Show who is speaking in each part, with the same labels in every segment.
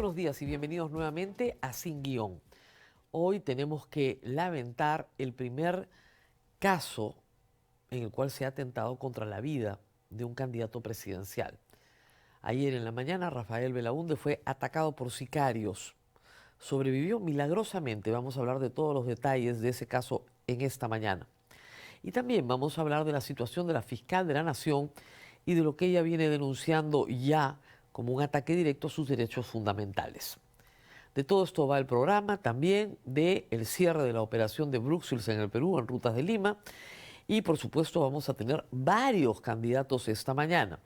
Speaker 1: buenos días y bienvenidos nuevamente a Sin Guión. Hoy tenemos que lamentar el primer caso en el cual se ha atentado contra la vida de un candidato presidencial. Ayer en la mañana, Rafael Belaúnde fue atacado por sicarios. Sobrevivió milagrosamente. Vamos a hablar de todos los detalles de ese caso en esta mañana. Y también vamos a hablar de la situación de la fiscal de la Nación y de lo que ella viene denunciando ya como un ataque directo a sus derechos fundamentales. De todo esto va el programa, también del cierre de la operación de Bruxelles en el Perú, en rutas de Lima. Y por supuesto vamos a tener varios candidatos esta mañana.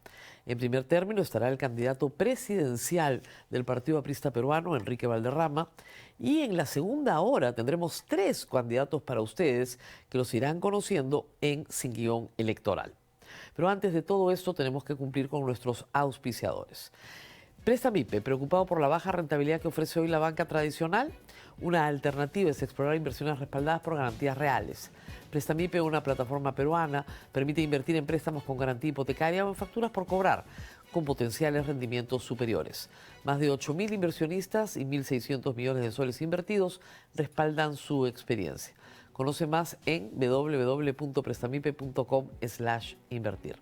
Speaker 1: En primer término estará el candidato presidencial del Partido Aprista Peruano, Enrique Valderrama. Y en la segunda hora tendremos 3 candidatos para ustedes que los irán conociendo en Sin Guión Electoral. Pero antes de todo esto tenemos que cumplir con nuestros auspiciadores. Prestamipe, preocupado por la baja rentabilidad que ofrece hoy la banca tradicional. Una alternativa es explorar inversiones respaldadas por garantías reales. Prestamipe, una plataforma peruana, permite invertir en préstamos con garantía hipotecaria o en facturas por cobrar, con potenciales rendimientos superiores. Más de 8.000 inversionistas y 1.600 millones de soles invertidos respaldan su experiencia. Conoce más en www.prestamipe.com/invertir.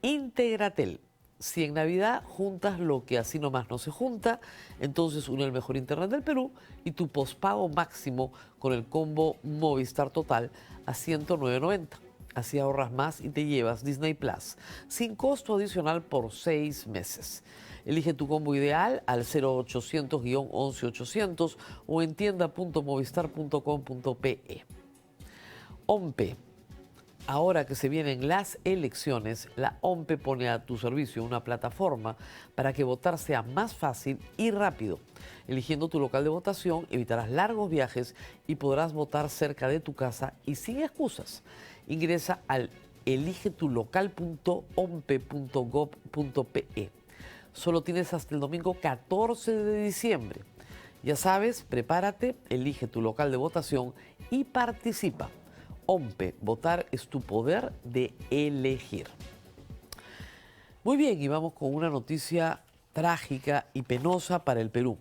Speaker 1: Integratel. Si en Navidad juntas lo que así nomás no se junta, entonces une el mejor internet del Perú y tu pospago máximo con el combo Movistar Total a $109.90. Así ahorras más y te llevas Disney Plus sin costo adicional por 6 meses. Elige tu combo ideal al 0800-11800 o en tienda.movistar.com.pe. OMPE. Ahora que se vienen las elecciones, la OMPE pone a tu servicio una plataforma para que votar sea más fácil y rápido. Eligiendo tu local de votación, evitarás largos viajes y podrás votar cerca de tu casa y sin excusas. Ingresa al eligetulocal.ompe.gov.pe. Solo tienes hasta el domingo 14 de diciembre. Ya sabes, prepárate, elige tu local de votación y participa. OMPE, votar es tu poder de elegir. Muy bien, y vamos con una noticia trágica y penosa para el Perú.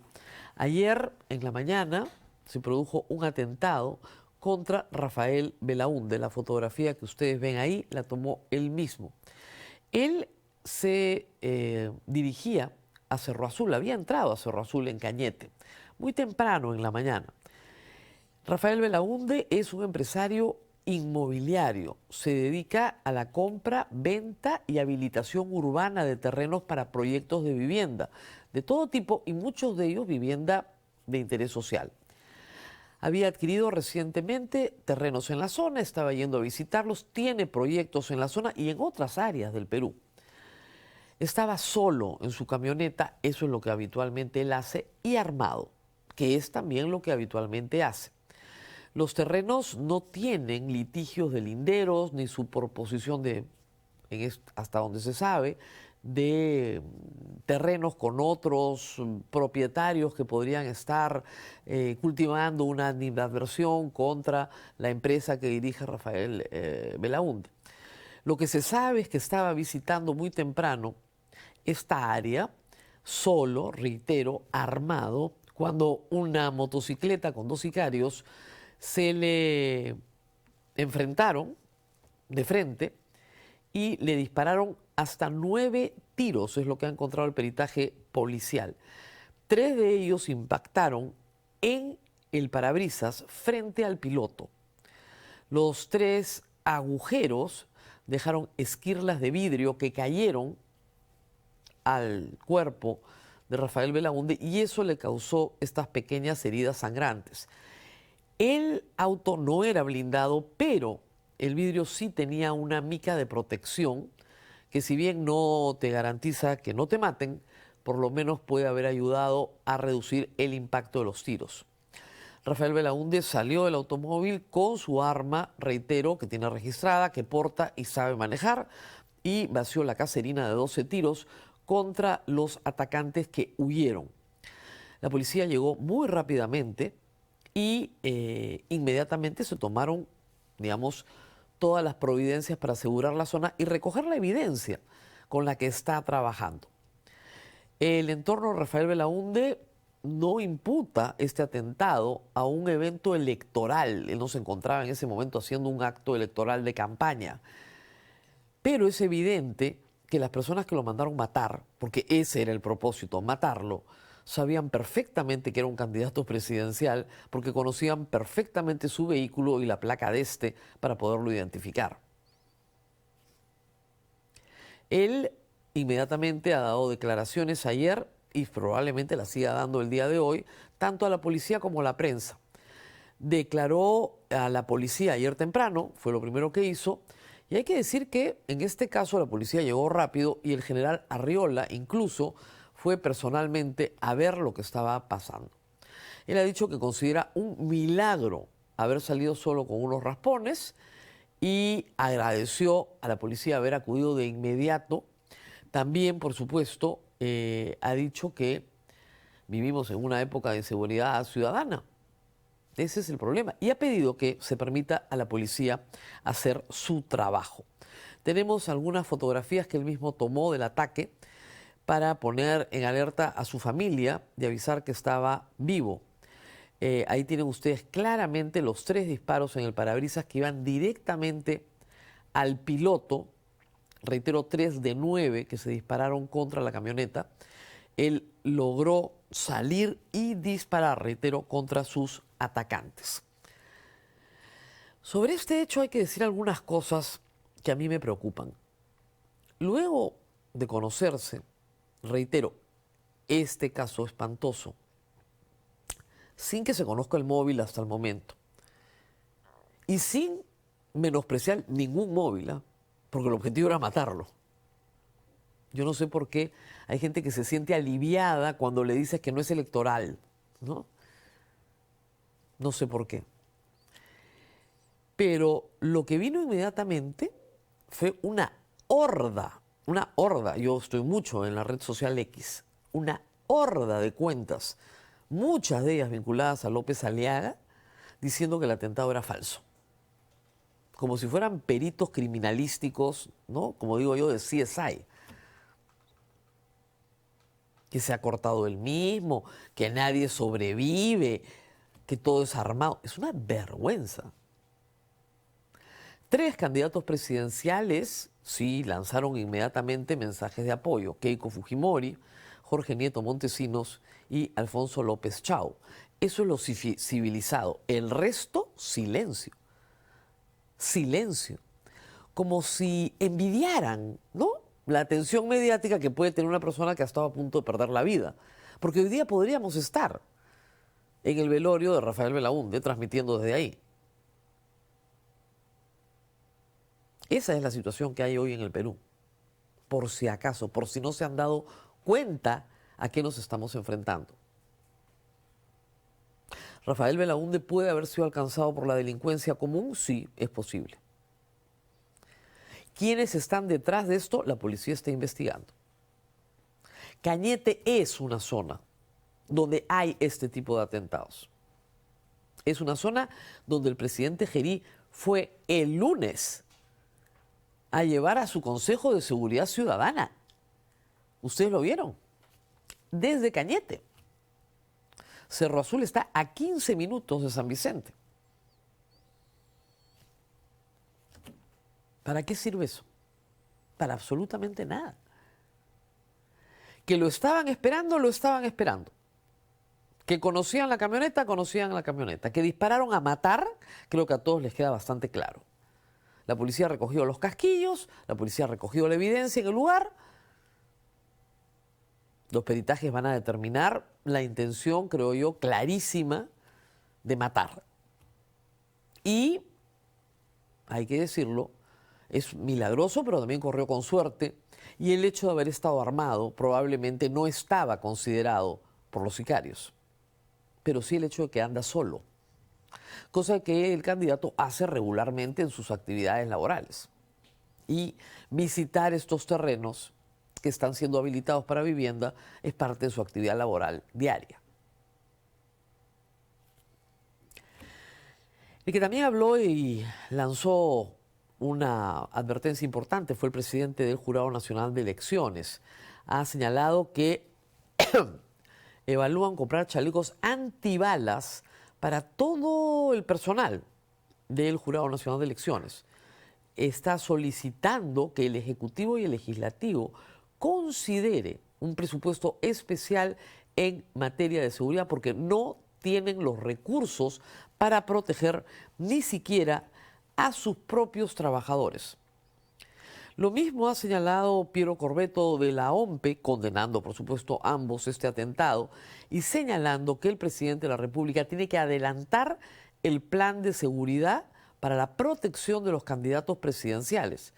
Speaker 1: Ayer en la mañana se produjo un atentado contra Rafael Belaúnde. La fotografía que ustedes ven ahí la tomó él mismo. Él se dirigía a Cerro Azul, había entrado a Cerro Azul en Cañete, muy temprano en la mañana. Rafael Belaúnde es un empresario inmobiliario. Se dedica a la compra, venta y habilitación urbana de terrenos para proyectos de vivienda de todo tipo y muchos de ellos vivienda de interés social. Había adquirido recientemente terrenos en la zona, estaba yendo a visitarlos, tiene proyectos en la zona y en otras áreas del Perú. Estaba solo en su camioneta, eso es lo que habitualmente él hace, y armado, que es también lo que habitualmente hace. Los terrenos no tienen litigios de linderos ni superposición de, hasta donde se sabe, de terrenos con otros propietarios que podrían estar cultivando una animadversión contra la empresa que dirige Rafael Belaúnde. Lo que se sabe es que estaba visitando muy temprano esta área, solo, reitero, armado, cuando una motocicleta con 2 sicarios se le enfrentaron de frente y le dispararon hasta 9 tiros, es lo que ha encontrado el peritaje policial. 3 de ellos impactaron en el parabrisas frente al piloto. Los 3 agujeros dejaron esquirlas de vidrio que cayeron al cuerpo de Rafael Belaúnde y eso le causó estas pequeñas heridas sangrantes. El auto no era blindado, pero el vidrio sí tenía una mica de protección que si bien no te garantiza que no te maten, por lo menos puede haber ayudado a reducir el impacto de los tiros. Rafael Belaúnde salió del automóvil con su arma, reitero, que tiene registrada, que porta y sabe manejar, y vació la caserina de 12 tiros contra los atacantes que huyeron. La policía llegó muy rápidamente y inmediatamente se tomaron, digamos, todas las providencias para asegurar la zona y recoger la evidencia con la que está trabajando. El entorno de Rafael Belaúnde no imputa este atentado a un evento electoral. Él no se encontraba en ese momento haciendo un acto electoral de campaña. Pero es evidente que las personas que lo mandaron matar, porque ese era el propósito, matarlo, sabían perfectamente que era un candidato presidencial porque conocían perfectamente su vehículo y la placa de este para poderlo identificar. Él inmediatamente ha dado declaraciones ayer y probablemente las siga dando el día de hoy, tanto a la policía como a la prensa. Declaró a la policía ayer temprano, fue lo primero que hizo, y hay que decir que en este caso la policía llegó rápido y el general Arriola incluso fue personalmente a ver lo que estaba pasando. Él ha dicho que considera un milagro haber salido solo con unos raspones y agradeció a la policía haber acudido de inmediato. También, por supuesto, ha dicho que vivimos en una época de inseguridad ciudadana. Ese es el problema. Y ha pedido que se permita a la policía hacer su trabajo. Tenemos algunas fotografías que él mismo tomó del ataque para poner en alerta a su familia y avisar que estaba vivo. Ahí tienen ustedes claramente los 3 disparos en el parabrisas que iban directamente al piloto. Reitero, 3 de 9 que se dispararon contra la camioneta. Él logró salir y disparar, reitero, contra sus atacantes. Sobre este hecho hay que decir algunas cosas que a mí me preocupan. Luego de conocerse, reitero, este caso espantoso, sin que se conozca el móvil hasta el momento, y sin menospreciar ningún móvil, porque el objetivo era matarlo. Yo no sé por qué hay gente que se siente aliviada cuando le dices que no es electoral, ¿no? No sé por qué. Pero lo que vino inmediatamente fue una horda, yo estoy mucho en la red social X, una horda de cuentas, muchas de ellas vinculadas a López Aliaga, diciendo que el atentado era falso. Como si fueran peritos criminalísticos, ¿no? Como digo yo, de CSI. Que se ha cortado él mismo, que nadie sobrevive, que todo es armado. Es una vergüenza. 3 candidatos presidenciales, sí, lanzaron inmediatamente mensajes de apoyo. Keiko Fujimori, Jorge Nieto Montesinos y Alfonso López Chau. Eso es lo civilizado. El resto, silencio. Silencio. Como si envidiaran, ¿no?, la atención mediática que puede tener una persona que ha estado a punto de perder la vida. Porque hoy día podríamos estar en el velorio de Rafael Belaúnde transmitiendo desde ahí. Esa es la situación que hay hoy en el Perú. Por si acaso, por si no se han dado cuenta a qué nos estamos enfrentando. ¿Rafael Belaúnde puede haber sido alcanzado por la delincuencia común? Sí, es posible. ¿Quiénes están detrás de esto? La policía está investigando. Cañete es una zona donde hay este tipo de atentados. Es una zona donde el presidente Gerí fue el lunes a llevar a su Consejo de Seguridad Ciudadana. ¿Ustedes lo vieron? Desde Cañete. Cerro Azul está a 15 minutos de San Vicente. ¿Para qué sirve eso? Para absolutamente nada. Que lo estaban esperando, lo estaban esperando. Que conocían la camioneta, conocían la camioneta. Que dispararon a matar, creo que a todos les queda bastante claro. La policía recogió los casquillos, la policía recogió la evidencia en el lugar. Los peritajes van a determinar la intención, creo yo, clarísima de matar. Y, hay que decirlo, es milagroso, pero también corrió con suerte. Y el hecho de haber estado armado probablemente no estaba considerado por los sicarios. Pero sí el hecho de que anda solo. Cosa que el candidato hace regularmente en sus actividades laborales. Y visitar estos terrenos que están siendo habilitados para vivienda es parte de su actividad laboral diaria. El que también habló y lanzó una advertencia importante fue el presidente del Jurado Nacional de Elecciones. Ha señalado que evalúan comprar chalecos antibalas para todo el personal del Jurado Nacional de Elecciones. Está solicitando que el Ejecutivo y el Legislativo considere un presupuesto especial en materia de seguridad porque no tienen los recursos para proteger ni siquiera a sus propios trabajadores. Lo mismo ha señalado Piero Corvetto de la OMPE, condenando, por supuesto, ambos este atentado y señalando que el presidente de la República tiene que adelantar el plan de seguridad para la protección de los candidatos presidenciales.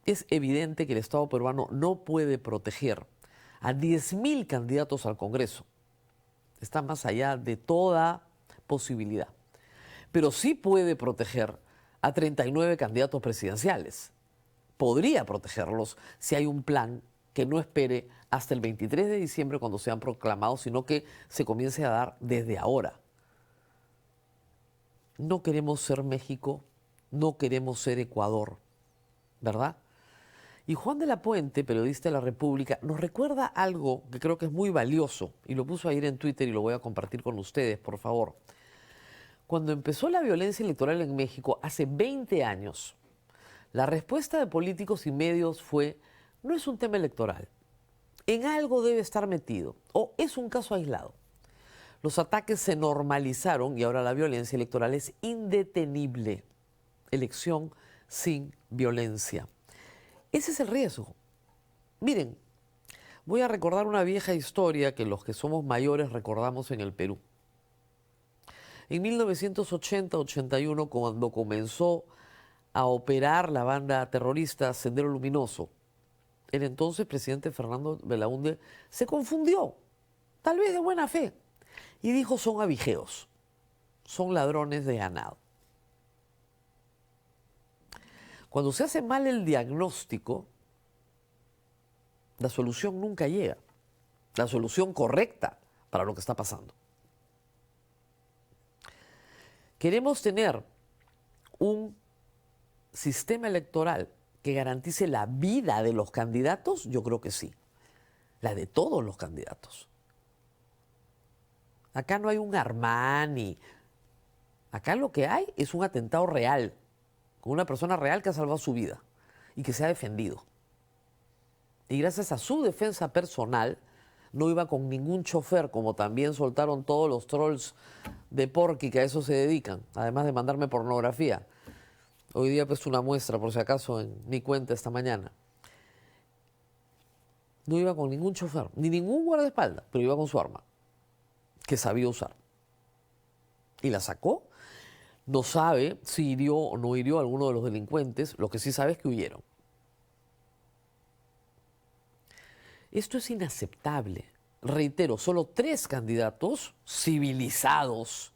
Speaker 1: Es evidente que el Estado peruano no puede proteger a 10.000 candidatos al Congreso. Está más allá de toda posibilidad. Pero sí puede proteger a 39 candidatos presidenciales. Podría protegerlos si hay un plan que no espere hasta el 23 de diciembre cuando sean proclamados, sino que se comience a dar desde ahora. No queremos ser México, no queremos ser Ecuador, ¿verdad? Y Juan de la Puente, periodista de La República, nos recuerda algo que creo que es muy valioso, y lo puso ayer en Twitter y lo voy a compartir con ustedes, por favor. Cuando empezó la violencia electoral en México, hace 20 años, la respuesta de políticos y medios fue: no es un tema electoral, en algo debe estar metido, o es un caso aislado. Los ataques se normalizaron y ahora la violencia electoral es indetenible. Elección sin violencia. Ese es el riesgo. Miren, voy a recordar una vieja historia que los que somos mayores recordamos en el Perú. En 1980-81, cuando comenzó a operar la banda terrorista Sendero Luminoso, el entonces presidente Fernando Belaúnde se confundió, tal vez de buena fe, y dijo: son abigeos, son ladrones de ganado. Cuando se hace mal el diagnóstico, la solución nunca llega, la solución correcta para lo que está pasando. ¿Queremos tener un sistema electoral que garantice la vida de los candidatos? Yo creo que sí, la de todos los candidatos. Acá no hay un Armani, acá lo que hay es un atentado real, con una persona real que ha salvado su vida y que se ha defendido. Y gracias a su defensa personal, no iba con ningún chofer, como también soltaron todos los trolls de Porky que a eso se dedican, además de mandarme pornografía. Hoy día pues una muestra, por si acaso, en mi cuenta esta mañana. No iba con ningún chofer, ni ningún guardaespaldas, pero iba con su arma, que sabía usar. Y la sacó. No sabe si hirió o no hirió a alguno de los delincuentes, lo que sí sabe es que huyeron. Esto es inaceptable. Reitero, solo 3 candidatos civilizados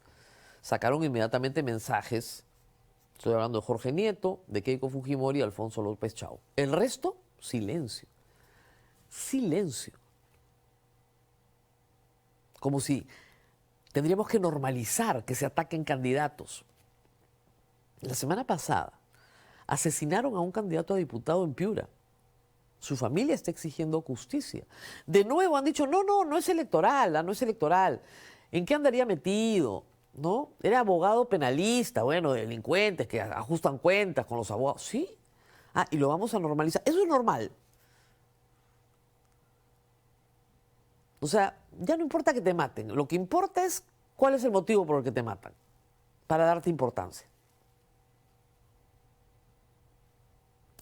Speaker 1: sacaron inmediatamente mensajes. Estoy hablando de Jorge Nieto, de Keiko Fujimori y Alfonso López Chao. El resto, silencio. Silencio. Como si tendríamos que normalizar que se ataquen candidatos. La semana pasada asesinaron a un candidato a diputado en Piura. Su familia está exigiendo justicia. De nuevo han dicho: no es electoral, no es electoral. ¿En qué andaría metido? ¿No? Era abogado penalista, bueno, de delincuentes que ajustan cuentas con los abogados. Sí. Y lo vamos a normalizar. Eso es normal. O sea, ya no importa que te maten. Lo que importa es cuál es el motivo por el que te matan, para darte importancia.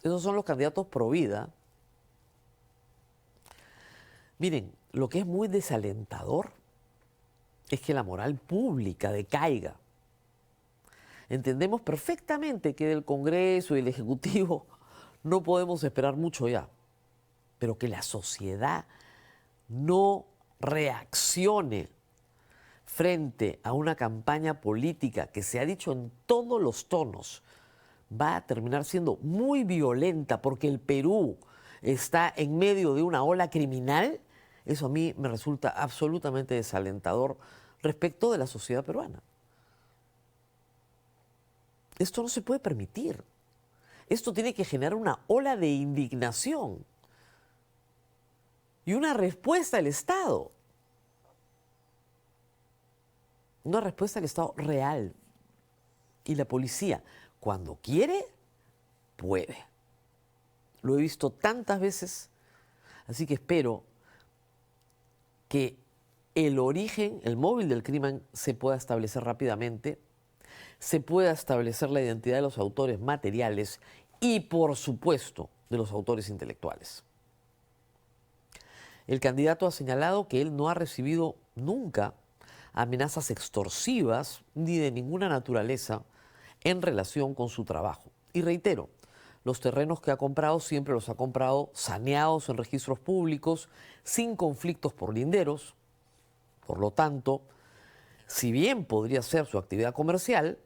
Speaker 1: Esos son los candidatos pro vida. Miren, lo que es muy desalentador es que la moral pública decaiga. Entendemos perfectamente que del Congreso y del Ejecutivo no podemos esperar mucho ya, pero que la sociedad no reaccione frente a una campaña política que se ha dicho en todos los tonos va a terminar siendo muy violenta porque el Perú está en medio de una ola criminal. Eso a mí me resulta absolutamente desalentador respecto de la sociedad peruana. Esto no se puede permitir. Esto tiene que generar una ola de indignación. y una respuesta del Estado. Una respuesta del Estado real. Y la policía, cuando quiere, puede. Lo he visto tantas veces, así que espero que el origen, el móvil del crimen se pueda establecer rápidamente, se pueda establecer la identidad de los autores materiales y, por supuesto, de los autores intelectuales. El candidato ha señalado que él no ha recibido nunca amenazas extorsivas ni de ninguna naturaleza en relación con su trabajo. Y reitero, los terrenos que ha comprado siempre los ha comprado saneados en registros públicos, sin conflictos por linderos. Por lo tanto, si bien podría ser su actividad comercial,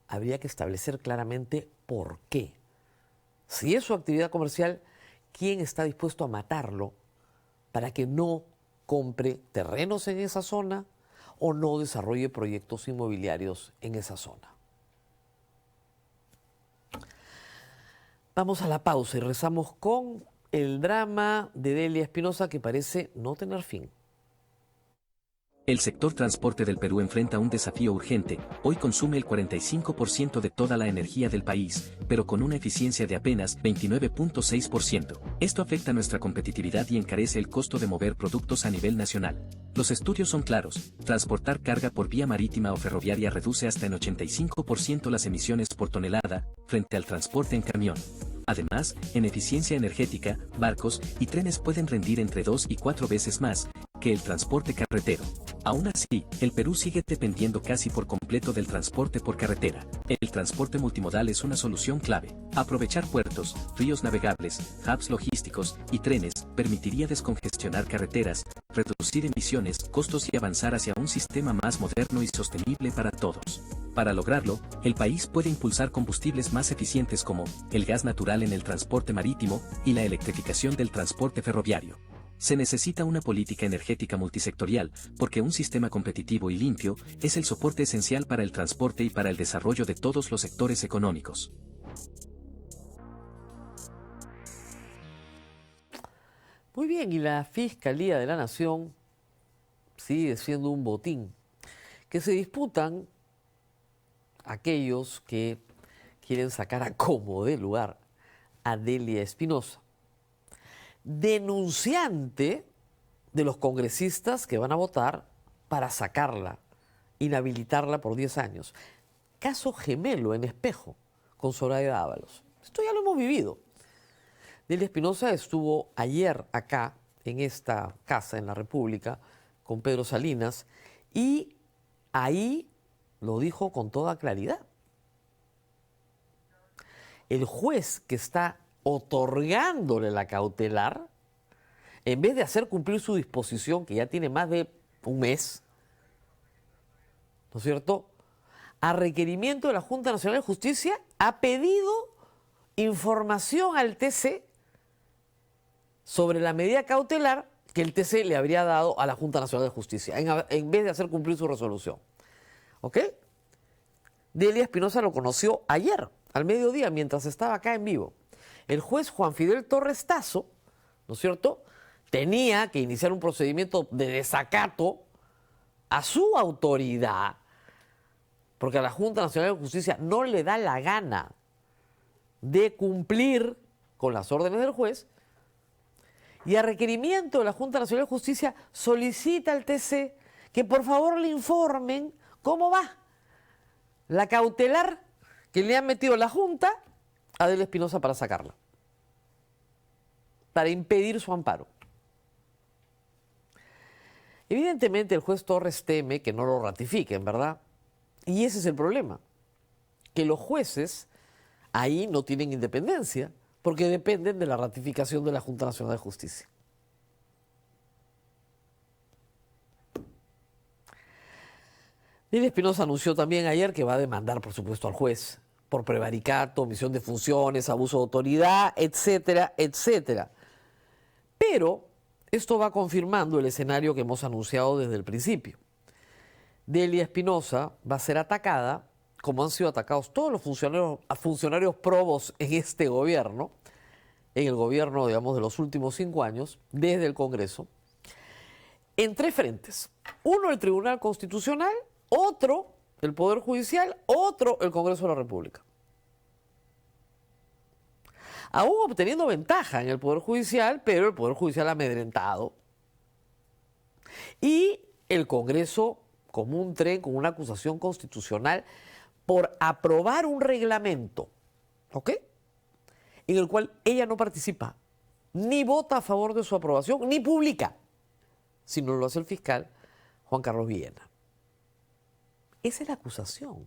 Speaker 1: habría que establecer claramente por qué. Si es su actividad comercial, ¿quién está dispuesto a matarlo para que no compre terrenos en esa zona o no desarrolle proyectos inmobiliarios en esa zona? Vamos a la pausa y rezamos con el drama de Delia Espinosa, que parece no tener fin.
Speaker 2: El sector transporte del Perú enfrenta un desafío urgente. Hoy consume el 45% de toda la energía del país, pero con una eficiencia de apenas 29.6%. Esto afecta nuestra competitividad y encarece el costo de mover productos a nivel nacional. Los estudios son claros: transportar carga por vía marítima o ferroviaria reduce hasta en 85% las emisiones por tonelada, frente al transporte en camión. Además, en eficiencia energética, barcos y trenes pueden rendir entre 2 y 4 veces más que el transporte carretero. Aún así, el Perú sigue dependiendo casi por completo del transporte por carretera. El transporte multimodal es una solución clave. Aprovechar puertos, ríos navegables, hubs logísticos y trenes permitiría descongestionar carreteras, reducir emisiones, costos y avanzar hacia un sistema más moderno y sostenible para todos. Para lograrlo, el país puede impulsar combustibles más eficientes como el gas natural en el transporte marítimo y la electrificación del transporte ferroviario. Se necesita una política energética multisectorial, porque un sistema competitivo y limpio es el soporte esencial para el transporte y para el desarrollo de todos los sectores económicos.
Speaker 1: Muy bien, y la Fiscalía de la Nación sigue siendo un botín que se disputan aquellos que quieren sacar a como de lugar a Delia Espinosa, denunciante de los congresistas que van a votar para sacarla, inhabilitarla por 10 años. Caso gemelo en Espejo con Zoraida Ábalos. Esto ya lo hemos vivido. Delia Espinosa estuvo ayer acá, en esta casa, en la República, con Pedro Salinas, y ahí lo dijo con toda claridad. El juez que está otorgándole la cautelar, en vez de hacer cumplir su disposición, que ya tiene más de un mes, ¿no es cierto?, a requerimiento de la Junta Nacional de Justicia, ha pedido información al TC sobre la medida cautelar que el TC le habría dado a la Junta Nacional de Justicia, en vez de hacer cumplir su resolución. ¿Ok? Delia Espinosa lo conoció ayer, al mediodía, mientras estaba acá en vivo. El juez Juan Fidel Torres Tasso, ¿no es cierto?, tenía que iniciar un procedimiento de desacato a su autoridad, porque a la Junta Nacional de Justicia no le da la gana de cumplir con las órdenes del juez, y a requerimiento de la Junta Nacional de Justicia solicita al TC que por favor le informen cómo va la cautelar que le ha metido la Junta a Delia Espinosa para sacarla, para impedir su amparo. Evidentemente el juez Torres teme que no lo ratifiquen, ¿verdad? Y ese es el problema, que los jueces ahí no tienen independencia, porque dependen de la ratificación de la Junta Nacional de Justicia. Delia Espinosa anunció también ayer que va a demandar, por supuesto, al juez por prevaricato, omisión de funciones, abuso de autoridad, etcétera, etcétera. Pero esto va confirmando el escenario que hemos anunciado desde el principio. Delia Espinosa va a ser atacada, como han sido atacados todos los funcionarios probos en este gobierno, en el gobierno, digamos, de los últimos 5 años, desde el Congreso, en 3 frentes. Uno, el Tribunal Constitucional, otro, el Poder Judicial, otro, el Congreso de la República. Aún obteniendo ventaja en el Poder Judicial, pero el Poder Judicial amedrentado. Y el Congreso como un tren con una acusación constitucional por aprobar un reglamento, ¿ok?, en el cual ella no participa, ni vota a favor de su aprobación, ni publica, sino lo hace el fiscal Juan Carlos Villena. Esa es la acusación.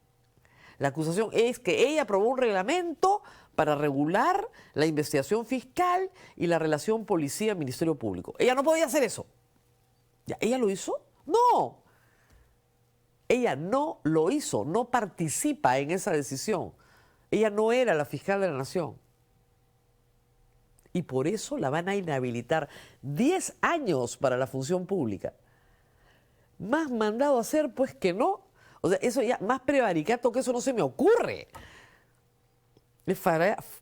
Speaker 1: La acusación es que ella aprobó un reglamento para regular la investigación fiscal y la relación policía-ministerio público. Ella no podía hacer eso. ¿Ya? ¿Ella lo hizo? No. Ella no lo hizo, no participa en esa decisión. Ella no era la fiscal de la nación. Y por eso la van a inhabilitar 10 años para la función pública. Más mandado a hacer, pues, que no. O sea, eso ya, más prevaricato que eso no se me ocurre.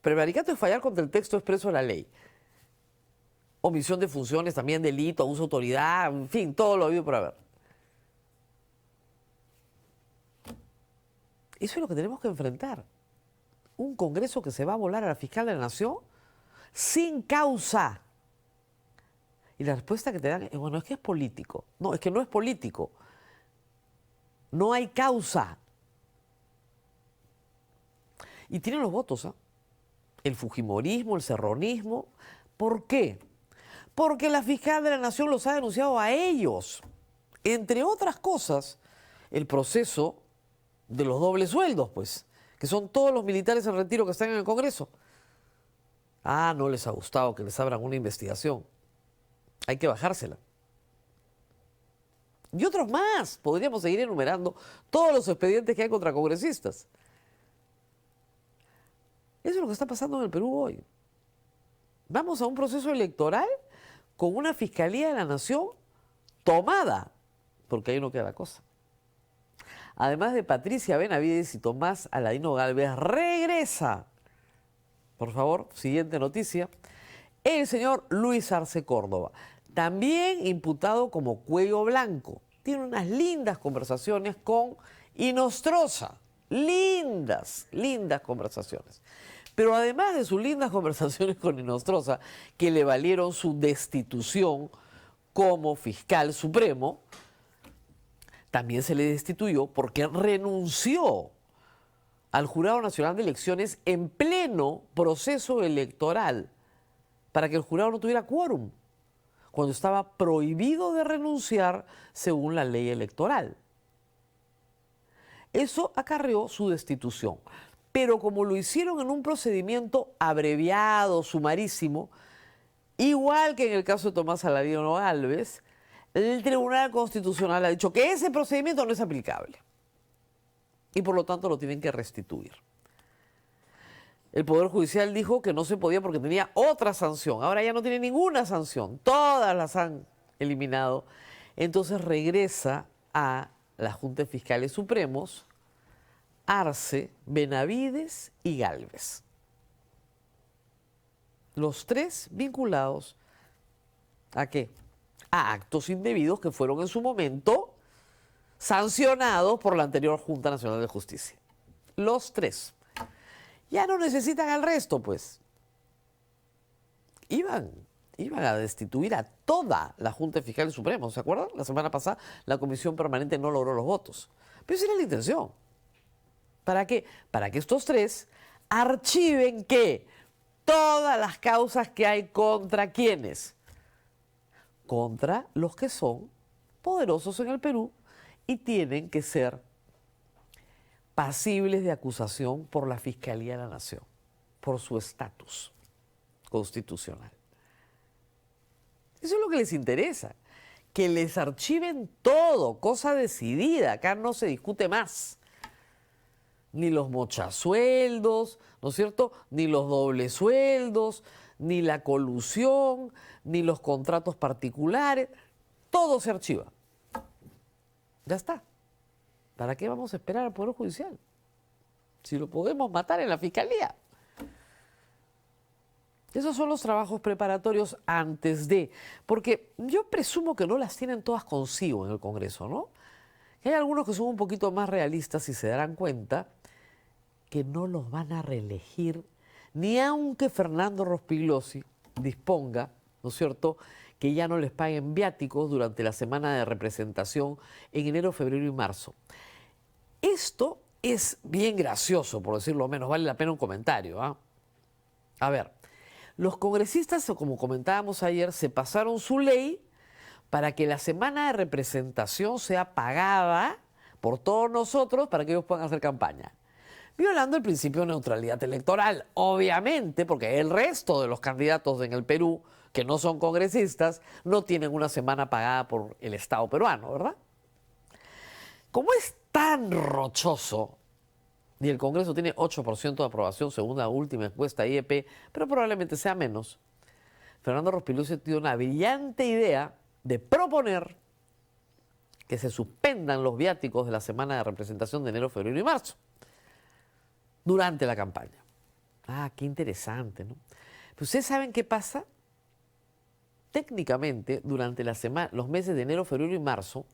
Speaker 1: Prevaricato es fallar contra el texto expreso de la ley. Omisión de funciones, también delito, abuso de autoridad, en fin, todo lo habido por haber. Eso es lo que tenemos que enfrentar. Un Congreso que se va a volar a la fiscal de la nación sin causa. Y la respuesta que te dan es, bueno, es que es político. No, es que no es político. No hay causa. Y tienen los votos, ¿eh? El fujimorismo, el serronismo. ¿Por qué? Porque la fiscal de la nación los ha denunciado a ellos. Entre otras cosas, el proceso de los dobles sueldos, pues, que son todos los militares en retiro que están en el Congreso. Ah, no les ha gustado que les abran una investigación. Hay que bajársela. Y otros más. Podríamos seguir enumerando todos los expedientes que hay contra congresistas. Eso es lo que está pasando en el Perú hoy. Vamos a un proceso electoral con una Fiscalía de la Nación tomada, porque ahí no queda la cosa. Además de Patricia Benavides y Tomás Aladino Gálvez, regresa, por favor, siguiente noticia, el señor Luis Arce Córdoba, también imputado como cuello blanco. Tiene unas lindas conversaciones con Inostroza. Lindas, lindas conversaciones. Pero además de sus lindas conversaciones con Inostroza, que le valieron su destitución como fiscal supremo, también se le destituyó porque renunció al Jurado Nacional de Elecciones en pleno proceso electoral para que el jurado no tuviera quórum, cuando estaba prohibido de renunciar según la ley electoral. Eso acarreó su destitución. Pero como lo hicieron en un procedimiento abreviado, sumarísimo, igual que en el caso de Tomás Aladino Gálvez, el Tribunal Constitucional ha dicho que ese procedimiento no es aplicable y por lo tanto lo tienen que restituir. El Poder Judicial dijo que no se podía porque tenía otra sanción. Ahora ya no tiene ninguna sanción. Todas las han eliminado. Entonces regresa a la Junta de Fiscales Supremos Arce, Benavides y Gálvez. Los 3 vinculados ¿a qué? A actos indebidos que fueron en su momento sancionados por la anterior Junta Nacional de Justicia. Los 3. Ya no necesitan al resto, pues. Iban a destituir a toda la Junta de Fiscales Supremos, ¿se acuerdan? La semana pasada la Comisión Permanente no logró los votos. Pero esa era la intención. ¿Para qué? Para que estos 3 archiven ¿qué? Todas las causas que hay contra ¿quiénes? Contra los que son poderosos en el Perú y tienen que ser pasibles de acusación por la Fiscalía de la Nación, por su estatus constitucional. Eso es lo que les interesa, que les archiven todo, cosa decidida, acá no se discute más. Ni los mochasueldos, ¿no es cierto? Ni los dobles sueldos, ni la colusión, ni los contratos particulares, todo se archiva. Ya está. ¿Para qué vamos a esperar al Poder Judicial? Si lo podemos matar en la Fiscalía. Esos son los trabajos preparatorios antes de, porque yo presumo que no las tienen todas consigo en el Congreso, ¿no? Que hay algunos que son un poquito más realistas y se darán cuenta que no los van a reelegir, ni aunque Fernando Rospigliosi disponga, ¿no es cierto?, que ya no les paguen viáticos durante la semana de representación en enero, febrero y marzo. Esto es bien gracioso, por decirlo menos, vale la pena un comentario, ¿ah? A ver, los congresistas, como comentábamos ayer, se pasaron su ley para que la semana de representación sea pagada por todos nosotros para que ellos puedan hacer campaña. Violando el principio de neutralidad electoral, obviamente, porque el resto de los candidatos en el Perú, que no son congresistas, no tienen una semana pagada por el Estado peruano, ¿verdad? Como es tan rochoso, y el Congreso tiene 8% de aprobación según la última encuesta IEP, pero probablemente sea menos, Fernando Rospigliosi tiene una brillante idea de proponer que se suspendan los viáticos de la semana de representación de enero, febrero y marzo durante la campaña. Ah, qué interesante, ¿no? Pero ¿ustedes saben qué pasa? Técnicamente, durante los meses de enero, febrero y marzo,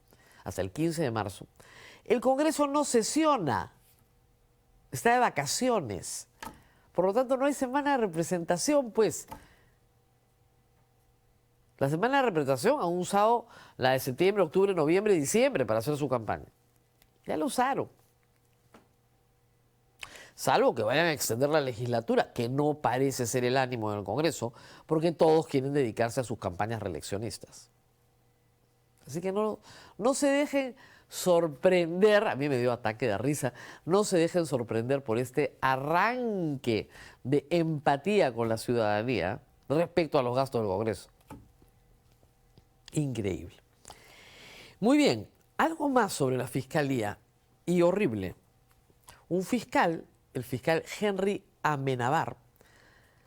Speaker 1: hasta el 15 de marzo, el Congreso no sesiona, está de vacaciones. Por lo tanto, no hay semana de representación, pues. La semana de representación han usado la de septiembre, octubre, noviembre y diciembre para hacer su campaña. Ya lo usaron. Salvo que vayan a extender la legislatura, que no parece ser el ánimo del Congreso, porque todos quieren dedicarse a sus campañas reeleccionistas. Así que no se dejen sorprender, a mí me dio ataque de risa, no se dejen sorprender por este arranque de empatía con la ciudadanía respecto a los gastos del Congreso. Increíble. Muy bien, algo más sobre la Fiscalía, y horrible. Un fiscal, el fiscal Henry Amenábar,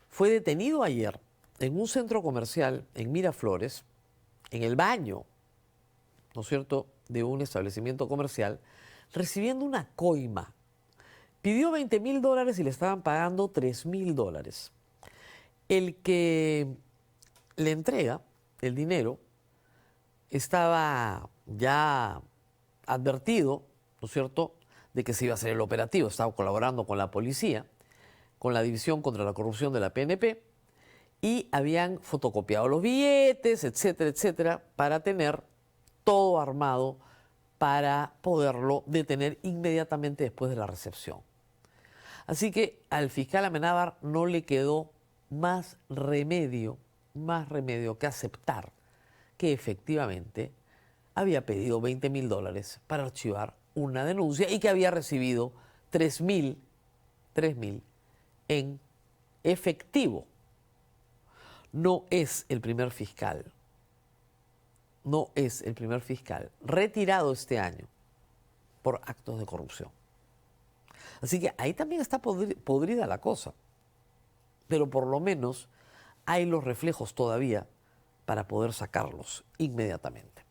Speaker 1: fue detenido ayer en un centro comercial en Miraflores, en el baño, ¿no es cierto?, de un establecimiento comercial, recibiendo una coima. Pidió $20.000 y le estaban pagando $3.000. El que le entrega el dinero estaba ya advertido, ¿no es cierto?, de que se iba a hacer el operativo. Estaba colaborando con la policía, con la División contra la Corrupción de la PNP, y habían fotocopiado los billetes, etcétera, etcétera, para tener todo armado para poderlo detener inmediatamente después de la recepción. Así que al fiscal Amenábar no le quedó más remedio que aceptar que efectivamente había pedido $20.000 para archivar una denuncia y que había recibido 3.000 en efectivo. No es el primer fiscal retirado este año por actos de corrupción. Así que ahí también está podrida la cosa, pero por lo menos hay los reflejos todavía para poder sacarlos inmediatamente.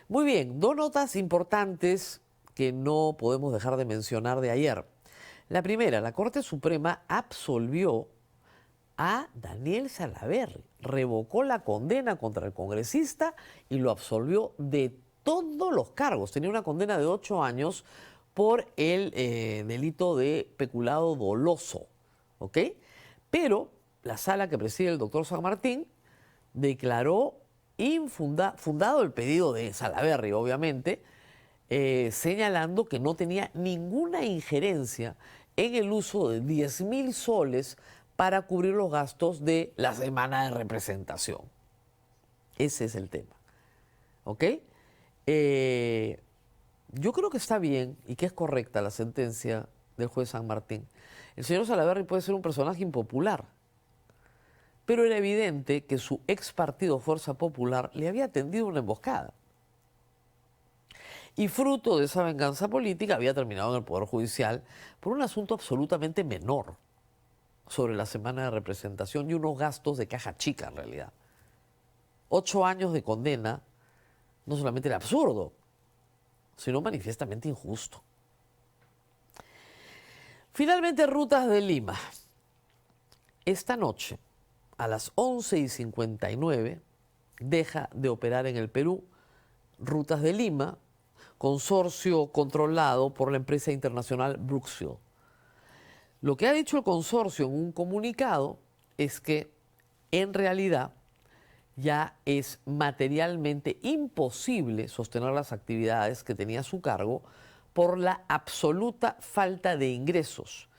Speaker 1: Muy bien, dos notas importantes que no podemos dejar de mencionar de ayer. La primera, la Corte Suprema absolvió a Daniel Salaverry, revocó la condena contra el congresista y lo absolvió de todos los cargos. Tenía una condena de 8 años por el delito de peculado doloso, ¿ok? Pero la sala que preside el doctor San Martín declaró fundado el pedido de Salaverry, obviamente, señalando que no tenía ninguna injerencia en el uso de 10.000 soles para cubrir los gastos de la semana de representación. Ese es el tema. ¿Ok? Yo creo que está bien y que es correcta la sentencia del juez San Martín. El señor Salaverry puede ser un personaje impopular, pero era evidente que su ex partido Fuerza Popular le había tendido una emboscada. Y fruto de esa venganza política había terminado en el Poder Judicial por un asunto absolutamente menor sobre la semana de representación y unos gastos de caja chica en realidad. 8 años de condena no solamente era absurdo, sino manifiestamente injusto. Finalmente, Rutas de Lima. Esta noche, a las 11:59 deja de operar en el Perú Rutas de Lima, consorcio controlado por la empresa internacional Brooksfield. Lo que ha dicho el consorcio en un comunicado es que en realidad ya es materialmente imposible sostener las actividades que tenía a su cargo por la absoluta falta de ingresos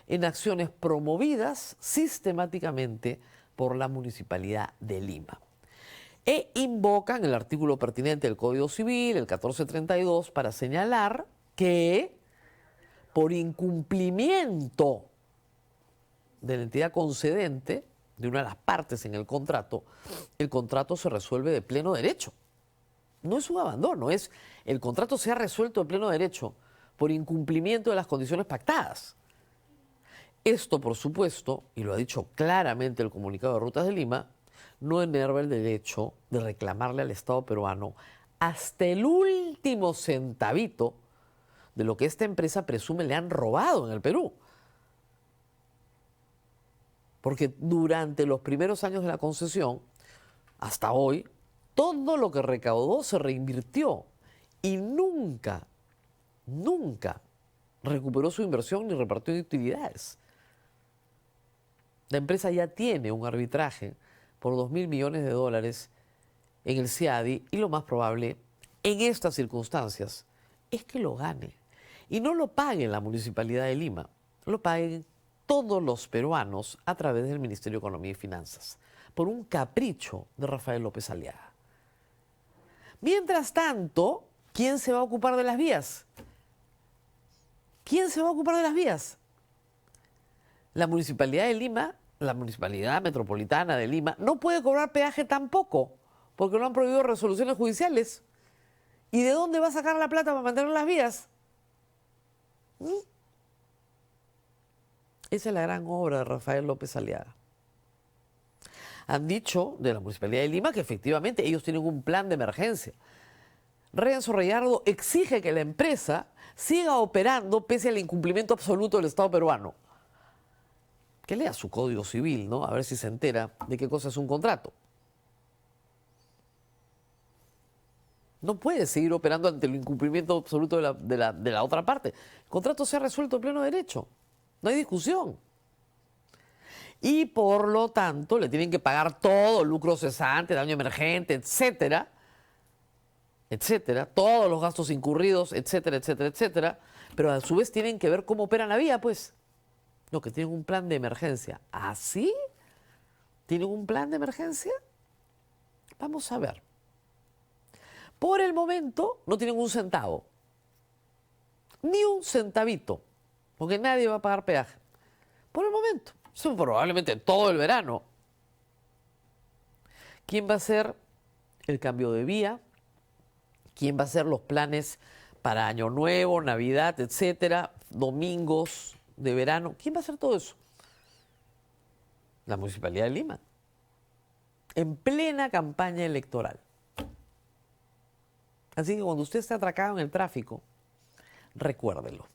Speaker 1: en acciones promovidas sistemáticamente por la Municipalidad de Lima. E invocan el artículo pertinente del Código Civil, el 1432, para señalar que por incumplimiento de la entidad concedente, de una de las partes en el contrato se resuelve de pleno derecho. No es un abandono, es el contrato se ha resuelto de pleno derecho por incumplimiento de las condiciones pactadas. Esto, por supuesto, y lo ha dicho claramente el comunicado de Rutas de Lima, no enerva el derecho de reclamarle al Estado peruano hasta el último centavito de lo que esta empresa presume le han robado en el Perú. Porque durante los primeros años de la concesión, hasta hoy, todo lo que recaudó se reinvirtió y nunca recuperó su inversión ni repartió utilidades. La empresa ya tiene un arbitraje por $2.000 millones en el CIADI y lo más probable en estas circunstancias es que lo gane. Y no lo pague la Municipalidad de Lima, lo paguen todos los peruanos a través del Ministerio de Economía y Finanzas, por un capricho de Rafael López Aliaga. Mientras tanto, ¿quién se va a ocupar de las vías? ¿Quién se va a ocupar de las vías? La Municipalidad de Lima, la Municipalidad Metropolitana de Lima, no puede cobrar peaje tampoco, porque lo han prohibido resoluciones judiciales. ¿Y de dónde va a sacar la plata para mantener las vías? Esa es la gran obra de Rafael López Aliaga. Han dicho de la Municipalidad de Lima que efectivamente ellos tienen un plan de emergencia. Renzo Reyardo exige que la empresa siga operando pese al incumplimiento absoluto del Estado peruano. Que lea su Código Civil, ¿no? A ver si se entera de qué cosa es un contrato. No puede seguir operando ante el incumplimiento absoluto de la otra parte. El contrato se ha resuelto en pleno derecho. No hay discusión. Y por lo tanto le tienen que pagar todo, lucro cesante, daño emergente, etcétera, etcétera, todos los gastos incurridos, etcétera, etcétera, etcétera. Pero a su vez tienen que ver cómo operan la vía, pues. No, que tienen un plan de emergencia. ¿Ah, sí? ¿Tienen un plan de emergencia? Vamos a ver. Por el momento no tienen un centavo. Ni un centavito. Porque nadie va a pagar peaje. Por el momento. Eso probablemente todo el verano. ¿Quién va a hacer el cambio de vía? ¿Quién va a hacer los planes para Año Nuevo, Navidad, etcétera? Domingos de verano. ¿Quién va a hacer todo eso? La Municipalidad de Lima. En plena campaña electoral. Así que cuando usted esté atracado en el tráfico, recuérdelo.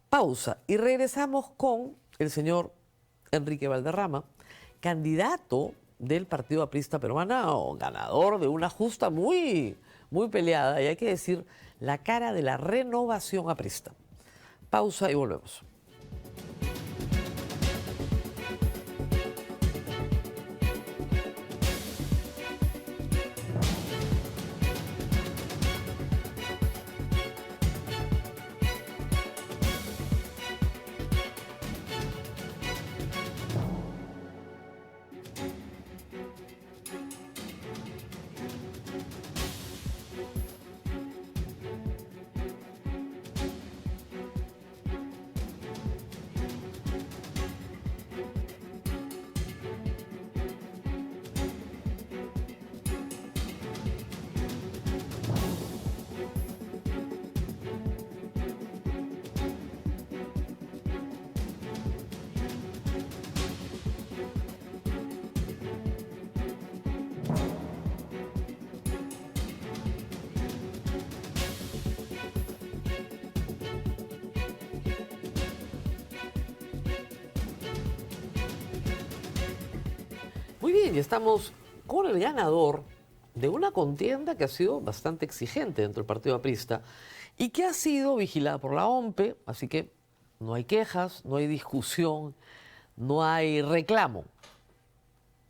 Speaker 1: Pausa y regresamos con el señor Enrique Valderrama, candidato del Partido Aprista Peruano, ganador de una justa muy peleada, y hay que decir, la cara de la renovación aprista. Pausa y volvemos. Muy bien, y estamos con el ganador de una contienda que ha sido bastante exigente dentro del Partido Aprista y que ha sido vigilada por la OMPE, así que no hay quejas, no hay discusión, no hay reclamo.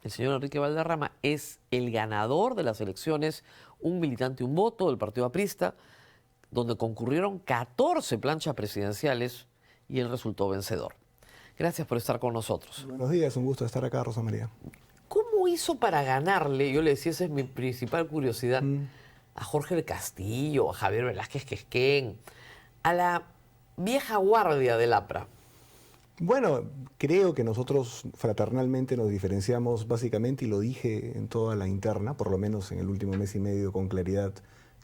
Speaker 1: El señor Enrique Valderrama es el ganador de las elecciones Un Militante, Un Voto del Partido Aprista, donde concurrieron 14 planchas presidenciales y él resultó vencedor. Gracias por estar con nosotros.
Speaker 3: Buenos días, un gusto estar acá, Rosa María.
Speaker 1: ¿Cómo hizo para ganarle, yo le decía, esa es mi principal curiosidad, a Jorge del Castillo, a Javier Velázquez Quesquén, a la vieja guardia del APRA?
Speaker 3: Bueno, creo que nosotros fraternalmente nos diferenciamos básicamente, y lo dije en toda la interna, por lo menos en el último mes y medio con claridad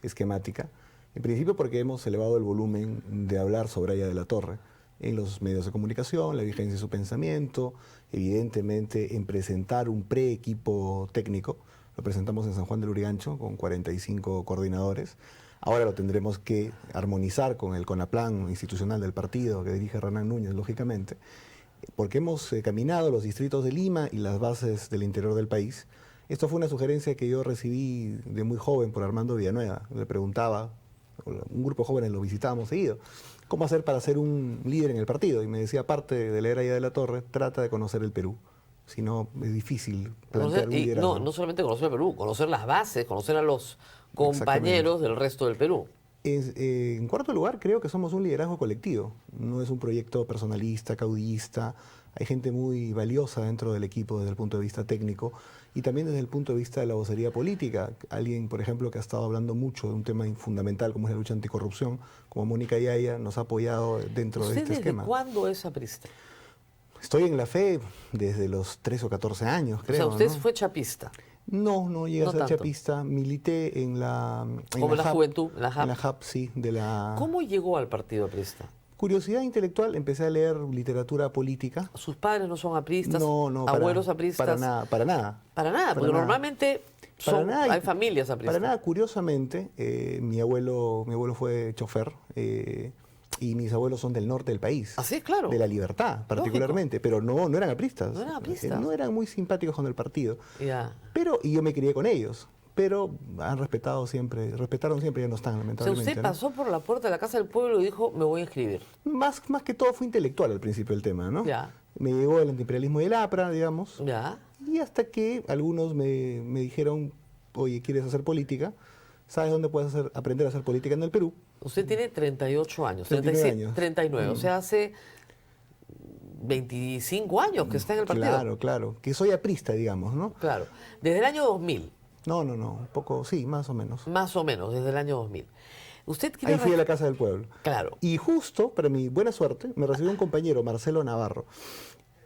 Speaker 3: esquemática, en principio porque hemos elevado el volumen de hablar sobre Aya de la Torre en los medios de comunicación, la vigencia de su pensamiento, evidentemente en presentar un pre-equipo técnico. Lo presentamos en San Juan del Urigancho con 45 coordinadores. Ahora lo tendremos que armonizar con el CONAPLAN institucional del partido que dirige Hernán Núñez, lógicamente, porque hemos caminado los distritos de Lima y las bases del interior del país. Esto fue una sugerencia que yo recibí de muy joven por Armando Villanueva. Le preguntaba, un grupo de jóvenes lo visitábamos seguido, ¿cómo hacer para ser un líder en el partido? Y me decía, aparte de leer Aya de la Torre, trata de conocer el Perú. Si no, es difícil plantear un liderazgo.
Speaker 1: No solamente conocer el Perú, conocer las bases, conocer a los compañeros del resto del Perú.
Speaker 3: En cuarto lugar, creo que somos un liderazgo colectivo. No es un proyecto personalista, caudillista. Hay gente muy valiosa dentro del equipo desde el punto de vista técnico y también desde el punto de vista de la vocería política. Alguien, por ejemplo, que ha estado hablando mucho de un tema fundamental como es la lucha anticorrupción, como Mónica Yaya, nos ha apoyado dentro de este esquema.
Speaker 1: ¿Usted desde cuándo es aprista?
Speaker 3: Estoy en la fe desde los 13 o 14 años, creo.
Speaker 1: O sea, ¿usted
Speaker 3: ¿no?
Speaker 1: fue chapista?
Speaker 3: No llegué a ser
Speaker 1: tanto.
Speaker 3: chapista. Milité en la...
Speaker 1: ¿Como en la juventud? ¿En la JAP?
Speaker 3: En la JAP, sí.
Speaker 1: ¿Cómo llegó al Partido Aprista?
Speaker 3: Curiosidad intelectual, empecé a leer literatura política.
Speaker 1: ¿Sus padres no son apristas?
Speaker 3: No,
Speaker 1: ¿Abuelos apristas?
Speaker 3: Para nada.
Speaker 1: Para nada, porque normalmente hay familias apristas.
Speaker 3: Para nada, curiosamente, mi abuelo fue chofer y mis abuelos son del norte del país.
Speaker 1: ¿Ah, sí? Claro.
Speaker 3: De La Libertad, particularmente, pero no eran apristas.
Speaker 1: No eran apristas.
Speaker 3: No eran muy simpáticos con el partido.
Speaker 1: Ya.
Speaker 3: Y yo me crié con ellos. Pero respetaron siempre, ya no están,
Speaker 1: O sea,
Speaker 3: lamentablemente.
Speaker 1: usted pasó por la puerta de la Casa del Pueblo y dijo, me voy a inscribir.
Speaker 3: Más que todo fue intelectual al principio el tema, ¿no?
Speaker 1: Ya.
Speaker 3: Me llegó el antiimperialismo del APRA, digamos.
Speaker 1: Ya.
Speaker 3: Y hasta que algunos me dijeron, oye, ¿quieres hacer política? ¿Sabes dónde puedes aprender a hacer política en el Perú?
Speaker 1: Usted tiene 38 años.
Speaker 3: 39 años.
Speaker 1: 39, o sea, hace 25 años que está en el partido.
Speaker 3: Claro. Que soy aprista, digamos, ¿no?
Speaker 1: Claro. Desde el año 2000.
Speaker 3: No, un poco, sí, más o menos.
Speaker 1: Más o menos, desde el año 2000. ¿Usted quiere
Speaker 3: Ahí fui a la Casa del Pueblo.
Speaker 1: Claro.
Speaker 3: Y justo, para mi buena suerte, me recibió un compañero, Marcelo Navarro.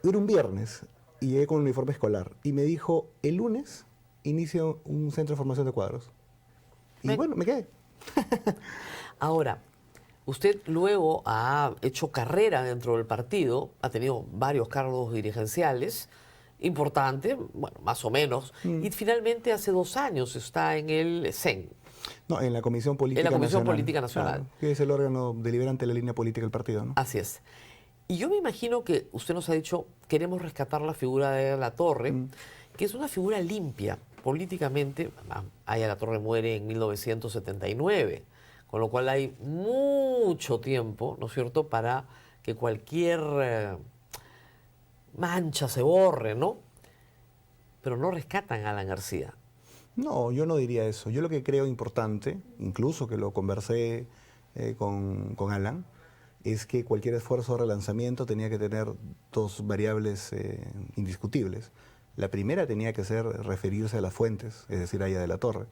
Speaker 3: Era un viernes y llegué con un uniforme escolar. Y me dijo, el lunes inicio un centro de formación de cuadros. Y bueno, me quedé.
Speaker 1: Ahora, usted luego ha hecho carrera dentro del partido, ha tenido varios cargos dirigenciales importantes, bueno, más o menos, y finalmente hace 2 años está en el CEN.
Speaker 3: No, en la Comisión Política Nacional.
Speaker 1: En la Comisión Política Nacional.
Speaker 3: Claro, que es el órgano deliberante de la línea política del partido, ¿no?
Speaker 1: Así es. Y yo me imagino que usted nos ha dicho, queremos rescatar la figura de La Torre, que es una figura limpia políticamente. Aya La Torre muere en 1979, con lo cual hay mucho tiempo, ¿no es cierto?, para que cualquier mancha se borre, ¿no? Pero no rescatan a Alan García.
Speaker 3: No, yo no diría eso. Yo lo que creo importante, incluso que lo conversé con Alan, es que cualquier esfuerzo de relanzamiento tenía que tener 2 variables indiscutibles. La primera tenía que ser referirse a las fuentes, es decir, a Aya de la Torre.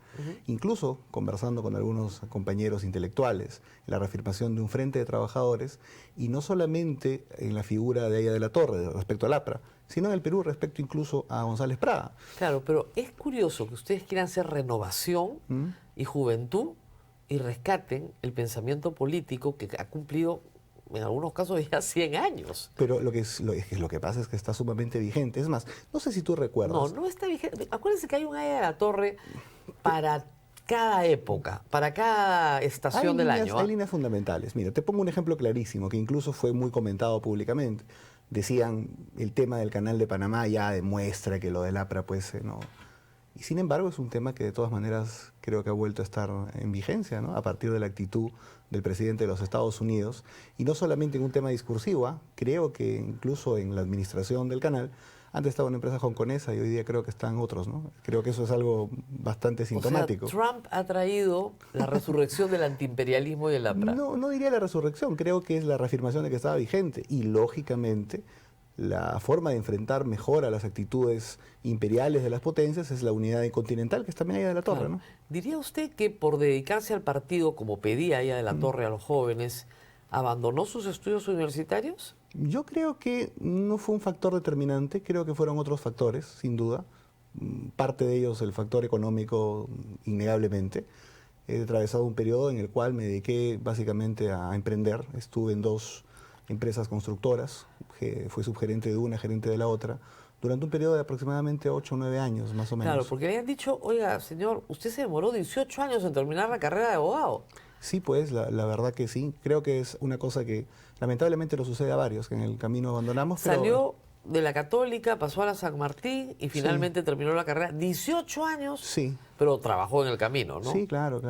Speaker 3: Incluso conversando con algunos compañeros intelectuales, la reafirmación de un frente de trabajadores, y no solamente en la figura de Aya de la Torre respecto al APRA, sino en el Perú respecto incluso a González Prada.
Speaker 1: Claro, pero es curioso que ustedes quieran hacer renovación y juventud y rescaten el pensamiento político que ha cumplido en algunos casos ya 100 años.
Speaker 3: Pero lo que pasa es que está sumamente vigente. Es más, no sé si tú recuerdas.
Speaker 1: No está vigente. Acuérdense que hay un Aya de la Torre para cada época, para cada estación del año.
Speaker 3: Hay líneas fundamentales. Mira, te pongo un ejemplo clarísimo que incluso fue muy comentado públicamente. decían el tema del Canal de Panamá ya demuestra que lo del APRA pues no. Y sin embargo es un tema que de todas maneras creo que ha vuelto a estar en vigencia, ¿no? A partir de la actitud del presidente de los Estados Unidos, y no solamente en un tema discursivo, ¿ah? Creo que incluso en la administración del canal, antes estaba una empresa hongkonesa y hoy día creo que están otros, ¿no? Creo que eso es algo bastante sintomático.
Speaker 1: O sea, Trump ha traído la resurrección del antiimperialismo y el APRA.
Speaker 3: No, no diría la resurrección, creo que es la reafirmación de que estaba vigente, y lógicamente la forma de enfrentar mejor a las actitudes imperiales de las potencias es la unidad continental, que está también allá de la Torre,
Speaker 1: Claro.
Speaker 3: ¿no?
Speaker 1: ¿Diría usted que por dedicarse al partido, como pedía allá de la Torre a los jóvenes, abandonó sus estudios universitarios?
Speaker 3: Yo creo que no fue un factor determinante, creo que fueron otros factores, sin duda. Parte de ellos el factor económico, innegablemente. He atravesado un periodo en el cual me dediqué básicamente a emprender. Estuve en 2 empresas constructoras, fui subgerente de una, gerente de la otra, durante un periodo de aproximadamente 8 o 9 años, más o menos.
Speaker 1: Claro, porque le habían dicho, oiga, señor, usted se demoró 18 años en terminar la carrera de abogado.
Speaker 3: Sí, pues, la verdad que sí. Creo que es una cosa que lamentablemente lo sucede a varios, que en el camino abandonamos. Pero
Speaker 1: Salió de la Católica, pasó a la San Martín y finalmente terminó la carrera. 18 años,
Speaker 3: sí,
Speaker 1: pero trabajó en el camino, ¿no?
Speaker 3: sí, claro.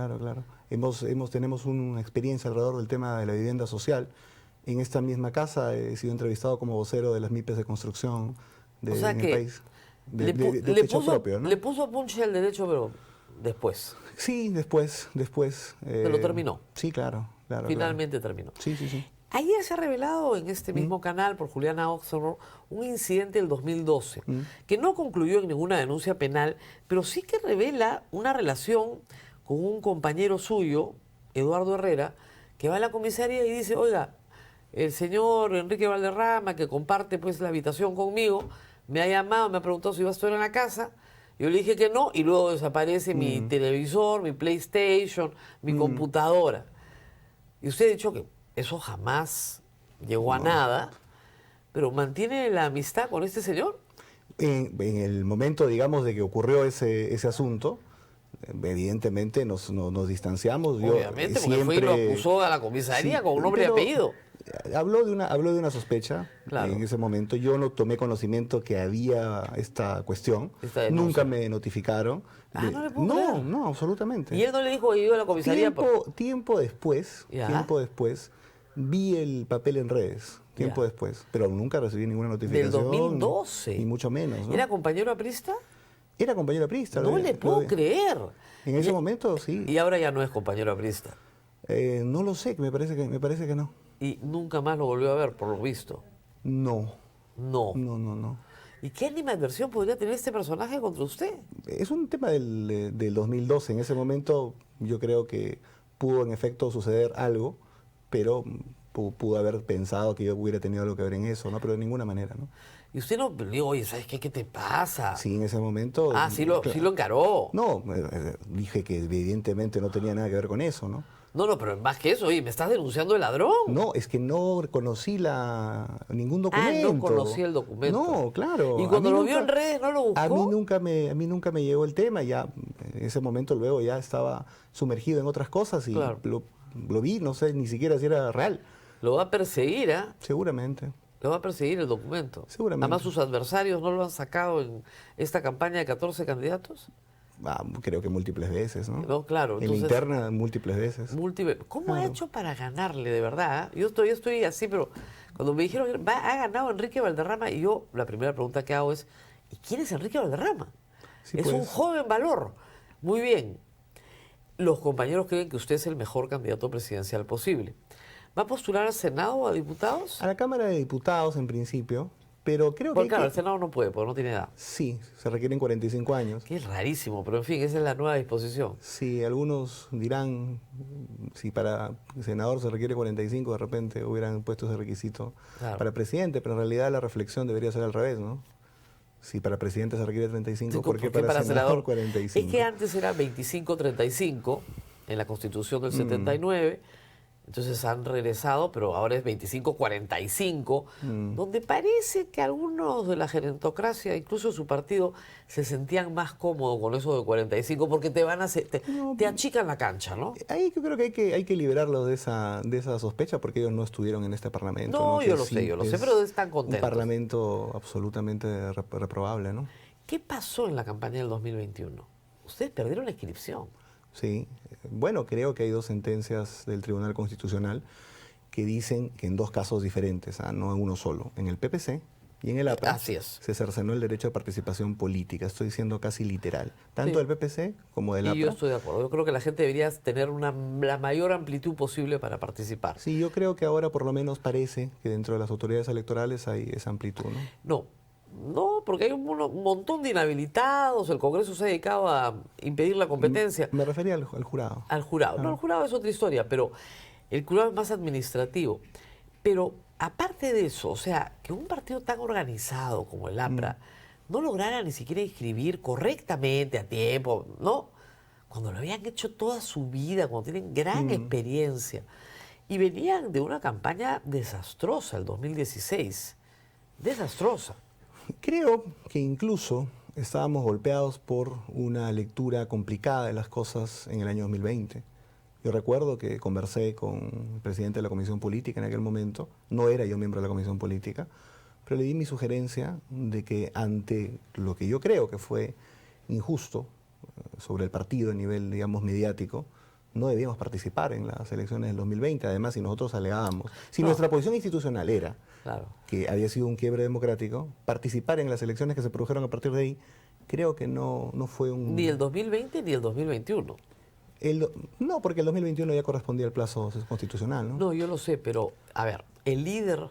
Speaker 3: Tenemos una experiencia alrededor del tema de la vivienda social. En esta misma casa he sido entrevistado como vocero de las MIPES de construcción
Speaker 1: O sea
Speaker 3: en
Speaker 1: que
Speaker 3: el país. De
Speaker 1: le
Speaker 3: techo
Speaker 1: puso,
Speaker 3: propio, ¿no?
Speaker 1: le puso punche al derecho, pero después.
Speaker 3: Sí, después.
Speaker 1: Pero terminó.
Speaker 3: Sí, claro.
Speaker 1: Finalmente terminó.
Speaker 3: Sí.
Speaker 1: Ayer se ha revelado en este mismo canal por Juliana Oxenro un incidente del 2012 que no concluyó en ninguna denuncia penal, pero sí que revela una relación con un compañero suyo, Eduardo Herrera, que va a la comisaría y dice, oiga, el señor Enrique Valderrama, que comparte pues la habitación conmigo, me ha llamado, me ha preguntado si iba a estar en la casa. Yo le dije que no, y luego desaparece mi televisor, mi PlayStation, mi computadora. Y usted ha dicho que eso jamás llegó a nada, pero ¿mantiene la amistad con este señor?
Speaker 3: En el momento, digamos, de que ocurrió ese asunto, evidentemente nos distanciamos.
Speaker 1: Obviamente, porque fue y lo acusó a la comisaría con nombre y
Speaker 3: pero
Speaker 1: apellido.
Speaker 3: Habló de una sospecha.
Speaker 1: Claro.
Speaker 3: En ese momento yo no tomé conocimiento que había esta cuestión.
Speaker 1: Esta denuncia.
Speaker 3: Nunca me notificaron.
Speaker 1: No le puedo creer.
Speaker 3: No, absolutamente.
Speaker 1: Y él no le dijo que iba a la comisaría.
Speaker 3: Tiempo después,
Speaker 1: Ya.
Speaker 3: vi el papel en redes. Tiempo
Speaker 1: Ya.
Speaker 3: después. Pero nunca recibí ninguna
Speaker 1: Del
Speaker 3: notificación.
Speaker 1: 2012.
Speaker 3: Ni mucho menos, ¿no?
Speaker 1: ¿Era compañero aprista?
Speaker 3: Era compañero aprista.
Speaker 1: No le puedo creer.
Speaker 3: En ese momento, sí.
Speaker 1: Y ahora ya no es compañero aprista.
Speaker 3: No lo sé, me parece que no.
Speaker 1: Y nunca más lo volvió a ver, por lo visto.
Speaker 3: No.
Speaker 1: No.
Speaker 3: No.
Speaker 1: ¿Y qué animadversión podría tener este personaje contra usted?
Speaker 3: Es un tema del 2012. En ese momento yo creo que pudo en efecto suceder algo, pero pudo haber pensado que yo hubiera tenido algo que ver en eso, ¿no? Pero de ninguna manera, ¿no?
Speaker 1: Y usted no le dijo, oye, ¿sabes qué? ¿Qué te pasa?
Speaker 3: Sí, en ese momento...
Speaker 1: Sí lo encaró.
Speaker 3: No, dije que evidentemente no tenía nada que ver con eso, ¿no?
Speaker 1: No, pero más que eso, oye, ¿me estás denunciando de ladrón?
Speaker 3: No, es que no conocí ningún documento.
Speaker 1: No conocí el documento.
Speaker 3: No, claro.
Speaker 1: Y cuando lo vio en redes, ¿no lo buscó?
Speaker 3: A mí nunca me llegó el tema, ya en ese momento luego ya estaba sumergido en otras cosas y
Speaker 1: Claro.
Speaker 3: lo vi, no sé ni siquiera si era real.
Speaker 1: Lo va a perseguir, ¿ah?
Speaker 3: Seguramente.
Speaker 1: Lo va a perseguir el documento.
Speaker 3: Seguramente.
Speaker 1: Además, sus adversarios no lo han sacado en esta campaña de 14 candidatos.
Speaker 3: Creo que múltiples veces, ¿no?
Speaker 1: No, claro.
Speaker 3: En la
Speaker 1: Entonces,
Speaker 3: interna, múltiples veces.
Speaker 1: ¿Cómo ha
Speaker 3: Claro.
Speaker 1: hecho para ganarle, de verdad? Yo estoy así, pero cuando me dijeron, ha ganado Enrique Valderrama, y yo, la primera pregunta que hago es, ¿y quién es Enrique Valderrama?
Speaker 3: Sí,
Speaker 1: es
Speaker 3: pues.
Speaker 1: un joven valor. Muy bien. Los compañeros creen que usted es el mejor candidato presidencial posible. ¿Va a postular al Senado o a diputados?
Speaker 3: A la Cámara de Diputados, en principio, pero creo
Speaker 1: Porque
Speaker 3: que...
Speaker 1: claro, el Senado no puede, porque no tiene edad.
Speaker 3: Sí, se requieren 45 años.
Speaker 1: Que es rarísimo, pero en fin, esa es la nueva disposición.
Speaker 3: Sí, algunos dirán, si para senador se requiere 45, de repente hubieran puesto ese requisito
Speaker 1: Claro.
Speaker 3: para presidente, pero en realidad la reflexión debería ser al revés, ¿no? Si para presidente se requiere 35, ¿por qué para senador 45?
Speaker 1: Es que antes era 25-35 en la Constitución del 79, Entonces han regresado, pero ahora es 25-45, donde parece que algunos de la gerontocracia, incluso su partido, se sentían más cómodos con eso de 45 porque te van a te achican la cancha, ¿no?
Speaker 3: Ahí yo creo que hay que liberarlos de esa sospecha porque ellos no estuvieron en este parlamento.
Speaker 1: No, yo lo sé, pero están contentos.
Speaker 3: Un parlamento absolutamente reprobable, ¿no?
Speaker 1: ¿Qué pasó en la campaña del 2021? Ustedes perdieron la inscripción.
Speaker 3: Sí, bueno, creo que hay dos sentencias del Tribunal Constitucional que dicen que en dos casos diferentes, no en uno solo, en el PPC y en el APRA,
Speaker 1: Así es.
Speaker 3: se cercenó el derecho de participación política. Estoy siendo casi literal, tanto
Speaker 1: Sí.
Speaker 3: del PPC como del
Speaker 1: Y
Speaker 3: APRA.
Speaker 1: yo estoy de acuerdo. Yo creo que la gente debería tener la mayor amplitud posible para participar.
Speaker 3: Sí, yo creo que ahora por lo menos parece que dentro de las autoridades electorales hay esa amplitud, ¿no?
Speaker 1: No, porque hay un montón de inhabilitados, el Congreso se ha dedicado a impedir la competencia.
Speaker 3: Me refería al jurado.
Speaker 1: Al jurado. No, el jurado es otra historia, pero el jurado es más administrativo. Pero aparte de eso, o sea, que un partido tan organizado como el APRA no lograra ni siquiera inscribir correctamente a tiempo, ¿no? Cuando lo habían hecho toda su vida, cuando tienen gran experiencia. Y venían de una campaña desastrosa, el 2016. Desastrosa.
Speaker 3: Creo que incluso estábamos golpeados por una lectura complicada de las cosas en el año 2020. Yo recuerdo que conversé con el presidente de la Comisión Política en aquel momento, no era yo miembro de la Comisión Política, pero le di mi sugerencia de que ante lo que yo creo que fue injusto sobre el partido a nivel, digamos, mediático, no debíamos participar en las elecciones del 2020. Además, si nosotros alegábamos, si nuestra posición institucional era que había sido un quiebre democrático, participar en las elecciones que se produjeron a partir de ahí, creo que no fue un...
Speaker 1: Ni el 2020 ni el 2021.
Speaker 3: No, porque el 2021 ya correspondía al plazo constitucional, ¿no?
Speaker 1: No, yo lo sé, pero, a ver, el líder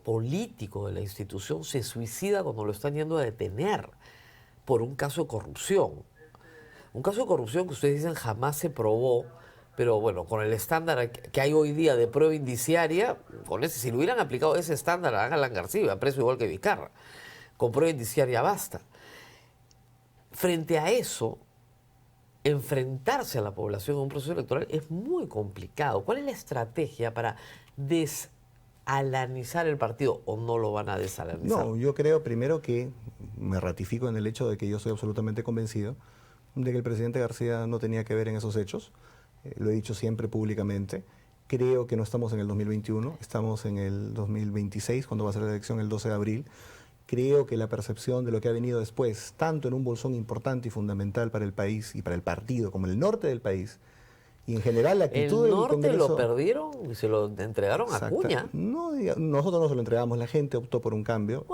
Speaker 1: político de la institución se suicida cuando lo están yendo a detener por un caso de corrupción. Un caso de corrupción que ustedes dicen jamás se probó, pero bueno, con el estándar que hay hoy día de prueba indiciaria, con ese, si le hubieran aplicado ese estándar a Alan García, preso igual que Vizcarra, con prueba indiciaria basta. Frente a eso, enfrentarse a la población en un proceso electoral es muy complicado. ¿Cuál es la estrategia para desalanizar el partido o no lo van a desalanizar?
Speaker 3: No, yo creo primero que me ratifico en el hecho de que yo soy absolutamente convencido de que el presidente García no tenía que ver en esos hechos. Lo he dicho siempre públicamente. Creo que no estamos en el 2021, estamos en el 2026, cuando va a ser la elección el 12 de abril. Creo que la percepción de lo que ha venido después, tanto en un bolsón importante y fundamental para el país y para el partido, como el norte del país, y en general la actitud del Congreso...
Speaker 1: ¿El norte lo perdieron y se lo entregaron a Acuña?
Speaker 3: No, nosotros no se lo entregamos, la gente optó por un cambio,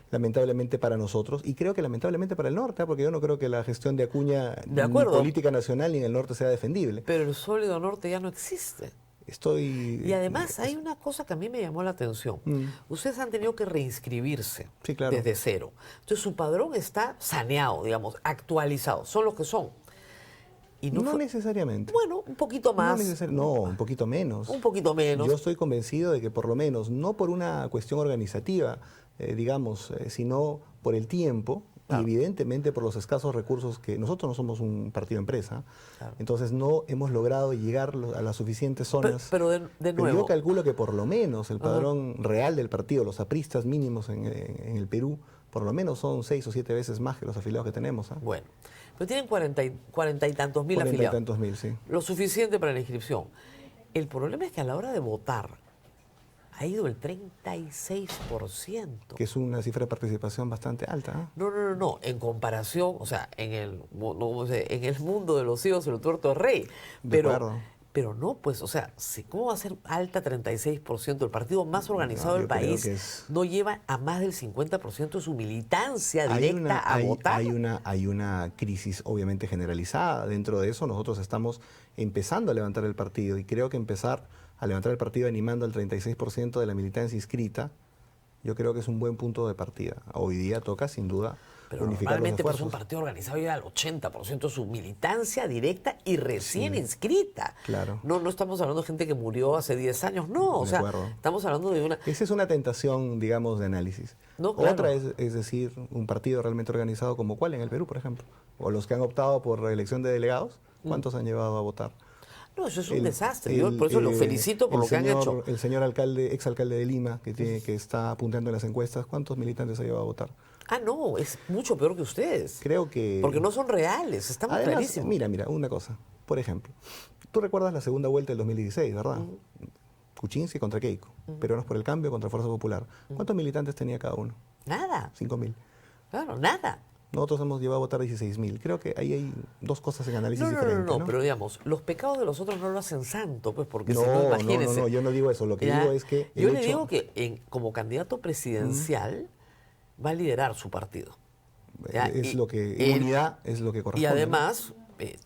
Speaker 3: lamentablemente para nosotros, y creo que lamentablemente para el norte, porque yo no creo que la gestión de Acuña ni política nacional ni en el norte sea defendible.
Speaker 1: Pero el sólido norte ya no existe. Y además hay una cosa que a mí me llamó la atención. Ustedes han tenido que reinscribirse desde cero. Entonces su padrón está saneado, digamos, actualizado. Son los que son. Y
Speaker 3: no necesariamente.
Speaker 1: Bueno, un poquito más.
Speaker 3: No, un poquito menos.
Speaker 1: Un poquito menos.
Speaker 3: Yo estoy convencido de que por lo menos, no por una cuestión organizativa, digamos, sino por el tiempo, y evidentemente por los escasos recursos que nosotros no somos un partido empresa, entonces no hemos logrado llegar a las suficientes zonas.
Speaker 1: Pero de nuevo.
Speaker 3: Pero yo calculo que por lo menos el padrón real del partido, los apristas mínimos en el Perú, por lo menos son 6 o 7 veces más que los afiliados que tenemos.
Speaker 1: Bueno, pero tienen 40 y tantos mil afiliados.
Speaker 3: 40 y tantos mil, sí.
Speaker 1: Lo suficiente para la inscripción. El problema es que a la hora de votar ha ido el 36%.
Speaker 3: Que es una cifra de participación bastante alta.
Speaker 1: No. En comparación, o sea, en el mundo de los hijos del tuerto de rey. Pero no, pues, o sea, ¿cómo va a ser alta 36%? El partido más organizado del país no lleva a más del 50% de su militancia directa a votar.
Speaker 3: Hay una crisis obviamente generalizada. Dentro de eso nosotros estamos empezando a levantar el partido y creo que empezar a levantar el partido animando al 36% de la militancia inscrita, yo creo que es un buen punto de partida. Hoy día toca, sin duda,
Speaker 1: pero
Speaker 3: unificar los esfuerzos.
Speaker 1: Pues un partido organizado llega al 80% de su militancia directa y recién inscrita.
Speaker 3: Claro.
Speaker 1: No estamos hablando de gente que murió hace 10 años, no. Estamos hablando de una...
Speaker 3: Esa es una tentación, digamos, de análisis. Otra es decir, un partido realmente organizado como cuál en el Perú, por ejemplo. O los que han optado por reelección de delegados, ¿cuántos han llevado a votar?
Speaker 1: No, eso es un desastre. Yo por eso lo felicito por lo que han hecho.
Speaker 3: El señor alcalde, exalcalde de Lima, que está apuntando en las encuestas, ¿cuántos militantes ha llevado a votar?
Speaker 1: Ah, no, es mucho peor que ustedes.
Speaker 3: Creo que...
Speaker 1: Porque no son reales, estamos
Speaker 3: Además,
Speaker 1: clarísimos.
Speaker 3: Mira, una cosa. Por ejemplo, tú recuerdas la segunda vuelta del 2016, ¿verdad? Kuczynski contra Keiko, Peruanos por el Cambio contra Fuerza Popular. ¿Cuántos militantes tenía cada uno?
Speaker 1: Nada.
Speaker 3: 5.000.
Speaker 1: Claro, nada.
Speaker 3: Nosotros hemos llevado a votar 16.000. Creo que ahí hay dos cosas en análisis diferentes.
Speaker 1: No, pero digamos, los pecados de los otros no lo hacen santo, pues, porque si no,
Speaker 3: No,
Speaker 1: imagínense.
Speaker 3: yo no digo eso. Lo que digo es que...
Speaker 1: Yo le digo que como candidato presidencial va a liderar su partido.
Speaker 3: Unidad es lo que corresponde.
Speaker 1: Y además,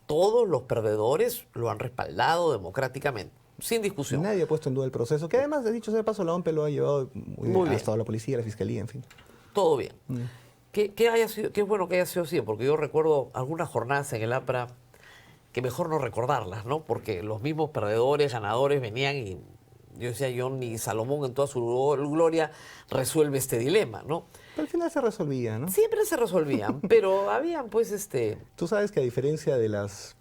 Speaker 1: todos los perdedores lo han respaldado democráticamente, sin discusión.
Speaker 3: Nadie ha puesto en duda el proceso, que además, de dicho sea de paso, la OMP lo ha llevado muy bien. Ha estado la policía, la fiscalía, en fin.
Speaker 1: Todo bien. Qué bueno que haya sido así, porque yo recuerdo algunas jornadas en el APRA que mejor no recordarlas, ¿no? Porque los mismos perdedores, ganadores venían y yo decía, ni Salomón en toda su gloria resuelve este dilema, ¿no?
Speaker 3: Pero al final se resolvía, ¿no?
Speaker 1: Siempre se resolvían, pero habían pues
Speaker 3: Tú sabes que a diferencia de las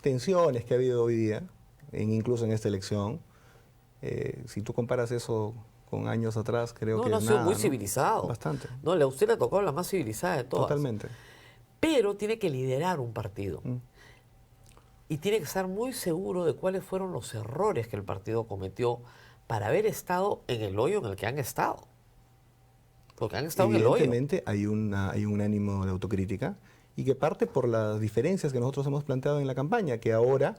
Speaker 3: tensiones que ha habido hoy día, incluso en esta elección, si tú comparas eso con años atrás, creo que
Speaker 1: ha sido muy civilizado.
Speaker 3: Bastante.
Speaker 1: No, a usted le ha tocado la más civilizada de todas.
Speaker 3: Totalmente.
Speaker 1: Pero tiene que liderar un partido. Y tiene que estar muy seguro de cuáles fueron los errores que el partido cometió para haber estado en el hoyo en el que han estado. Porque han estado en el hoyo.
Speaker 3: Evidentemente hay un ánimo de autocrítica y que parte por las diferencias que nosotros hemos planteado en la campaña, que ahora,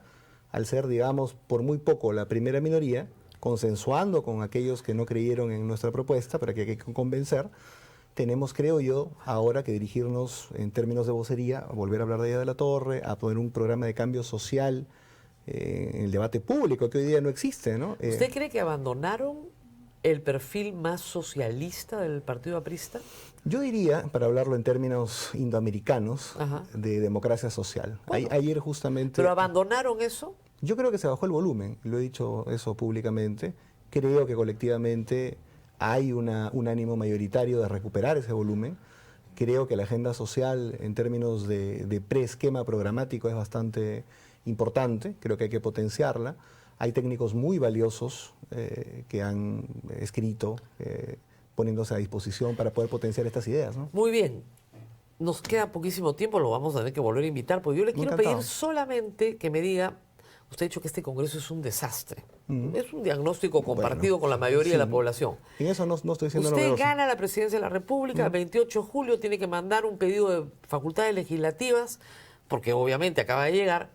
Speaker 3: al ser, digamos, por muy poco la primera minoría, consensuando con aquellos que no creyeron en nuestra propuesta, pero que hay que convencer, tenemos, creo yo, ahora que dirigirnos en términos de vocería, a volver a hablar de ella de la Torre, a poner un programa de cambio social en el debate público, que hoy día no existe, ¿no?
Speaker 1: ¿Usted cree que abandonaron el perfil más socialista del partido aprista?
Speaker 3: Yo diría, para hablarlo en términos indoamericanos, de democracia social.
Speaker 1: Bueno,
Speaker 3: ayer justamente...
Speaker 1: ¿Pero abandonaron eso?
Speaker 3: Yo creo que se bajó el volumen, lo he dicho eso públicamente. Creo que colectivamente hay un ánimo mayoritario de recuperar ese volumen. Creo que la agenda social en términos de preesquema programático es bastante importante, creo que hay que potenciarla. Hay técnicos muy valiosos que han escrito, poniéndose a disposición para poder potenciar estas ideas, ¿no?
Speaker 1: Muy bien. Nos queda poquísimo tiempo, lo vamos a tener que volver a invitar, porque yo le quiero pedir solamente que me diga... Usted ha dicho que este Congreso es un desastre. Es un diagnóstico compartido con la mayoría de la población.
Speaker 3: En eso no estoy diciendo
Speaker 1: Usted
Speaker 3: novedoso.
Speaker 1: gana la presidencia de la República, el 28 de julio tiene que mandar un pedido de facultades legislativas, porque obviamente acaba de llegar.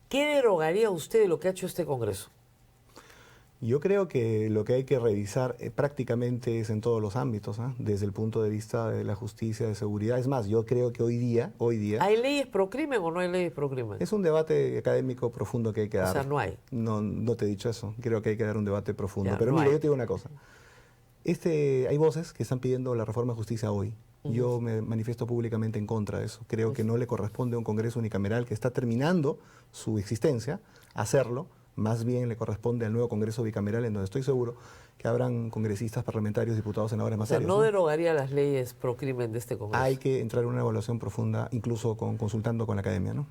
Speaker 1: ¿Qué derogaría usted de lo que ha hecho este Congreso?
Speaker 3: Yo creo que lo que hay que revisar prácticamente es en todos los ámbitos, desde el punto de vista de la justicia, de seguridad. Es más, yo creo que hoy día...
Speaker 1: ¿Hay leyes pro crimen o no hay leyes pro crimen?
Speaker 3: Es un debate académico profundo que hay que dar.
Speaker 1: O sea, no hay.
Speaker 3: No te he dicho eso. Creo que hay que dar un debate profundo.
Speaker 1: Ya,
Speaker 3: pero
Speaker 1: no
Speaker 3: mira,
Speaker 1: hay.
Speaker 3: yo te digo una cosa. Hay voces que están pidiendo la reforma de justicia hoy. Yo me manifiesto públicamente en contra de eso. Creo que no le corresponde a un Congreso unicameral que está terminando su existencia hacerlo. Más bien le corresponde al nuevo Congreso bicameral, en donde estoy seguro que habrán congresistas, parlamentarios, diputados, senadores más serios.
Speaker 1: No derogaría las leyes pro crimen de este Congreso.
Speaker 3: Hay que entrar en una evaluación profunda, incluso consultando con la academia, ¿no?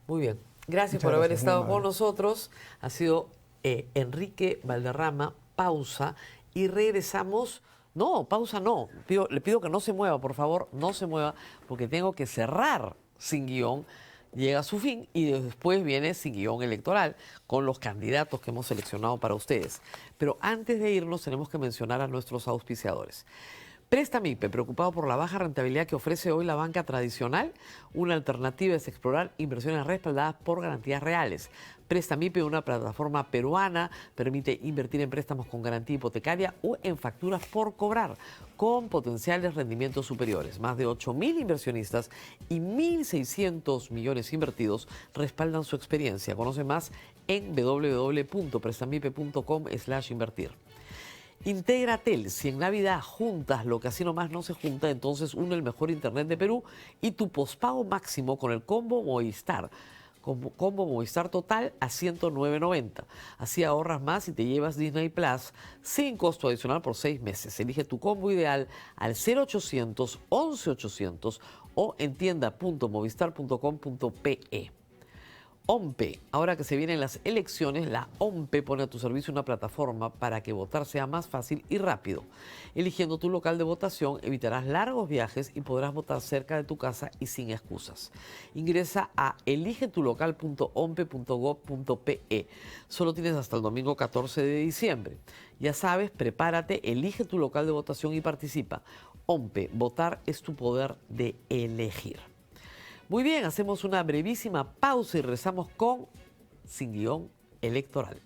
Speaker 1: Muy bien. Gracias
Speaker 3: Muchas
Speaker 1: por haber
Speaker 3: gracias,
Speaker 1: estado
Speaker 3: muy
Speaker 1: con nosotros. Ha sido Enrique Valderrama. Pausa y regresamos. No, pausa no. Le pido que no se mueva, por favor, no se mueva, porque tengo que cerrar Sin Guión. Llega a su fin y después viene Sin Guión Electoral con los candidatos que hemos seleccionado para ustedes. Pero antes de irnos tenemos que mencionar a nuestros auspiciadores. Prestamipe, preocupado por la baja rentabilidad que ofrece hoy la banca tradicional, una alternativa es explorar inversiones respaldadas por garantías reales. Prestamipe, una plataforma peruana, permite invertir en préstamos con garantía hipotecaria o en facturas por cobrar, con potenciales rendimientos superiores. Más de 8.000 inversionistas y 1.600 millones invertidos respaldan su experiencia. Conoce más en www.prestamipe.com/invertir. Integratel, si en Navidad juntas lo que así nomás no se junta, entonces une el mejor internet de Perú y tu pospago máximo con el combo Movistar. Combo Movistar total a $109.90. Así ahorras más y te llevas Disney Plus sin costo adicional por 6 meses. Elige tu combo ideal al 0800 11 800 o en tienda.movistar.com.pe. OMPE. Ahora que se vienen las elecciones, la OMPE pone a tu servicio una plataforma para que votar sea más fácil y rápido. Eligiendo tu local de votación, evitarás largos viajes y podrás votar cerca de tu casa y sin excusas. Ingresa a eligetulocal.ompe.gov.pe. Solo tienes hasta el domingo 14 de diciembre. Ya sabes, prepárate, elige tu local de votación y participa. OMPE, votar es tu poder de elegir. Muy bien, hacemos una brevísima pausa y regresamos con Sin Guión Electoral.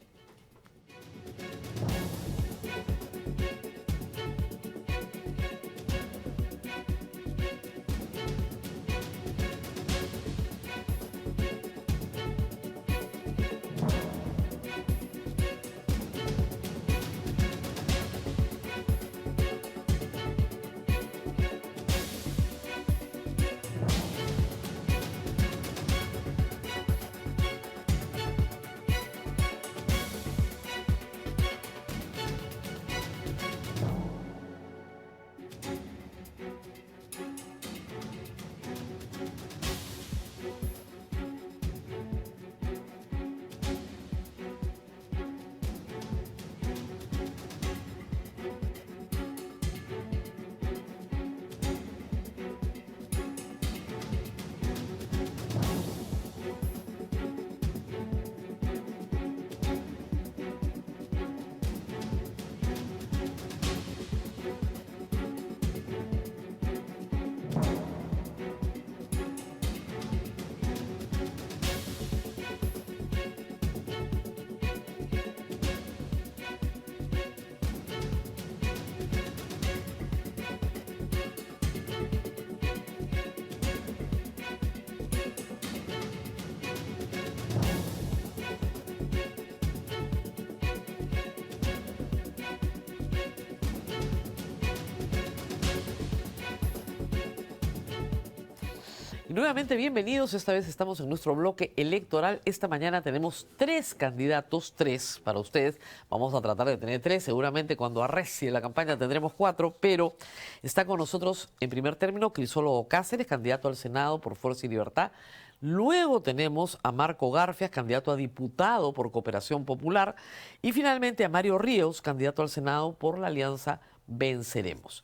Speaker 1: Y nuevamente bienvenidos, esta vez estamos en nuestro bloque electoral. Esta mañana tenemos 3 candidatos, 3 para ustedes. Vamos a tratar de tener 3, seguramente cuando arrecie la campaña tendremos 4, pero está con nosotros en primer término Crisólogo Cáceres, candidato al Senado por Fuerza y Libertad. Luego tenemos a Marco Garfias, candidato a diputado por Cooperación Popular. Y finalmente a Mario Ríos, candidato al Senado por la Alianza Venceremos.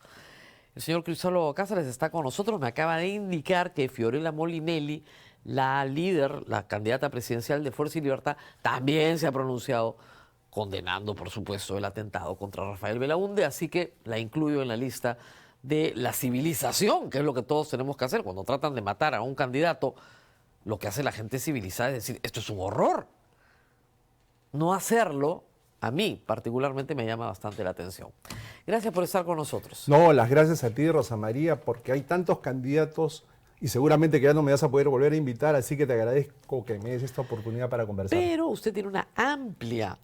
Speaker 1: El señor Crisólogo Cáceres está con nosotros. Me acaba de indicar que Fiorella Molinelli, la líder, la candidata presidencial de Fuerza y Libertad, también se ha pronunciado condenando, por supuesto, el atentado contra Rafael Belaúnde. Así que la incluyo en la lista de la civilización, que es lo que todos tenemos que hacer. Cuando tratan de matar a un candidato, lo que hace la gente civilizada es decir, esto es un horror. No hacerlo, a mí particularmente me llama bastante la atención. Gracias por estar con nosotros.
Speaker 4: No, las gracias a ti, Rosa María, porque hay tantos candidatos y seguramente que ya no me vas a poder volver a invitar, así que te agradezco que me des esta oportunidad para conversar.
Speaker 1: Pero usted tiene una amplia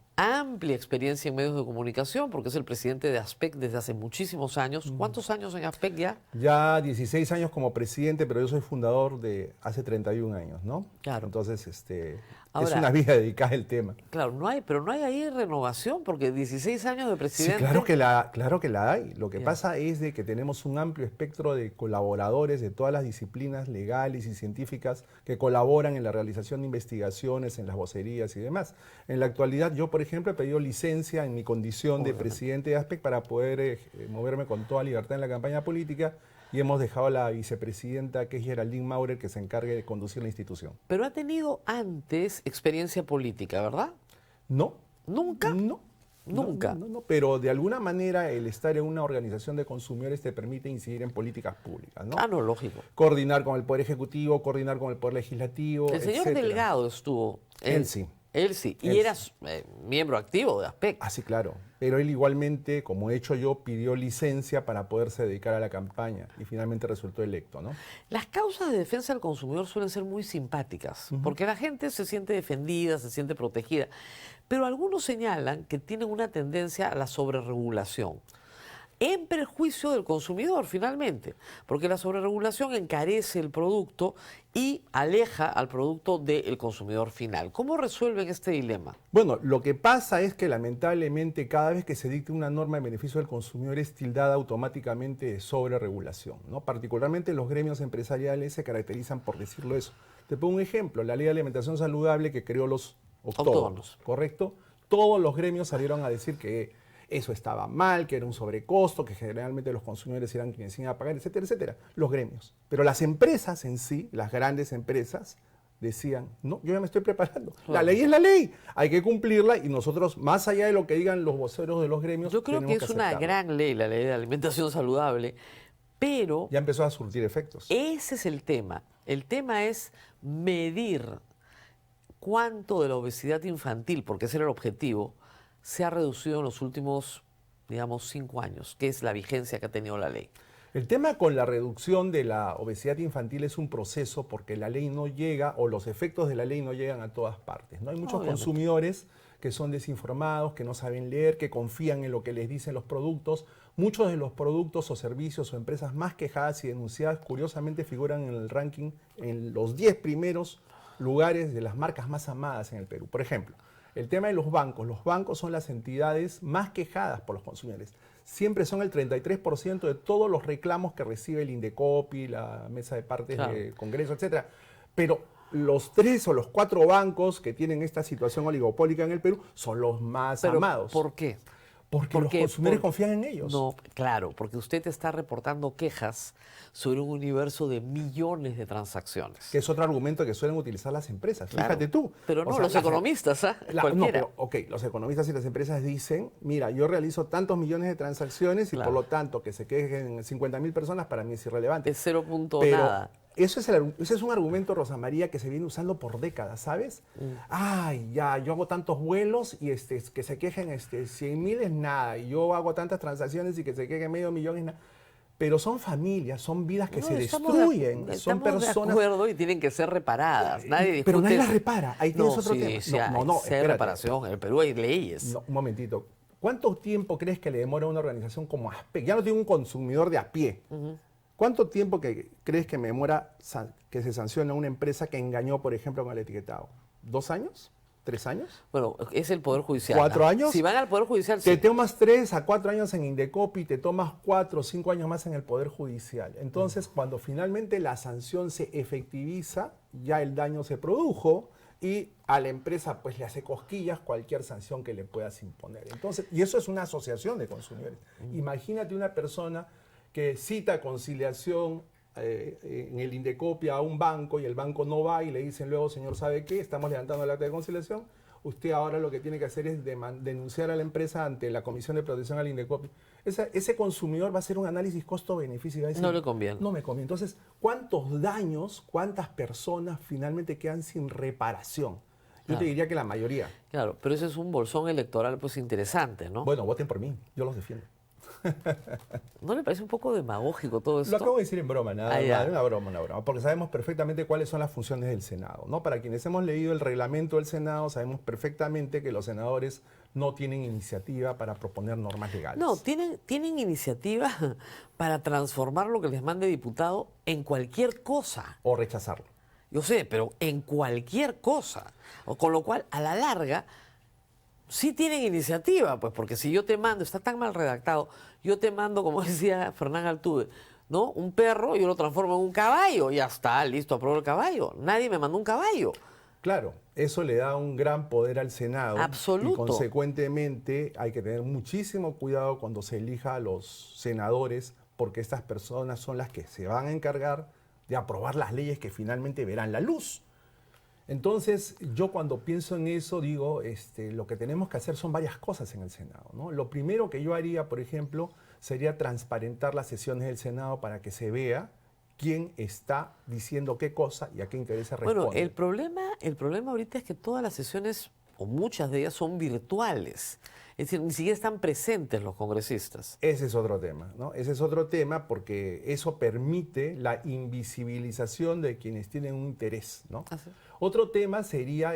Speaker 1: experiencia en medios de comunicación, porque es el presidente de ASPEC desde hace muchísimos años. ¿Cuántos años en ASPEC ya?
Speaker 4: Ya 16 años como presidente, pero yo soy fundador de hace 31 años, ¿no?
Speaker 1: Claro.
Speaker 4: Entonces,
Speaker 1: Ahora,
Speaker 4: es una vida dedicada al tema.
Speaker 1: Claro, pero no hay ahí renovación, porque 16 años de presidente...
Speaker 4: Sí, claro que la hay. Lo que pasa es de que tenemos un amplio espectro de colaboradores de todas las disciplinas legales y científicas que colaboran en la realización de investigaciones, en las vocerías y demás. En la actualidad, yo, por ejemplo, he pedido licencia en mi condición de presidente de ASPEC para poder moverme con toda libertad en la campaña política, y hemos dejado a la vicepresidenta, que es Geraldine Maurer, que se encargue de conducir la institución.
Speaker 1: Pero ha tenido antes experiencia política, ¿verdad?
Speaker 4: No.
Speaker 1: ¿Nunca?
Speaker 4: No.
Speaker 1: Nunca.
Speaker 4: No, pero de alguna manera el estar en una organización de consumidores te permite incidir en políticas públicas, ¿no?
Speaker 1: Ah, no, lógico.
Speaker 4: Coordinar con el Poder Ejecutivo, coordinar con el Poder Legislativo,
Speaker 1: El señor
Speaker 4: etcétera.
Speaker 1: Delgado estuvo...
Speaker 4: Él sí.
Speaker 1: Él sí. Y
Speaker 4: Él
Speaker 1: era
Speaker 4: sí.
Speaker 1: miembro activo de ASPEC.
Speaker 4: Ah, sí, claro. Pero él igualmente, como he hecho yo, pidió licencia para poderse dedicar a la campaña y finalmente resultó electo, ¿no?
Speaker 1: Las causas de defensa del consumidor suelen ser muy simpáticas, porque la gente se siente defendida, se siente protegida, pero algunos señalan que tienen una tendencia a la sobreregulación, en perjuicio del consumidor finalmente, porque la sobreregulación encarece el producto y aleja al producto del consumidor final. ¿Cómo resuelven este dilema?
Speaker 4: Bueno, lo que pasa es que lamentablemente cada vez que se dicte una norma en beneficio del consumidor es tildada automáticamente de sobreregulación, ¿no? Particularmente los gremios empresariales se caracterizan por decirlo eso. Te pongo un ejemplo, la ley de alimentación saludable que creó los octógonos,
Speaker 1: Octógonos.
Speaker 4: ¿correcto? Todos los gremios salieron a decir que eso estaba mal, que era un sobrecosto, que generalmente los consumidores eran quienes iban a pagar, etcétera, etcétera. Los gremios. Pero las empresas en sí, las grandes empresas, decían, no, yo ya me estoy preparando.
Speaker 1: Claro.
Speaker 4: La ley es la ley, hay que cumplirla y nosotros, más allá de lo que digan los voceros de los gremios,
Speaker 1: Yo creo que
Speaker 4: tenemos
Speaker 1: es una
Speaker 4: aceptarlo.
Speaker 1: gran ley, la ley de alimentación saludable, pero
Speaker 4: Ya empezó a surtir efectos.
Speaker 1: ese es el tema. El tema es medir cuánto de la obesidad infantil, porque ese era el objetivo, se ha reducido en los últimos, digamos, 5 años, que es la vigencia que ha tenido la ley.
Speaker 4: El tema con la reducción de la obesidad infantil es un proceso porque la ley no llega o los efectos de la ley no llegan a todas partes, ¿no? Hay muchos
Speaker 1: Obviamente.
Speaker 4: consumidores que son desinformados, que no saben leer, que confían en lo que les dicen los productos. Muchos de los productos o servicios o empresas más quejadas y denunciadas curiosamente figuran en el ranking en los 10 primeros lugares de las marcas más amadas en el Perú. Por ejemplo, el tema de los bancos son las entidades más quejadas por los consumidores. Siempre son el 33% de todos los reclamos que recibe el Indecopi, la mesa de partes
Speaker 1: Claro.
Speaker 4: de Congreso, etcétera. Pero los 3 o los 4 bancos que tienen esta situación oligopólica en el Perú son los más
Speaker 1: Pero,
Speaker 4: amados.
Speaker 1: ¿por qué?
Speaker 4: Porque los consumidores confían en ellos.
Speaker 1: No, claro, porque usted está reportando quejas sobre un universo de millones de transacciones.
Speaker 4: Que es otro argumento que suelen utilizar las empresas.
Speaker 1: Claro.
Speaker 4: Fíjate tú.
Speaker 1: Pero
Speaker 4: O
Speaker 1: no,
Speaker 4: sea,
Speaker 1: los economistas, ¿ah?
Speaker 4: No,
Speaker 1: Cualquiera.
Speaker 4: pero, ok, los economistas y las empresas dicen, mira, yo realizo tantos millones de transacciones y
Speaker 1: Claro.
Speaker 4: por lo tanto que se quejen 50.000 personas para mí es irrelevante.
Speaker 1: Es 0 punto
Speaker 4: Pero
Speaker 1: nada.
Speaker 4: ese es un argumento, Rosa María, que se viene usando por décadas, ¿sabes? Ay, ya, yo hago tantos vuelos y que se quejen 100.000 es nada. Y yo hago tantas transacciones y que se quejen medio millón es nada. Pero son familias, son vidas que
Speaker 1: No,
Speaker 4: se
Speaker 1: estamos
Speaker 4: destruyen,
Speaker 1: de,
Speaker 4: son
Speaker 1: estamos
Speaker 4: personas.
Speaker 1: de acuerdo y tienen que ser reparadas. Nadie discute
Speaker 4: Pero nadie las
Speaker 1: eso.
Speaker 4: repara. Ahí tienes otro
Speaker 1: sí,
Speaker 4: tema.
Speaker 1: sí
Speaker 4: No,
Speaker 1: hay,
Speaker 4: no,
Speaker 1: sí hay
Speaker 4: espérate.
Speaker 1: reparación. En el Perú hay leyes.
Speaker 4: No, un momentito. ¿Cuánto tiempo crees que le demora a una organización como ASPEC? Ya no tengo un consumidor de a pie. ¿Cuánto tiempo crees que me demora que se sancione a una empresa que engañó, por ejemplo, con el etiquetado? ¿2 años? ¿3 años?
Speaker 1: Bueno, es el Poder Judicial.
Speaker 4: 4
Speaker 1: ¿no?
Speaker 4: años.
Speaker 1: Si van al Poder Judicial,
Speaker 4: Te
Speaker 1: sí.
Speaker 4: tomas 3 a 4 años en Indecopi, te tomas 4 o 5 años más en el Poder Judicial. Entonces, cuando finalmente la sanción se efectiviza, ya el daño se produjo y a la empresa pues le hace cosquillas cualquier sanción que le puedas imponer. Entonces, y eso es una asociación de consumidores. Imagínate una persona que cita conciliación en el Indecopi a un banco y el banco no va y le dicen luego, señor, ¿sabe qué? Estamos levantando el acta de conciliación. Usted ahora lo que tiene que hacer es denunciar a la empresa ante la Comisión de Protección al Indecopi. Ese consumidor va a hacer un análisis costo-beneficio y va a decir,
Speaker 1: No le conviene.
Speaker 4: No me conviene. Entonces, ¿cuántos daños, cuántas personas finalmente quedan sin reparación? Yo
Speaker 1: Claro.
Speaker 4: te diría que la mayoría.
Speaker 1: Claro, pero ese es un bolsón electoral pues interesante, ¿no?
Speaker 4: Bueno, voten por mí, yo los defiendo.
Speaker 1: ¿No le parece un poco demagógico todo esto?
Speaker 4: Lo acabo de decir en broma, nada
Speaker 1: Ah, ya.
Speaker 4: más, una broma, porque sabemos perfectamente cuáles son las funciones del Senado, ¿no? Para quienes hemos leído el reglamento del Senado, sabemos perfectamente que los senadores no tienen iniciativa para proponer normas legales.
Speaker 1: No, tienen iniciativa para transformar lo que les mande diputado en cualquier cosa.
Speaker 4: O rechazarlo.
Speaker 1: Yo sé, pero en cualquier cosa. Con lo cual, a la larga, sí tienen iniciativa, pues, porque si yo te mando, está tan mal redactado, yo te mando, como decía Fernán Altuve, ¿no? Un perro, yo lo transformo en un caballo, ya está, listo, apruebo el caballo. Nadie me mandó un caballo.
Speaker 4: Claro, eso le da un gran poder al Senado.
Speaker 1: Absoluto.
Speaker 4: Y consecuentemente hay que tener muchísimo cuidado cuando se elija a los senadores, porque estas personas son las que se van a encargar de aprobar las leyes que finalmente verán la luz. Entonces, yo cuando pienso en eso, digo, lo que tenemos que hacer son varias cosas en el Senado, ¿no? Lo primero que yo haría, por ejemplo, sería transparentar las sesiones del Senado para que se vea quién está diciendo qué cosa y a qué intereses responde.
Speaker 1: Bueno, el problema ahorita es que todas las sesiones, o muchas de ellas, son virtuales. Es decir, ni siquiera están presentes los congresistas.
Speaker 4: Ese es otro tema, ¿no? Ese es otro tema porque eso permite la invisibilización de quienes tienen un interés, ¿no?
Speaker 1: Así.
Speaker 4: Otro tema sería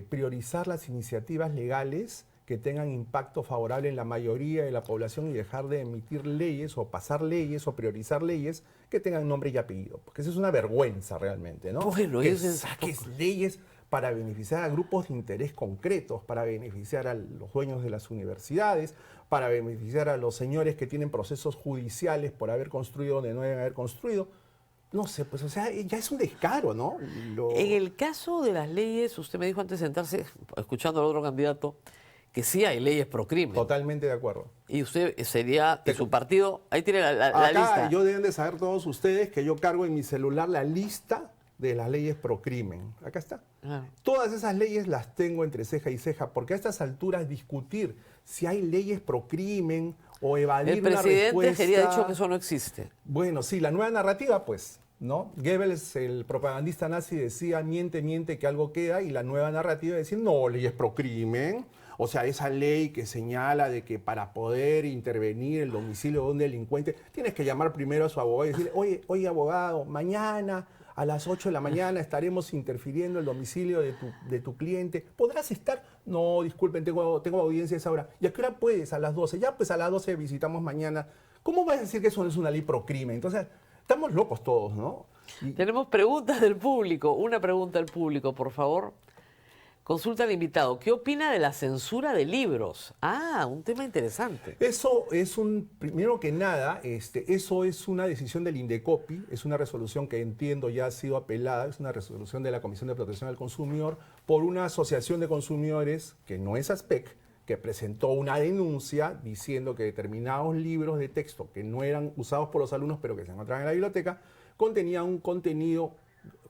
Speaker 4: priorizar las iniciativas legales que tengan impacto favorable en la mayoría de la población y dejar de emitir leyes o pasar leyes o priorizar leyes que tengan nombre y apellido, porque eso es una vergüenza realmente, ¿no?
Speaker 1: Bueno,
Speaker 4: que
Speaker 1: eso es
Speaker 4: saques leyes para beneficiar a grupos de interés concretos, para beneficiar a los dueños de las universidades, para beneficiar a los señores que tienen procesos judiciales por haber construido donde no deben haber construido. No sé, pues, o sea, ya es un descaro, ¿no?
Speaker 1: En el caso de las leyes, usted me dijo antes de sentarse, escuchando al otro candidato, que sí hay leyes pro crimen.
Speaker 4: Totalmente de acuerdo.
Speaker 1: Y usted sería de su partido, ahí tiene la
Speaker 4: Acá
Speaker 1: lista.
Speaker 4: yo deben de saber todos ustedes que yo cargo en mi celular la lista de las leyes pro crimen. Acá está.
Speaker 1: Ah.
Speaker 4: Todas esas leyes las tengo entre ceja y ceja, porque a estas alturas discutir si hay leyes pro crimen o evadir
Speaker 1: El
Speaker 4: una
Speaker 1: presidente
Speaker 4: respuesta...
Speaker 1: quería dicho que eso no existe.
Speaker 4: Bueno, sí, la nueva narrativa, pues, ¿no? Goebbels, el propagandista nazi, decía, miente, miente, que algo queda, y la nueva narrativa decía, no, leyes pro crimen. O sea, esa ley que señala de que para poder intervenir el domicilio de un delincuente, tienes que llamar primero a su abogado y decirle, oye, abogado, mañana a las 8 de la mañana estaremos interfiriendo el domicilio de tu cliente. ¿Podrás estar? No, disculpen, tengo audiencia a esa hora. ¿Y a qué hora puedes? A las 12. Ya, pues a las 12 visitamos mañana. ¿Cómo vas a decir que eso no es una ley pro crimen? Entonces, estamos locos todos, ¿no?
Speaker 1: Tenemos preguntas del público. Una pregunta del público, por favor. Consulta al invitado. ¿Qué opina de la censura de libros? Ah, un tema interesante.
Speaker 4: Eso es primero que nada, eso es una decisión del Indecopi, es una resolución que entiendo ya ha sido apelada, es una resolución de la Comisión de Protección al Consumidor por una asociación de consumidores que no es ASPEC, que presentó una denuncia diciendo que determinados libros de texto que no eran usados por los alumnos pero que se encontraban en la biblioteca, contenían un contenido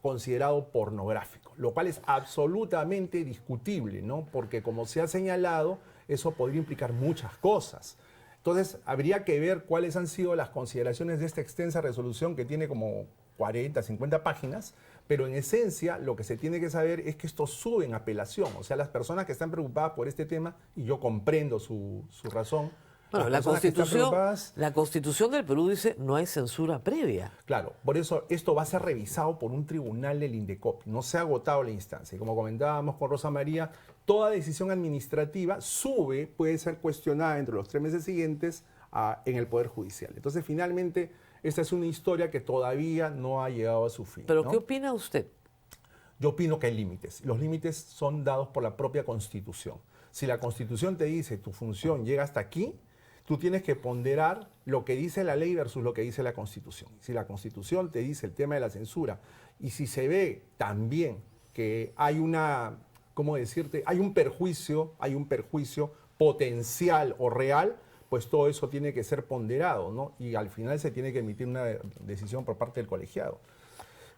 Speaker 4: considerado pornográfico, lo cual es absolutamente discutible, ¿no? Porque como se ha señalado, eso podría implicar muchas cosas. Entonces, habría que ver cuáles han sido las consideraciones de esta extensa resolución que tiene como 40, 50 páginas, pero en esencia lo que se tiene que saber es que esto sube en apelación. O sea, las personas que están preocupadas por este tema, y yo comprendo su razón.
Speaker 1: Bueno, la Constitución del Perú dice no hay censura previa.
Speaker 4: Claro, por eso esto va a ser revisado por un tribunal del Indecopi. No se ha agotado la instancia. Y como comentábamos con Rosa María, toda decisión administrativa puede ser cuestionada entre los 3 meses siguientes en el Poder Judicial. Entonces, finalmente, esta es una historia que todavía no ha llegado a su fin.
Speaker 1: ¿Pero
Speaker 4: ¿no?
Speaker 1: qué opina usted?
Speaker 4: Yo opino que hay límites. Los límites son dados por la propia Constitución. Si la Constitución te dice tu función llega hasta aquí, tú tienes que ponderar lo que dice la ley versus lo que dice la Constitución. Si la Constitución te dice el tema de la censura y si se ve también que hay hay un perjuicio potencial o real, pues todo eso tiene que ser ponderado, ¿no? Y al final se tiene que emitir una decisión por parte del colegiado.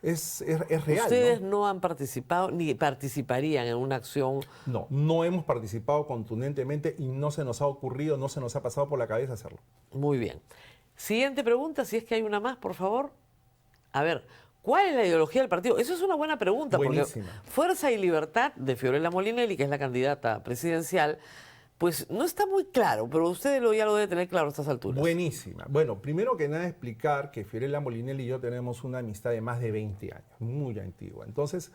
Speaker 4: Es real.
Speaker 1: ¿Ustedes no han participado ni participarían en una acción?
Speaker 4: No hemos participado contundentemente y no se nos ha ocurrido, no se nos ha pasado por la cabeza hacerlo.
Speaker 1: Muy bien. Siguiente pregunta, si es que hay una más, por favor. A ver, ¿cuál es la ideología del partido? Eso es una buena pregunta.
Speaker 4: Buenísima.
Speaker 1: Porque Fuerza y Libertad de Fiorella Molinelli, que es la candidata presidencial, pues no está muy claro, pero usted ya lo debe tener claro a estas alturas.
Speaker 4: Buenísima. Bueno, primero que nada explicar que Fiorella Molinelli y yo tenemos una amistad de más de 20 años, muy antigua. Entonces,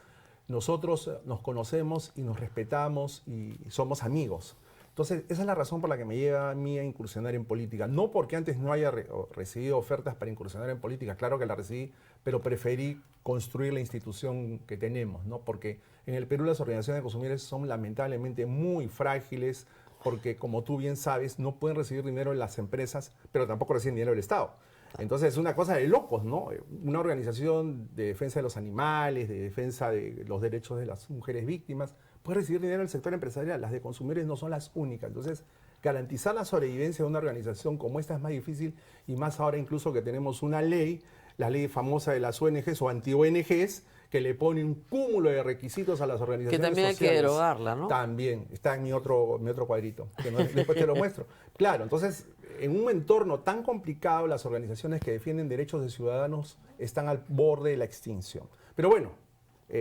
Speaker 4: nosotros nos conocemos y nos respetamos y somos amigos. Entonces, esa es la razón por la que me lleva a mí a incursionar en política. No porque antes no haya recibido ofertas para incursionar en política, claro que la recibí, pero preferí construir la institución que tenemos, ¿no? Porque en el Perú las organizaciones de consumidores son lamentablemente muy frágiles, porque como tú bien sabes, no pueden recibir dinero de las empresas, pero tampoco reciben dinero del Estado. Entonces es una cosa de locos, ¿no? Una organización de defensa de los animales, de defensa de los derechos de las mujeres víctimas, puede recibir dinero del sector empresarial. Las de consumidores no son las únicas. Entonces, garantizar la sobrevivencia de una organización como esta es más difícil, y más ahora incluso que tenemos una ley, la ley famosa de las ONGs o anti-ONGs, que le pone un cúmulo de requisitos a las organizaciones
Speaker 1: sociales. Que también
Speaker 4: sociales.
Speaker 1: Hay que derogarla, ¿no?
Speaker 4: También, está en mi otro cuadrito, que después te lo muestro. Claro, entonces, en un entorno tan complicado, las organizaciones que defienden derechos de ciudadanos están al borde de la extinción. Pero bueno,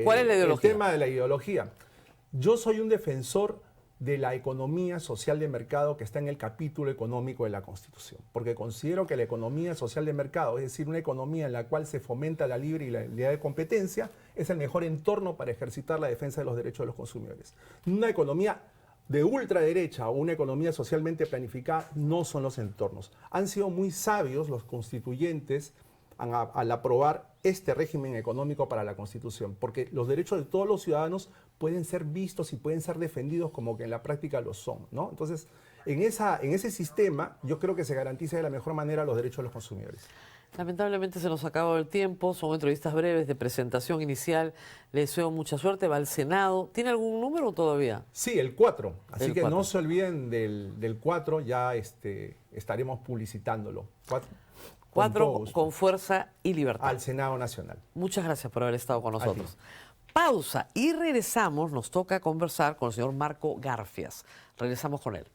Speaker 1: ¿cuál es la ideología?
Speaker 4: El tema de la ideología. Yo soy un defensor de la economía social de mercado que está en el capítulo económico de la Constitución, porque considero que la economía social de mercado, es decir, una economía en la cual se fomenta la libre y la libertad de competencia, es el mejor entorno para ejercitar la defensa de los derechos de los consumidores. Una economía de ultraderecha o una economía socialmente planificada no son los entornos. Han sido muy sabios los constituyentes al aprobar este régimen económico para la Constitución, porque los derechos de todos los ciudadanos pueden ser vistos y pueden ser defendidos como que en la práctica lo son, ¿no? Entonces, en ese sistema, yo creo que se garantiza de la mejor manera los derechos de los consumidores.
Speaker 1: Lamentablemente se nos acaba el tiempo, son entrevistas breves de presentación inicial. Le deseo mucha suerte, va al Senado. ¿Tiene algún número todavía?
Speaker 4: Sí, el 4. Así
Speaker 1: El
Speaker 4: que
Speaker 1: 4.
Speaker 4: no se olviden del 4, ya estaremos publicitándolo.
Speaker 1: 4 con fuerza y libertad.
Speaker 4: Al Senado Nacional.
Speaker 1: Muchas gracias por haber estado con nosotros. Pausa y regresamos. Nos toca conversar con el señor Marco Garfias. Regresamos con él.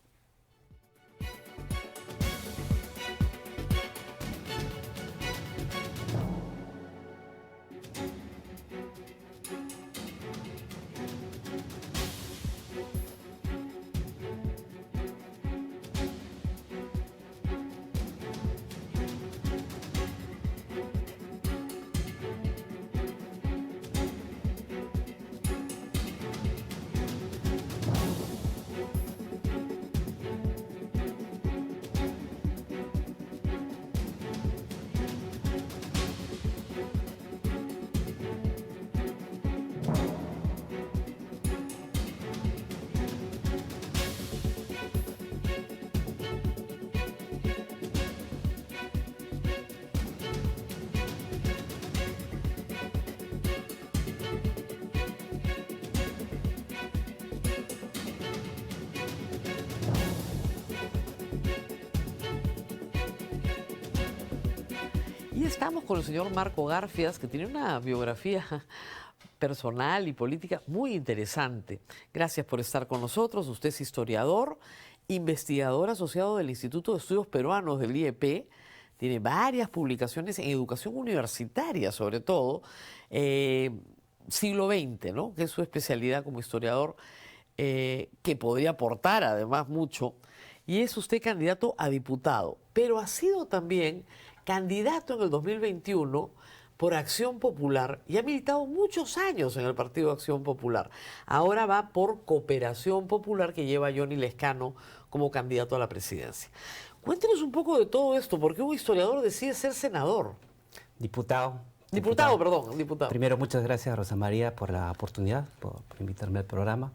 Speaker 1: Y estamos con el señor Marco Garfias, que tiene una biografía personal y política muy interesante. Gracias por estar con nosotros. Usted es historiador, investigador asociado del Instituto de Estudios Peruanos del IEP. Tiene varias publicaciones en educación universitaria, sobre todo, siglo XX, ¿no? Que es su especialidad como historiador, que podría aportar además mucho. Y es usted candidato a diputado, pero ha sido también candidato en el 2021 por Acción Popular y ha militado muchos años en el Partido Acción Popular. Ahora va por Cooperación Popular, que lleva a Johnny Lescano como candidato a la presidencia. Cuéntenos un poco de todo esto, ¿por qué un historiador decide ser senador?
Speaker 5: Diputado.
Speaker 1: Diputado.
Speaker 5: Primero, muchas gracias, Rosa María, por la oportunidad, por invitarme al programa.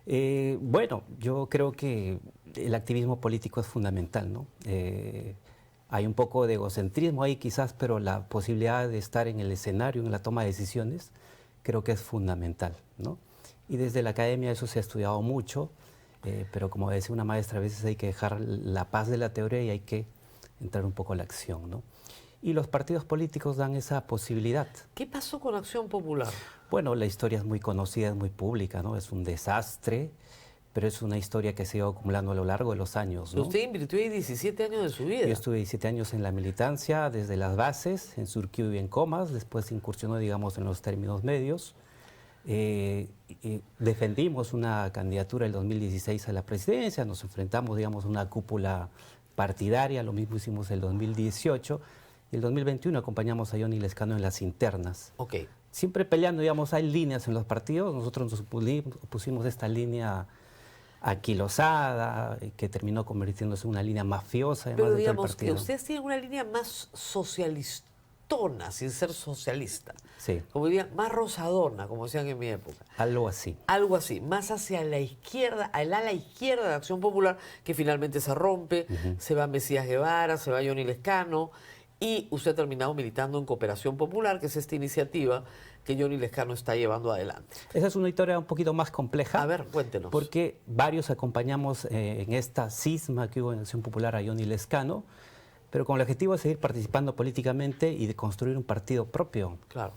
Speaker 5: Bueno, yo creo que el activismo político es fundamental, ¿no? Hay un poco de egocentrismo ahí quizás, pero la posibilidad de estar en el escenario, en la toma de decisiones, creo que es fundamental, ¿no? Y desde la academia eso se ha estudiado mucho, pero como decía una maestra, a veces hay que dejar la paz de la teoría y hay que entrar un poco a la acción, ¿no? Y los partidos políticos dan esa posibilidad.
Speaker 1: ¿Qué pasó con Acción Popular?
Speaker 5: Bueno, la historia es muy conocida, es muy pública, ¿no? Es un desastre, pero es una historia que se ha ido acumulando a lo largo de los años, ¿no?
Speaker 1: Usted invirtió ahí 17 años de su vida.
Speaker 5: Yo estuve 17 años en la militancia, desde las bases, en Surquillo y en Comas, después incursionó, digamos, en los términos medios. Defendimos una candidatura el 2016 a la presidencia, nos enfrentamos, digamos, a una cúpula partidaria, lo mismo hicimos el 2018, y el 2021 acompañamos a Johnny Lescano en las internas.
Speaker 1: Ok.
Speaker 5: Siempre peleando, digamos, hay líneas en los partidos, nosotros nos pusimos esta línea aquilosada, que terminó convirtiéndose en una línea mafiosa.
Speaker 1: Pero
Speaker 5: del
Speaker 1: digamos que
Speaker 5: partido.
Speaker 1: ustedes tienen una línea más socialistona, sin ser socialista.
Speaker 5: Sí.
Speaker 1: Como dirían, más rosadona, como decían en mi época.
Speaker 5: Algo así.
Speaker 1: Algo así, más hacia la izquierda, al ala izquierda de Acción Popular, que finalmente se rompe, se va Mesías Guevara, se va Johnny Lescano, y usted ha terminado militando en Cooperación Popular, que es esta iniciativa que Johnny Lescano está llevando adelante.
Speaker 5: Esa es una historia un poquito más compleja.
Speaker 1: A ver, cuéntenos.
Speaker 5: Porque varios acompañamos en esta cisma que hubo en Acción Popular a Johnny Lescano, pero con el objetivo de seguir participando políticamente y de construir un partido propio.
Speaker 1: Claro.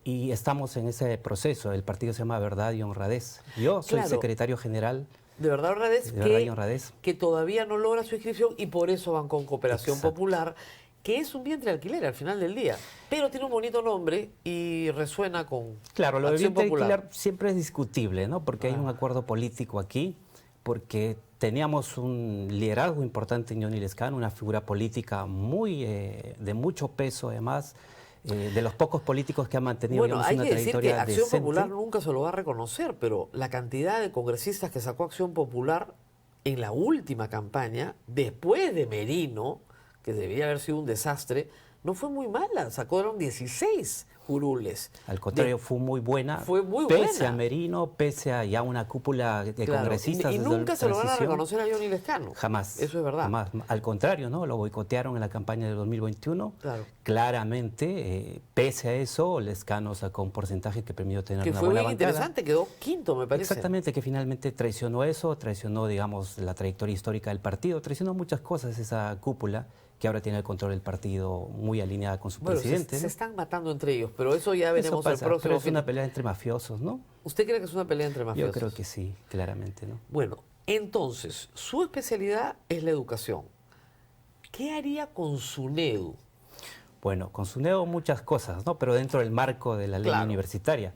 Speaker 5: Y estamos en ese proceso. El partido se llama Verdad y Honradez. Yo soy secretario general.
Speaker 1: De Verdad Honradez,
Speaker 5: de Verdad y Honradez,
Speaker 1: que todavía no logra su inscripción y por eso van con Cooperación Popular, que es un vientre de alquiler al final del día, pero tiene un bonito nombre y resuena con
Speaker 5: Claro, lo de
Speaker 1: Acción
Speaker 5: vientre de
Speaker 1: Popular.
Speaker 5: alquiler siempre es discutible, ¿no? Porque hay un acuerdo político aquí, porque teníamos un liderazgo importante en Johnny Lescano, una figura política muy de mucho peso, además, de los pocos políticos que han mantenido,
Speaker 1: Bueno,
Speaker 5: digamos,
Speaker 1: hay
Speaker 5: una
Speaker 1: que decir que
Speaker 5: trayectoria
Speaker 1: Acción
Speaker 5: decente.
Speaker 1: Popular nunca se lo va a reconocer, pero la cantidad de congresistas que sacó Acción Popular en la última campaña, después de Merino, que debería haber sido un desastre, no fue muy mala, sacaron 16 curules.
Speaker 5: Al contrario, fue muy buena.
Speaker 1: Fue muy
Speaker 5: pese
Speaker 1: buena.
Speaker 5: a Merino, pese a ya una cúpula de
Speaker 1: Claro,
Speaker 5: congresistas.
Speaker 1: y
Speaker 5: desde
Speaker 1: nunca
Speaker 5: la
Speaker 1: se lo van a
Speaker 5: transición.
Speaker 1: reconocer a Johnny Lescano.
Speaker 5: Jamás.
Speaker 1: Eso es verdad.
Speaker 5: Jamás. Al contrario, ¿no? Lo boicotearon en la campaña de 2021.
Speaker 1: Claro.
Speaker 5: Claramente, pese a eso, Lescano sacó un porcentaje que permitió tener
Speaker 1: Que
Speaker 5: una
Speaker 1: fue
Speaker 5: buena
Speaker 1: bien
Speaker 5: bancada.
Speaker 1: interesante, quedó quinto, me parece.
Speaker 5: Exactamente, que finalmente traicionó eso, traicionó, digamos, la trayectoria histórica del partido, traicionó muchas cosas esa cúpula que ahora tiene el control del partido muy alineada con su
Speaker 1: Bueno,
Speaker 5: presidente.
Speaker 1: se
Speaker 5: ¿no?
Speaker 1: están matando entre ellos, pero eso ya
Speaker 5: Eso
Speaker 1: veremos el
Speaker 5: pasa,
Speaker 1: próximo
Speaker 5: pero es
Speaker 1: fin.
Speaker 5: una pelea entre mafiosos, ¿no?
Speaker 1: ¿Usted cree que es una pelea entre mafiosos?
Speaker 5: Yo creo que sí, claramente, ¿no?
Speaker 1: Bueno, entonces, su especialidad es la educación. ¿Qué haría con SUNEDU?
Speaker 5: Bueno, con SUNEDU muchas cosas, ¿no? Pero dentro del marco de la ley
Speaker 1: Claro.
Speaker 5: universitaria.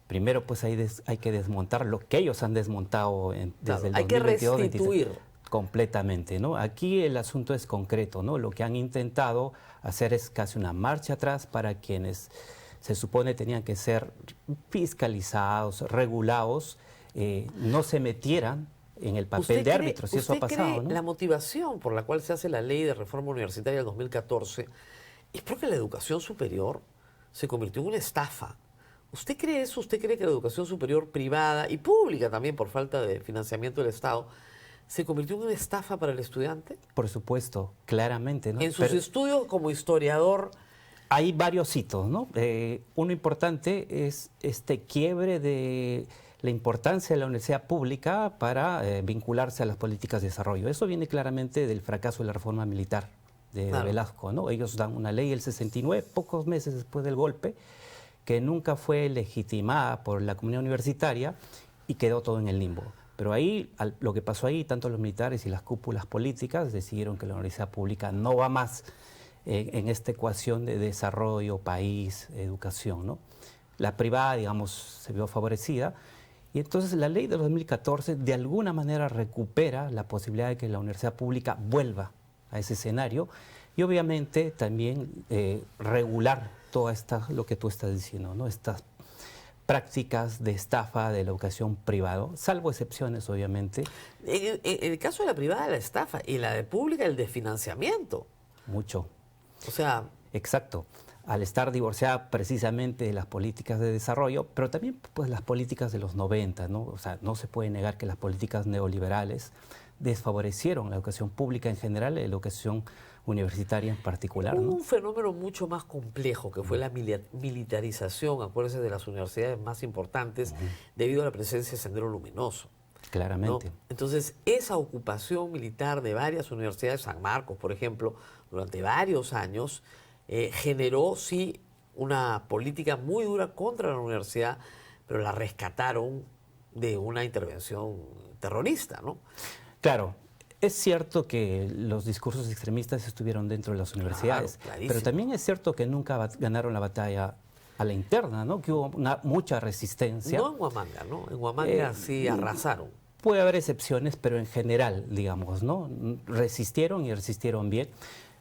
Speaker 5: Primero, pues hay que desmontar lo que ellos han desmontado desde el
Speaker 1: hay que
Speaker 5: 2022.
Speaker 1: restituir.
Speaker 5: 23. Completamente, ¿no? Aquí el asunto es concreto, ¿no? Lo que han intentado hacer es casi una marcha atrás para quienes se supone tenían que ser fiscalizados, regulados, no se metieran en el papel de árbitros, y eso ha pasado, ¿no?
Speaker 1: La motivación por la cual se hace la ley de reforma universitaria del 2014 es porque la educación superior se convirtió en una estafa. ¿Usted cree eso? ¿Usted cree que la educación superior privada y pública también por falta de financiamiento del Estado se convirtió en una estafa para el estudiante?
Speaker 5: Por supuesto, claramente, ¿no?
Speaker 1: En sus estudios como historiador,
Speaker 5: hay varios hitos, ¿no? Uno importante es este quiebre de la importancia de la universidad pública para vincularse a las políticas de desarrollo. Eso viene claramente del fracaso de la reforma militar de
Speaker 1: Claro.
Speaker 5: Velasco, ¿no? Ellos dan una ley el 69, pocos meses después del golpe, que nunca fue legitimada por la comunidad universitaria y quedó todo en el limbo. Pero ahí, lo que pasó ahí, tanto los militares y las cúpulas políticas decidieron que la universidad pública no va más en esta ecuación de desarrollo, país, educación, ¿no? La privada, digamos, se vio favorecida. Y entonces la ley de 2014 de alguna manera recupera la posibilidad de que la universidad pública vuelva a ese escenario y obviamente también regular toda lo que tú estás diciendo, ¿no? Estas prácticas de estafa de la educación privada, salvo excepciones, obviamente.
Speaker 1: en el caso de la privada, la estafa, y la de pública, el desfinanciamiento.
Speaker 5: Mucho.
Speaker 1: O sea,
Speaker 5: Exacto. Al estar divorciada precisamente de las políticas de desarrollo, pero también pues las políticas de los 90, ¿no? O sea, no se puede negar que las políticas neoliberales desfavorecieron la educación pública en general, la educación universitaria en particular,
Speaker 1: hubo
Speaker 5: ¿no?
Speaker 1: un fenómeno mucho más complejo que fue la militarización, acuérdense, de las universidades más importantes debido a la presencia de Sendero Luminoso, ¿no?
Speaker 5: Claramente.
Speaker 1: Entonces, esa ocupación militar de varias universidades, San Marcos, por ejemplo, durante varios años, generó, sí, una política muy dura contra la universidad, pero la rescataron de una intervención terrorista, ¿no?
Speaker 5: Claro, es cierto que los discursos extremistas estuvieron dentro de las universidades,
Speaker 1: clarísimo.
Speaker 5: pero también es cierto que nunca ganaron la batalla a la interna, ¿no? Que hubo mucha resistencia.
Speaker 1: No en Huamanga, ¿no? En Huamanga sí arrasaron.
Speaker 5: Puede haber excepciones, pero en general, digamos, ¿no? Resistieron y resistieron bien.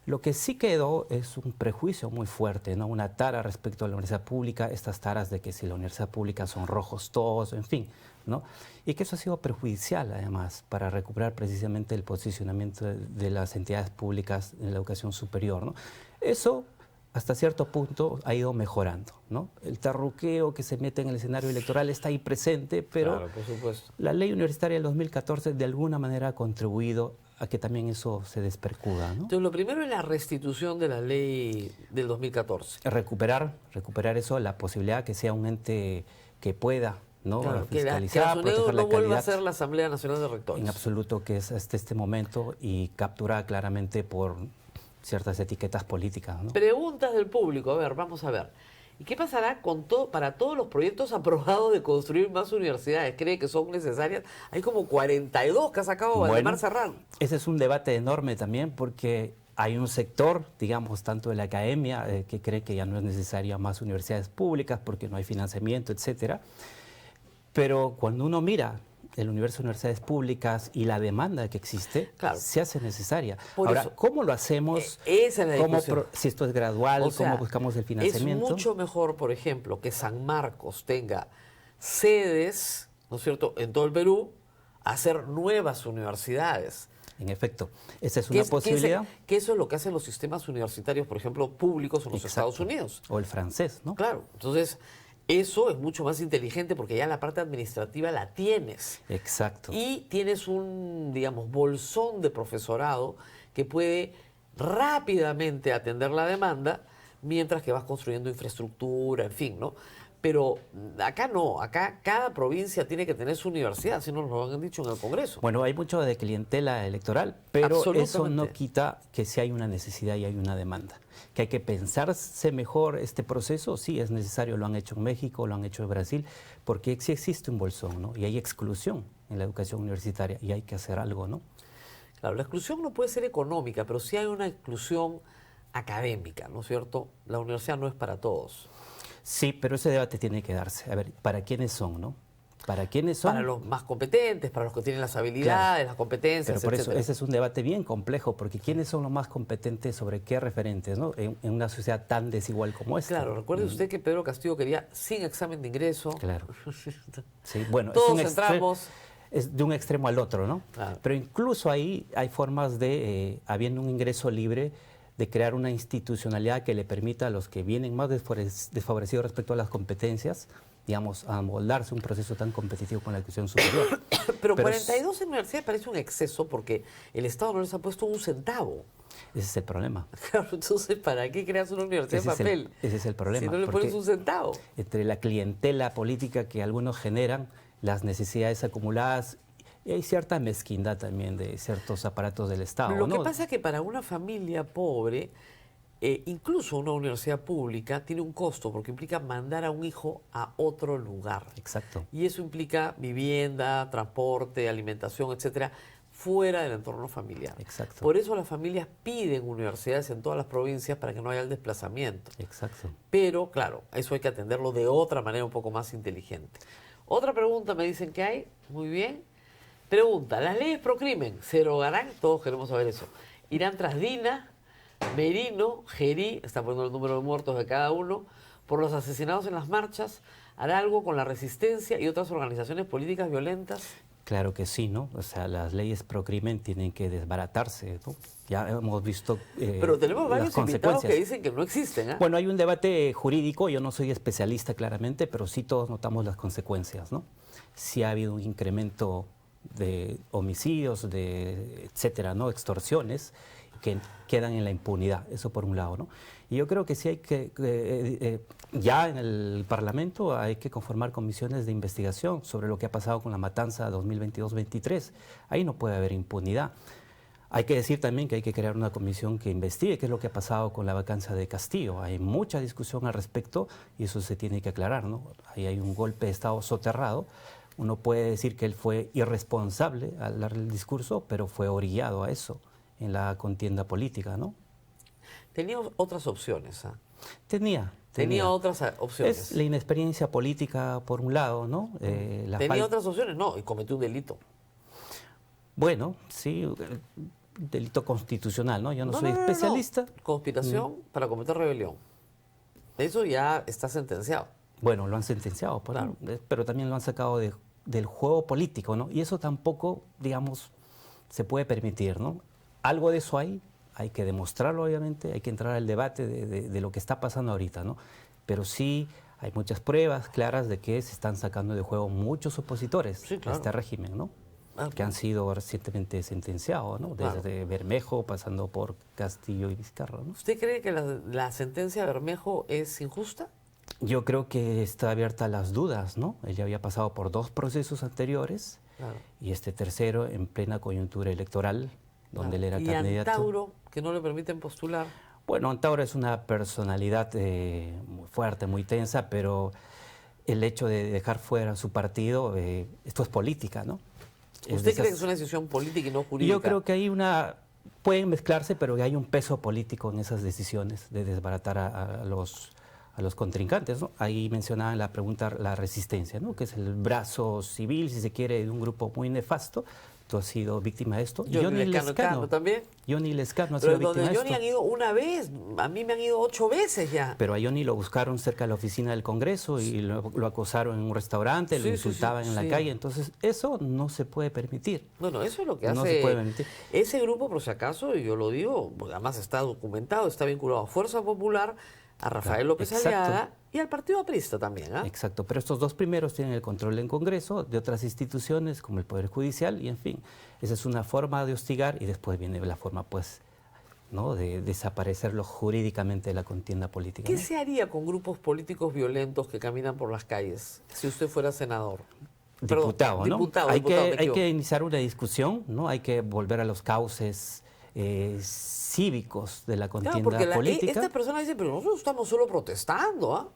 Speaker 5: Lo que sí quedó es un prejuicio muy fuerte, ¿no? Una tara respecto a la universidad pública, estas taras de que si la universidad pública son rojos todos, en fin, ¿no? Y que eso ha sido perjudicial, además, para recuperar precisamente el posicionamiento de las entidades públicas en la educación superior, ¿no? Eso, hasta cierto punto, ha ido mejorando, ¿no? El terruqueo que se mete en el escenario electoral está ahí presente, pero
Speaker 1: Claro, por supuesto.
Speaker 5: la ley universitaria del 2014 de alguna manera ha contribuido a que también eso se despercuda, ¿no?
Speaker 1: Entonces, lo primero es la restitución de la ley del 2014.
Speaker 5: Recuperar eso, la posibilidad que sea un ente que pueda, ¿no?
Speaker 1: Claro, que la
Speaker 5: fiscalizar,
Speaker 1: SUNEDU
Speaker 5: proteger la
Speaker 1: no vuelva a
Speaker 5: calidad.
Speaker 1: ser la Asamblea Nacional de Rectores.
Speaker 5: En absoluto, que es hasta este momento y capturada claramente por ciertas etiquetas políticas, ¿no?
Speaker 1: Preguntas del público, a ver, vamos a ver. ¿Y qué pasará para todos los proyectos aprobados de construir más universidades? ¿Cree que son necesarias? Hay como 42 que ha sacado Valdemar Serrano.
Speaker 5: Ese es un debate enorme también porque hay un sector, digamos, tanto de la academia, que cree que ya no es necesaria más universidades públicas porque no hay financiamiento, etcétera. Pero cuando uno mira el universo de universidades públicas y la demanda que existe,
Speaker 1: Claro.
Speaker 5: se hace necesaria.
Speaker 1: Por
Speaker 5: Ahora,
Speaker 1: eso,
Speaker 5: ¿cómo lo hacemos?
Speaker 1: esa es la
Speaker 5: ¿Cómo
Speaker 1: discusión.
Speaker 5: si esto es gradual,
Speaker 1: O sea,
Speaker 5: cómo buscamos el financiamiento?
Speaker 1: Es mucho mejor, por ejemplo, que San Marcos tenga sedes, ¿no es cierto?, en todo el Perú, hacer nuevas universidades.
Speaker 5: En efecto, esa es
Speaker 1: Que
Speaker 5: una
Speaker 1: es-
Speaker 5: posibilidad.
Speaker 1: que eso es lo que hacen los sistemas universitarios, por ejemplo, públicos en los
Speaker 5: Exacto.
Speaker 1: Estados Unidos.
Speaker 5: O el francés, ¿no?
Speaker 1: Claro, entonces eso es mucho más inteligente porque ya la parte administrativa la tienes.
Speaker 5: Exacto.
Speaker 1: Y tienes un, digamos, bolsón de profesorado que puede rápidamente atender la demanda mientras que vas construyendo infraestructura, en fin, ¿no? Pero acá no, acá cada provincia tiene que tener su universidad, así nos lo han dicho en el Congreso.
Speaker 5: Bueno, hay mucho de clientela electoral, pero eso
Speaker 1: Absolutamente.
Speaker 5: no quita que si hay una necesidad y hay una demanda. Que hay que pensarse mejor este proceso, sí es necesario, lo han hecho en México, lo han hecho en Brasil, porque sí existe un bolsón, ¿no? Y hay exclusión en la educación universitaria y hay que hacer algo, ¿no?
Speaker 1: Claro, la exclusión no puede ser económica, pero sí hay una exclusión académica, ¿no es cierto? La universidad no es para todos.
Speaker 5: Sí, pero ese debate tiene que darse. A ver, ¿para quiénes son, no? ¿Para quiénes son?
Speaker 1: Para los más competentes, para los que tienen las habilidades, las competencias,
Speaker 5: Pero por eso
Speaker 1: etcétera.
Speaker 5: ese es un debate bien complejo, porque ¿quiénes son los más competentes sobre qué referentes, ¿no? En una sociedad tan desigual como esta.
Speaker 1: Claro, recuerde usted que Pedro Castillo quería sin examen de ingreso.
Speaker 5: Claro. Sí, bueno,
Speaker 1: Todos
Speaker 5: es un
Speaker 1: entramos.
Speaker 5: es de un extremo al otro, ¿no?
Speaker 1: Claro.
Speaker 5: Pero incluso ahí hay formas de, habiendo un ingreso libre, de crear una institucionalidad que le permita a los que vienen más desfavorecidos respecto a las competencias, digamos, a moldarse un proceso tan competitivo con la educación superior.
Speaker 1: Pero
Speaker 5: Pero
Speaker 1: 42 en universidades parece un exceso porque el Estado no les ha puesto un centavo.
Speaker 5: Ese es el problema.
Speaker 1: Claro, entonces, ¿para qué creas una universidad de papel?
Speaker 5: Ese es el problema.
Speaker 1: Si no le
Speaker 5: porque
Speaker 1: pones un centavo.
Speaker 5: entre la clientela política que algunos generan, las necesidades acumuladas, y hay cierta mezquindad también de ciertos aparatos del Estado.
Speaker 1: Lo que
Speaker 5: ¿no?
Speaker 1: pasa es que para una familia pobre, incluso una universidad pública tiene un costo porque implica mandar a un hijo a otro lugar.
Speaker 5: Exacto.
Speaker 1: Y eso implica vivienda, transporte, alimentación, etcétera, fuera del entorno familiar.
Speaker 5: Exacto.
Speaker 1: Por eso las familias piden universidades en todas las provincias para que no haya el desplazamiento.
Speaker 5: Exacto.
Speaker 1: Pero, claro, eso hay que atenderlo de otra manera un poco más inteligente. Otra pregunta me dicen que hay. Muy bien. Pregunta, ¿las leyes pro crimen se derogarán? Todos queremos saber eso. ¿Irán tras Dina, Merino, Gerí, está poniendo el número de muertos de cada uno, por los asesinados en las marchas? ¿Hará algo con la resistencia y otras organizaciones políticas violentas?
Speaker 5: Claro que sí, ¿no? O sea, las leyes pro crimen tienen que desbaratarse, ¿no? Ya hemos visto
Speaker 1: Pero tenemos
Speaker 5: las
Speaker 1: varios invitados
Speaker 5: consecuencias.
Speaker 1: que dicen que no existen. ¿Ah?
Speaker 5: Bueno, hay un debate jurídico, yo no soy especialista claramente, pero sí todos notamos las consecuencias, ¿no? Sí ha habido un incremento de homicidios, de etcétera, ¿no? Extorsiones que quedan en la impunidad, eso por un lado, ¿no? Y yo creo que sí hay ya en el Parlamento hay que conformar comisiones de investigación sobre lo que ha pasado con la matanza 2022-23. Ahí no puede haber impunidad. Hay que decir también que hay que crear una comisión que investigue qué es lo que ha pasado con la vacancia de Castillo. Hay mucha discusión al respecto y eso se tiene que aclarar, ¿no? Ahí hay un golpe de Estado soterrado. Uno puede decir que él fue irresponsable al dar el discurso, pero fue orillado a eso en la contienda política, ¿no?
Speaker 1: Tenía otras opciones. ¿Ah?
Speaker 5: Tenía
Speaker 1: otras opciones.
Speaker 5: Es la inexperiencia política por un lado, ¿no?
Speaker 1: ¿Tenía otras opciones? No, y cometió un delito.
Speaker 5: Bueno, sí, delito constitucional, ¿no? Yo no soy especialista.
Speaker 1: Conspiración para cometer rebelión. Eso ya está sentenciado.
Speaker 5: Bueno, lo han sentenciado,
Speaker 1: Claro.
Speaker 5: pero también lo han sacado del juego político, ¿no? Y eso tampoco, digamos, se puede permitir, ¿no? Algo de eso hay que demostrarlo, obviamente, hay que entrar al debate de lo que está pasando ahorita, ¿no? Pero sí hay muchas pruebas claras de que se están sacando de juego muchos opositores
Speaker 1: Sí,
Speaker 5: a
Speaker 1: claro.
Speaker 5: este régimen, ¿no?
Speaker 1: Ah,
Speaker 5: Que han sido recientemente sentenciados, ¿no?
Speaker 1: Claro.
Speaker 5: Desde Bermejo, pasando por Castillo y Vizcarra, ¿no?
Speaker 1: ¿Usted cree que la sentencia de Bermejo es injusta?
Speaker 5: Yo creo que está abierta a las dudas, ¿no? Él ya había pasado por 2 procesos anteriores
Speaker 1: Claro.
Speaker 5: y este tercero en plena coyuntura electoral, donde él era
Speaker 1: Y
Speaker 5: candidato.
Speaker 1: Antauro, que no le permiten postular.
Speaker 5: Bueno, Antauro es una personalidad muy fuerte, muy tensa, pero el hecho de dejar fuera su partido, esto es política, ¿no? Es
Speaker 1: ¿Usted
Speaker 5: de
Speaker 1: cree que
Speaker 5: esas-
Speaker 1: es una decisión política y no jurídica?
Speaker 5: Yo creo que hay pueden mezclarse, pero que hay un peso político en esas decisiones de desbaratar a los contrincantes, ¿no? Ahí mencionaba en la pregunta la resistencia, ¿no? Que es el brazo civil, si se quiere, de un grupo muy nefasto. tú has sido víctima de esto.
Speaker 1: Johnny Lescano también.
Speaker 5: Johnny Lescano ha
Speaker 1: Pero
Speaker 5: sido víctima de
Speaker 1: donde
Speaker 5: esto.
Speaker 1: Johnny han ido una vez, a mí me han ido 8 veces ya.
Speaker 5: Pero a Johnny lo buscaron cerca de la oficina del Congreso y lo acosaron en un restaurante, lo insultaban en la calle. Entonces, eso no se puede permitir.
Speaker 1: Bueno, eso es lo que
Speaker 5: No
Speaker 1: hace
Speaker 5: se puede permitir.
Speaker 1: ese grupo, por si acaso, y yo lo digo, porque además está documentado, está vinculado a Fuerza Popular, a Rafael López Aliaga y al Partido Aprista también.
Speaker 5: Exacto, pero estos dos primeros tienen el control del Congreso, de otras instituciones como el Poder Judicial y en fin, esa es una forma de hostigar y después viene la forma pues, ¿no?, de desaparecerlo jurídicamente de la contienda política.
Speaker 1: ¿Qué se haría con grupos políticos violentos que caminan por las calles si usted fuera senador?
Speaker 5: Diputado, ¿no?
Speaker 1: Diputado,
Speaker 5: hay
Speaker 1: diputado,
Speaker 5: que iniciar una discusión, ¿no? Hay que volver a los cauces cívicos de la contienda política.
Speaker 1: Estas personas dicen, pero nosotros estamos solo protestando,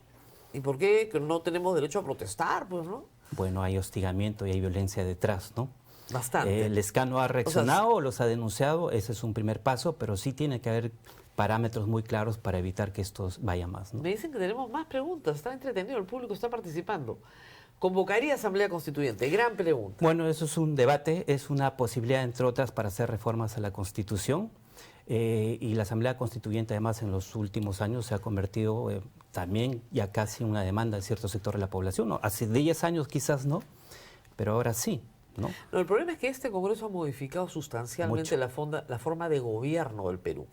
Speaker 1: ¿y por qué que no tenemos derecho a protestar, pues, no?
Speaker 5: Bueno, hay hostigamiento y hay violencia detrás, ¿no?
Speaker 1: Bastante.
Speaker 5: Lescano ha reaccionado, los ha denunciado, ese es un primer paso, pero sí tiene que haber parámetros muy claros para evitar que esto vaya más, ¿no?
Speaker 1: Me dicen que tenemos más preguntas, está entretenido, el público está participando. ¿Convocaría Asamblea Constituyente? Gran pregunta.
Speaker 5: Bueno, eso es un debate, es una posibilidad, entre otras, para hacer reformas a la Constitución. Y la Asamblea Constituyente, además, en los últimos años se ha convertido también ya casi en una demanda de cierto sector de la población. ¿No? Hace 10 años quizás no, pero ahora sí, ¿no?
Speaker 1: No, el problema es que este Congreso ha modificado sustancialmente la forma de gobierno del Perú,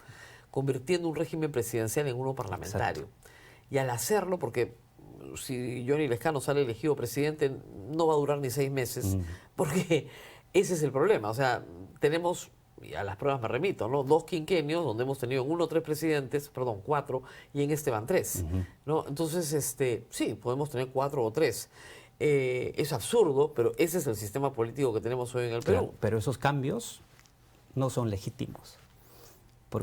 Speaker 1: convirtiendo un régimen presidencial en uno parlamentario. Exacto. Y al hacerlo, porque si Johnny Lescano sale elegido presidente, no va a durar ni 6 meses, porque ese es el problema. O sea, tenemos, y a las pruebas me remito, ¿no?, 2 quinquenios donde hemos tenido en uno 3 presidentes, perdón, 4, y en este van 3. ¿No? Entonces, sí, podemos tener 4 o 3. Es absurdo, pero ese es el sistema político que tenemos hoy en el Perú.
Speaker 5: Claro, pero esos cambios no son legítimos.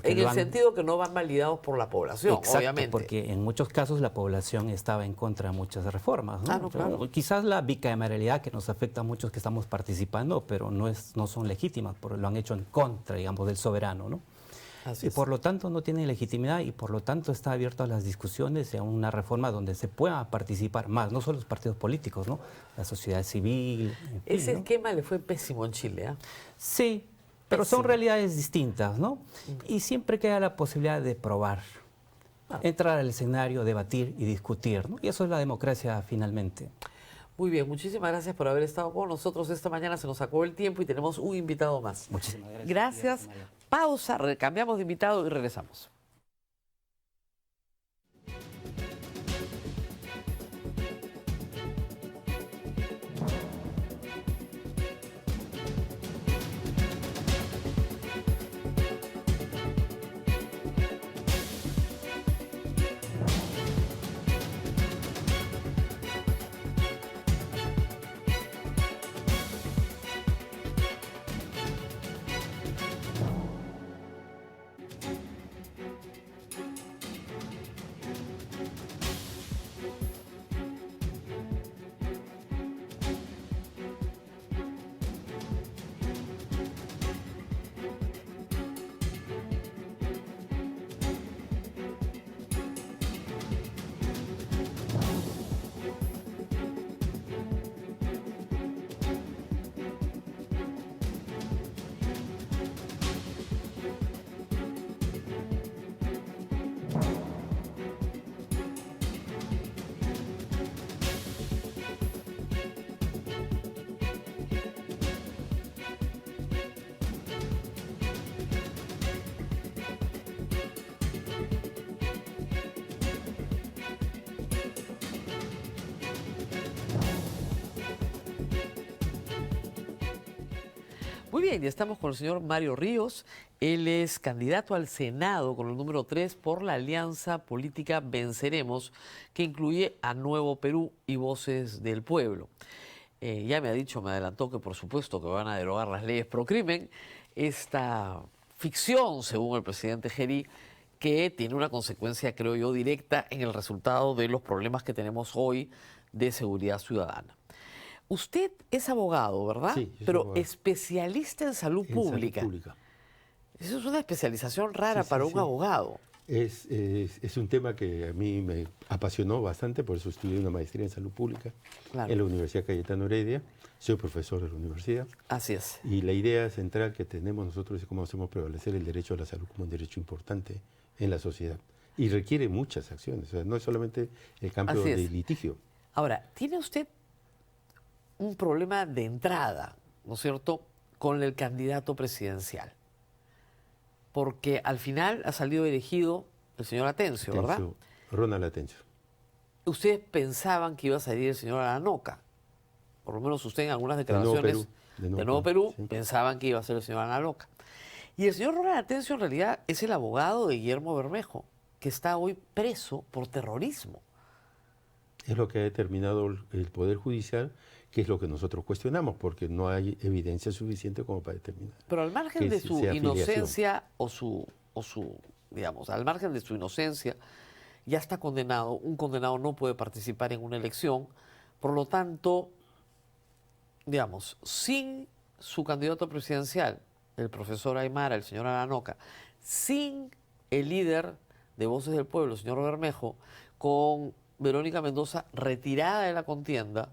Speaker 1: En el sentido que no van validados por la población,
Speaker 5: exacto,
Speaker 1: obviamente.
Speaker 5: Porque en muchos casos la población estaba en contra de muchas reformas, ¿no?
Speaker 1: No, claro.
Speaker 5: Quizás la bicameralidad que nos afecta a muchos que estamos participando, pero no son legítimas, porque lo han hecho en contra, digamos, del soberano, ¿no?
Speaker 1: Así es.
Speaker 5: Y por lo tanto no tiene legitimidad y por lo tanto está abierto a las discusiones y a una reforma donde se pueda participar más, no solo los partidos políticos, ¿no? La sociedad civil. En fin,
Speaker 1: ese
Speaker 5: ¿no?
Speaker 1: esquema le fue pésimo en Chile,
Speaker 5: Sí. Pero son realidades distintas, ¿no? Y siempre queda la posibilidad de probar, entrar al escenario, debatir y discutir, ¿no? Y eso es la democracia finalmente.
Speaker 1: Muy bien, muchísimas gracias por haber estado con nosotros esta mañana. Se nos acabó el tiempo y tenemos un invitado más.
Speaker 5: Muchísimas gracias.
Speaker 1: Gracias. Pausa, cambiamos de invitado y regresamos. Muy bien, ya estamos con el señor Mario Ríos. Él es candidato al Senado con el número 3 por la alianza política Venceremos, que incluye a Nuevo Perú y Voces del Pueblo. Ya me ha dicho, me adelantó que por supuesto que van a derogar las leyes pro crimen. Esta ficción, según el presidente Geri, que tiene una consecuencia, creo yo, directa en el resultado de los problemas que tenemos hoy de seguridad ciudadana. Usted es abogado, ¿verdad?
Speaker 6: Sí, yo soy
Speaker 1: pero
Speaker 6: abogado.
Speaker 1: Especialista en salud pública.
Speaker 6: Salud pública.
Speaker 1: Eso es una especialización rara para un abogado.
Speaker 6: Es un tema que a mí me apasionó bastante, por eso estudié una maestría en salud pública
Speaker 1: Claro.
Speaker 6: en la Universidad Cayetano Heredia. Soy profesor de la universidad.
Speaker 1: Así es.
Speaker 6: Y la idea central que tenemos nosotros es cómo hacemos prevalecer el derecho a la salud como un derecho importante en la sociedad. Y requiere muchas acciones, o sea, no es solamente el campo
Speaker 1: Así
Speaker 6: de
Speaker 1: es.
Speaker 6: litigio.
Speaker 1: Ahora, ¿tiene usted un problema de entrada, ¿no es cierto?, con el candidato presidencial? Porque al final ha salido elegido el señor Atencio, ¿verdad?
Speaker 6: Atencio, Ronald Atencio.
Speaker 1: Ustedes pensaban que iba a salir el señor Aranoca. Por lo menos usted en algunas
Speaker 6: Nuevo
Speaker 1: declaraciones
Speaker 6: Perú,
Speaker 1: de Nuevo Perú
Speaker 6: sí.
Speaker 1: pensaban que iba a ser el señor Aranoca. Y el señor Ronald Atencio en realidad es el abogado de Guillermo Bermejo, que está hoy preso por terrorismo.
Speaker 6: Es lo que ha determinado el Poder Judicial, que es lo que nosotros cuestionamos, porque no hay evidencia suficiente como para determinar.
Speaker 1: Pero al margen
Speaker 6: que
Speaker 1: de su
Speaker 6: sea afiliación.
Speaker 1: inocencia digamos, al margen de su inocencia, ya está condenado. Un condenado no puede participar en una elección. Por lo tanto, digamos, sin su candidato presidencial, el profesor Aymara, el señor Aranoca, sin el líder de Voces del Pueblo, el señor Bermejo, con Verónica Mendoza retirada de la contienda,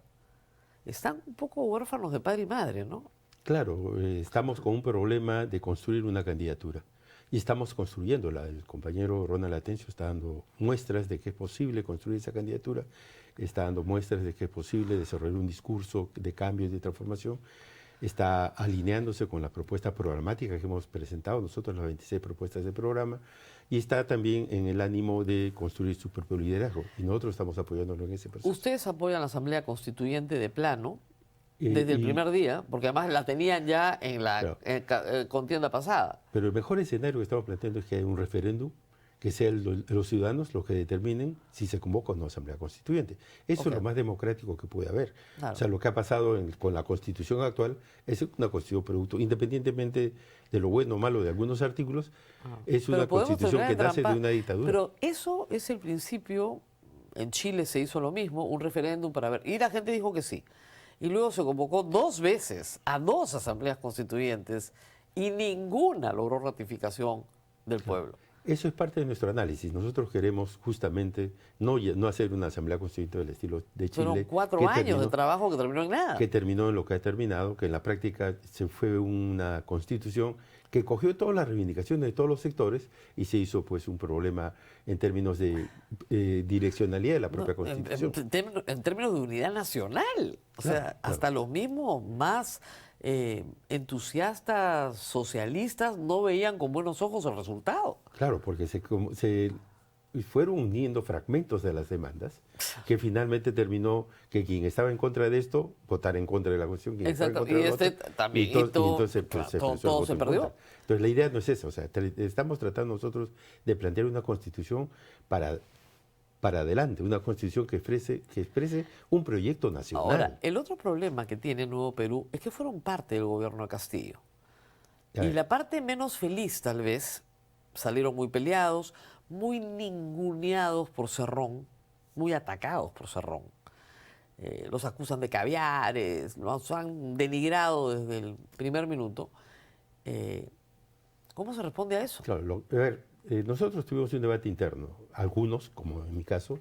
Speaker 1: están un poco huérfanos de padre y madre, ¿no?
Speaker 6: Claro, estamos con un problema de construir una candidatura y estamos construyéndola. El compañero Ronald Atencio está dando muestras de que es posible construir esa candidatura, está dando muestras de que es posible desarrollar un discurso de cambio y de transformación, está alineándose con la propuesta programática que hemos presentado nosotros, las 26 propuestas de programa, y está también en el ánimo de construir su propio liderazgo, y nosotros estamos apoyándolo en ese proceso.
Speaker 1: Ustedes apoyan la Asamblea Constituyente de plano,
Speaker 6: Eh,
Speaker 1: desde el
Speaker 6: y-
Speaker 1: primer día, porque además la tenían ya en la
Speaker 6: Claro.
Speaker 1: contienda pasada.
Speaker 6: Pero el mejor escenario que estamos planteando es que haya un referéndum, que sean los ciudadanos los que determinen si se convoca o no asamblea constituyente. Eso
Speaker 1: Ok.
Speaker 6: es lo más democrático que puede haber.
Speaker 1: Claro.
Speaker 6: O sea, lo que ha pasado con la constitución actual es una constitución producto, independientemente de lo bueno o malo de algunos artículos, es una
Speaker 1: Pero podemos
Speaker 6: constitución
Speaker 1: terminar
Speaker 6: que
Speaker 1: de
Speaker 6: nace de
Speaker 1: trampar.
Speaker 6: una dictadura.
Speaker 1: Pero eso es el principio. En Chile se hizo lo mismo, un referéndum para ver. Y la gente dijo que sí. Y luego se convocó 2 veces a 2 asambleas constituyentes y ninguna logró ratificación del pueblo.
Speaker 6: Eso es parte de nuestro análisis. Nosotros queremos justamente no hacer una asamblea constituyente del estilo de Chile.
Speaker 1: Fueron 4
Speaker 6: que
Speaker 1: años de
Speaker 6: terminó-
Speaker 1: trabajo que terminó en nada.
Speaker 6: que terminó en lo que ha terminado, que en la práctica se fue una constitución que cogió todas las reivindicaciones de todos los sectores y se hizo pues un problema en términos de direccionalidad de la propia
Speaker 1: No,
Speaker 6: constitución.
Speaker 1: en términos de unidad nacional. O sea,
Speaker 6: Claro, claro.
Speaker 1: hasta los mismos más entusiastas socialistas no veían con buenos ojos el resultado.
Speaker 6: Claro, porque se fueron uniendo fragmentos de las demandas que finalmente terminó que quien estaba en contra de esto votara en contra de la cuestión. Quien estaba en
Speaker 1: Exacto,
Speaker 6: contra
Speaker 1: y
Speaker 6: de lo
Speaker 1: este
Speaker 6: otro,
Speaker 1: también,
Speaker 6: y to-
Speaker 1: y todo-
Speaker 6: y entonces pues,
Speaker 1: claro,
Speaker 6: se
Speaker 1: todo-
Speaker 6: expresó el
Speaker 1: todo
Speaker 6: voto
Speaker 1: se
Speaker 6: en
Speaker 1: perdió.
Speaker 6: contra. Entonces la idea no es esa, o sea, estamos tratando nosotros de plantear una constitución para adelante, una constitución que exprese un proyecto nacional.
Speaker 1: Ahora, el otro problema que tiene Nuevo Perú es que fueron parte del gobierno de Castillo.
Speaker 6: A
Speaker 1: Y
Speaker 6: ver.
Speaker 1: la parte menos feliz, tal vez, salieron muy peleados, muy ninguneados por Cerrón, muy atacados por Cerrón. Los acusan de caviares, los han denigrado desde el primer minuto. ¿Cómo se responde a eso?
Speaker 6: Claro, a ver, nosotros tuvimos un debate interno. Algunos, como en mi caso,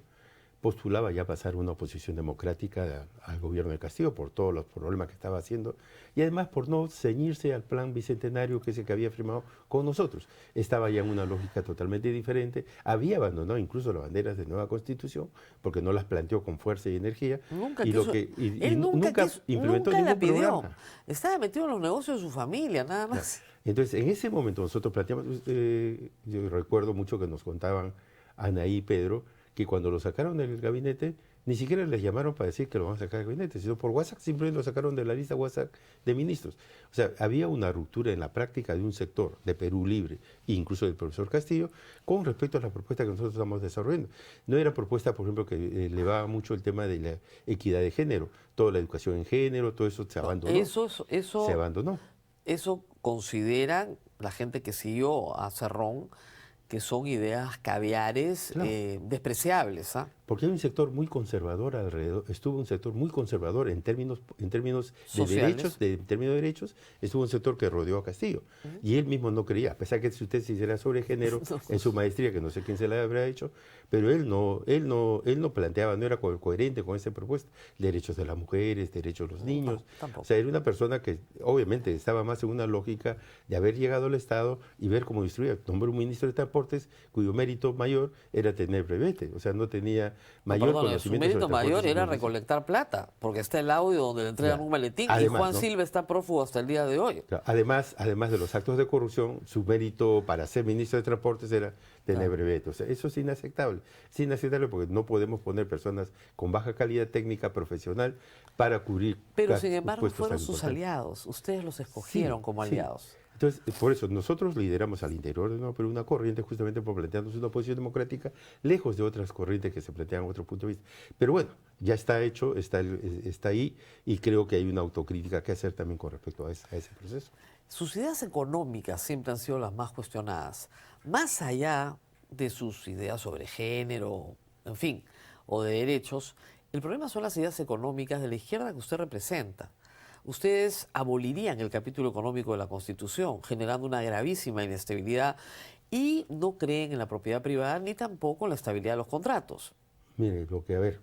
Speaker 6: postulaba ya pasar una oposición democrática al gobierno de Castillo por todos los problemas que estaba haciendo y además por no ceñirse al plan bicentenario que es el que había firmado con nosotros. Estaba ya en una lógica totalmente diferente. Había abandonado incluso las banderas de nueva constitución porque no las planteó con fuerza y energía.
Speaker 1: Nunca
Speaker 6: y
Speaker 1: quiso,
Speaker 6: y
Speaker 1: él nunca, quiso,
Speaker 6: implementó
Speaker 1: nunca la
Speaker 6: ningún
Speaker 1: pidió.
Speaker 6: programa.
Speaker 1: Estaba metido en los negocios de su familia, nada más.
Speaker 6: Entonces, en ese momento nosotros planteamos, yo recuerdo mucho que nos contaban Anaí y Pedro, que cuando lo sacaron del gabinete, ni siquiera les llamaron para decir que lo van a sacar del gabinete, sino por WhatsApp simplemente lo sacaron de la lista WhatsApp de ministros. O sea, había una ruptura en la práctica de un sector de Perú Libre, e incluso del profesor Castillo, con respecto a la propuesta que nosotros estamos desarrollando. No era propuesta, por ejemplo, que elevaba mucho el tema de la equidad de género, toda la educación en género, todo eso se abandonó. Se abandonó.
Speaker 1: Eso consideran la gente que siguió a Cerrón que son ideas caviares
Speaker 6: Claro.
Speaker 1: despreciables. ¿Ah?
Speaker 6: Porque hay un sector muy conservador alrededor, estuvo un sector muy conservador en términos
Speaker 1: Sociales.
Speaker 6: en términos de derechos, estuvo un sector que rodeó a Castillo. Y él mismo no creía, a pesar que si usted se hiciera sobre género en su maestría, que no sé quién se la habrá hecho, pero él no planteaba, no era coherente con esa propuesta. Derechos de las mujeres, derechos de los niños.
Speaker 1: tampoco.
Speaker 6: O sea, era una persona que obviamente estaba más en una lógica de haber llegado al Estado y ver cómo distribuir. Nombró un ministro de Transportes cuyo mérito mayor era tener brevete, o sea, no tenía mayor
Speaker 1: Perdón, su
Speaker 6: conocimiento
Speaker 1: mérito
Speaker 6: sobre transportes
Speaker 1: mayor
Speaker 6: y
Speaker 1: era
Speaker 6: comunicaciones.
Speaker 1: recolectar plata, porque está el audio donde le entregan
Speaker 6: Ya.
Speaker 1: un maletín y
Speaker 6: Además,
Speaker 1: Juan
Speaker 6: ¿no?
Speaker 1: Silva está prófugo hasta el día de hoy.
Speaker 6: Claro, además de los actos de corrupción, su mérito para ser ministro de Transportes era tener
Speaker 1: Claro.
Speaker 6: brevete. O sea, eso es inaceptable. Es inaceptable porque no podemos poner personas con baja calidad técnica profesional para cubrir
Speaker 1: Pero sin embargo
Speaker 6: puestos
Speaker 1: fueron
Speaker 6: tan
Speaker 1: sus
Speaker 6: importantes.
Speaker 1: aliados, ustedes los escogieron
Speaker 6: Sí,
Speaker 1: como
Speaker 6: sí.
Speaker 1: aliados.
Speaker 6: Entonces, por eso nosotros lideramos al interior de Nuevo Perú una corriente justamente por plantearnos una posición democrática lejos de otras corrientes que se plantean otro punto de vista. Pero bueno, ya está hecho, está ahí y creo que hay una autocrítica que hacer también con respecto a ese proceso.
Speaker 1: Sus ideas económicas siempre han sido las más cuestionadas, más allá de sus ideas sobre género, en fin, o de derechos. El problema son las ideas económicas de la izquierda que usted representa. Ustedes abolirían el capítulo económico de la Constitución, generando una gravísima inestabilidad y no creen en la propiedad privada ni tampoco en la estabilidad de los contratos.
Speaker 6: Mire, a ver,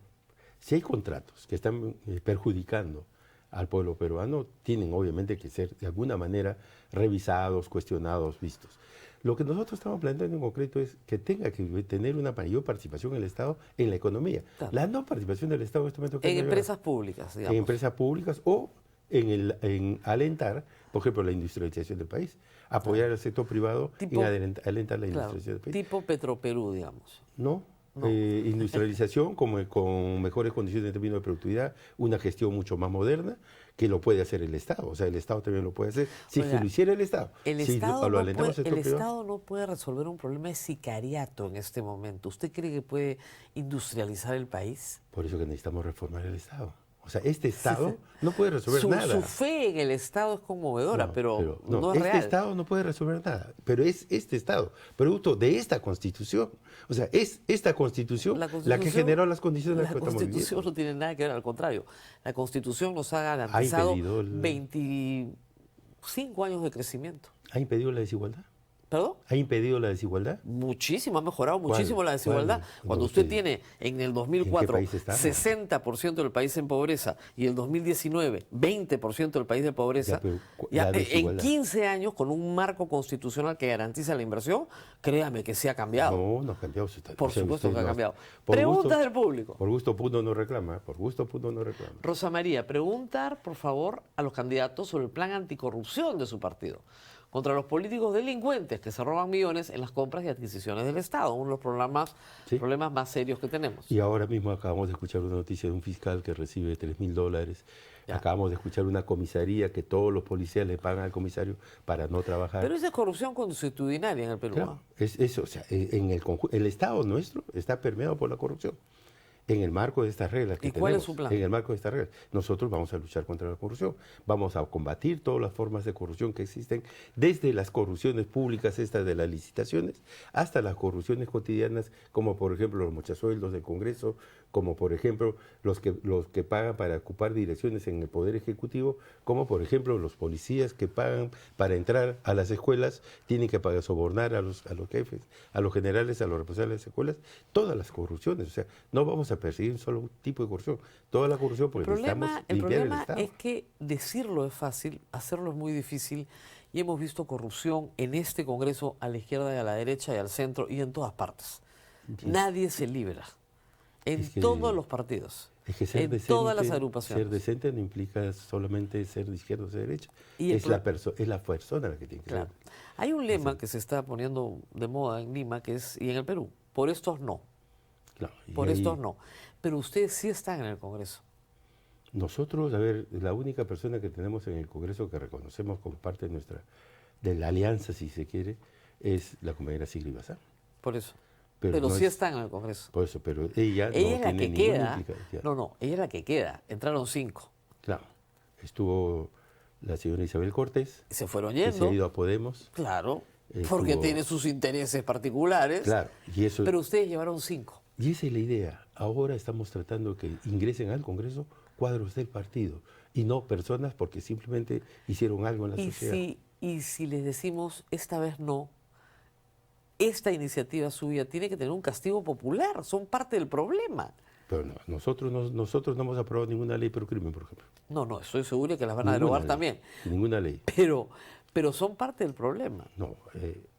Speaker 6: si hay contratos que están perjudicando al pueblo peruano, tienen obviamente que ser de alguna manera revisados, cuestionados, vistos. Lo que nosotros estamos planteando en concreto es que tenga que tener una mayor participación el Estado en la economía.
Speaker 1: Claro.
Speaker 6: La no participación del Estado en este momento...
Speaker 1: En empresas públicas, digamos.
Speaker 6: En empresas públicas o en alentar, por ejemplo, la industrialización del país. Apoyar al sector privado
Speaker 1: Tipo-
Speaker 6: en alentar la
Speaker 1: Claro,
Speaker 6: industrialización del país.
Speaker 1: tipo Petroperú, digamos.
Speaker 6: No.
Speaker 1: No.
Speaker 6: Industrialización con mejores condiciones de términos de productividad, una gestión mucho más moderna, que lo puede hacer el Estado. O sea, el Estado también lo puede hacer. Si
Speaker 1: Oiga,
Speaker 6: lo hiciera el Estado,
Speaker 1: El,
Speaker 6: si
Speaker 1: Estado,
Speaker 6: lo
Speaker 1: no
Speaker 6: alentamos al
Speaker 1: puede,
Speaker 6: sector
Speaker 1: el
Speaker 6: privado,
Speaker 1: Estado no puede resolver un problema de sicariato en este momento. ¿Usted cree que puede industrializar el país?
Speaker 6: por eso que necesitamos reformar el Estado. O sea, este Estado no puede resolver
Speaker 1: Su
Speaker 6: nada.
Speaker 1: fe en el Estado es conmovedora, pero no es
Speaker 6: este
Speaker 1: real.
Speaker 6: Estado no puede resolver nada, pero es este Estado, producto de esta Constitución. O sea, es esta Constitución la que generó las condiciones en las
Speaker 1: La
Speaker 6: que estamos
Speaker 1: Constitución
Speaker 6: viviendo.
Speaker 1: no tiene nada que ver, al contrario. La Constitución nos ha garantizado
Speaker 6: impedido
Speaker 1: 25 años de crecimiento.
Speaker 6: ¿Ha impedido la desigualdad?
Speaker 1: ¿Perdón?
Speaker 6: ¿Ha impedido la desigualdad?
Speaker 1: Muchísimo, ha mejorado muchísimo la desigualdad.
Speaker 6: ¿Cuál?
Speaker 1: Cuando
Speaker 6: No,
Speaker 1: usted
Speaker 6: usted-
Speaker 1: tiene en el
Speaker 6: ¿En
Speaker 1: 2004
Speaker 6: qué país estamos?
Speaker 1: 60% del país en pobreza y el 2019 20% del país de pobreza,
Speaker 6: Ya, pero
Speaker 1: ya,
Speaker 6: la
Speaker 1: en
Speaker 6: desigualdad.
Speaker 1: 15 años con un marco constitucional que garantiza la inversión, créame que sí ha cambiado.
Speaker 6: No ha cambiado.
Speaker 1: Por supuesto que ha cambiado.
Speaker 6: Por
Speaker 1: Preguntas
Speaker 6: gusto-
Speaker 1: del público.
Speaker 6: Por gusto punto no reclama, por gusto punto no reclama.
Speaker 1: Rosa María, preguntar por favor a los candidatos sobre el plan anticorrupción de su partido contra los políticos delincuentes que se roban millones en las compras y adquisiciones del Estado, uno de los
Speaker 6: Sí.
Speaker 1: problemas más serios que tenemos.
Speaker 6: Y ahora mismo acabamos de escuchar una noticia de un fiscal que recibe $3.000.
Speaker 1: Ya.
Speaker 6: Acabamos de escuchar una comisaría que todos los policías le pagan al comisario para no trabajar.
Speaker 1: Pero esa es corrupción constitucionaria en el Perú.
Speaker 6: Claro,
Speaker 1: ¿Ah?
Speaker 6: es eso, o sea, el Estado nuestro está permeado por la corrupción. En el marco de estas reglas que
Speaker 1: ¿Y cuál es
Speaker 6: tenemos,
Speaker 1: su plan?
Speaker 6: en el marco de estas reglas, nosotros vamos a luchar contra la corrupción. Vamos a combatir todas las formas de corrupción que existen, desde las corrupciones públicas, estas de las licitaciones, hasta las corrupciones cotidianas, como por ejemplo los mochasueldos del Congreso, como por ejemplo los que pagan para ocupar direcciones en el Poder Ejecutivo, como por ejemplo los policías que pagan para entrar a las escuelas, tienen que pagar, sobornar a los jefes, a los generales, a los responsables de las escuelas, todas las corrupciones. O sea, no vamos a perseguir un solo tipo de corrupción, toda la corrupción, porque necesitamos
Speaker 1: El
Speaker 6: limpiar el
Speaker 1: problema
Speaker 6: Estado.
Speaker 1: es que decirlo es fácil, hacerlo es muy difícil y hemos visto corrupción en este Congreso a la izquierda y a la derecha y al centro y en todas partes. Nadie se libra. En
Speaker 6: Es que-
Speaker 1: todos los partidos,
Speaker 6: Es que ser
Speaker 1: en
Speaker 6: decente,
Speaker 1: todas las agrupaciones.
Speaker 6: ser decente no implica solamente ser de izquierda o de derecha.
Speaker 1: Y el
Speaker 6: Es la persona la que tiene que
Speaker 1: Claro.
Speaker 6: ser.
Speaker 1: Hay un lema que se está poniendo de moda en Lima que es, y en el Perú, por estos no,
Speaker 6: Claro, y
Speaker 1: por
Speaker 6: ahí
Speaker 1: estos no. Pero ustedes sí están en el Congreso.
Speaker 6: Nosotros, a ver, la única persona que tenemos en el Congreso que reconocemos como parte de la alianza, si se quiere, es la compañera Sigrid Bazán.
Speaker 1: Por eso.
Speaker 6: Pero
Speaker 1: Pero
Speaker 6: no
Speaker 1: sí
Speaker 6: es-
Speaker 1: están en el Congreso.
Speaker 6: Por eso, pero ella no
Speaker 1: Ella es la
Speaker 6: tiene
Speaker 1: que
Speaker 6: ninguna
Speaker 1: queda.
Speaker 6: implicación.
Speaker 1: No, ella es la que queda. Entraron 5.
Speaker 6: Claro, estuvo la señora Isabel Cortés,
Speaker 1: Se fueron
Speaker 6: que se
Speaker 1: yendo.
Speaker 6: ha ido a Podemos.
Speaker 1: Claro.
Speaker 6: Estuvo-
Speaker 1: Porque tiene sus intereses particulares.
Speaker 6: Claro, y eso...
Speaker 1: Pero ustedes llevaron 5.
Speaker 6: Y esa es la idea. Ahora estamos tratando que ingresen al Congreso cuadros del partido y no personas porque simplemente hicieron algo en la sociedad.
Speaker 1: Y si les decimos esta vez no, esta iniciativa suya tiene que tener un castigo popular, son parte del problema.
Speaker 6: Pero no, nosotros no hemos aprobado ninguna ley pro crimen, por ejemplo.
Speaker 1: No, estoy seguro que las van a
Speaker 6: Ninguna
Speaker 1: derogar
Speaker 6: ley,
Speaker 1: también.
Speaker 6: Ninguna ley.
Speaker 1: Pero son parte del problema.
Speaker 6: No.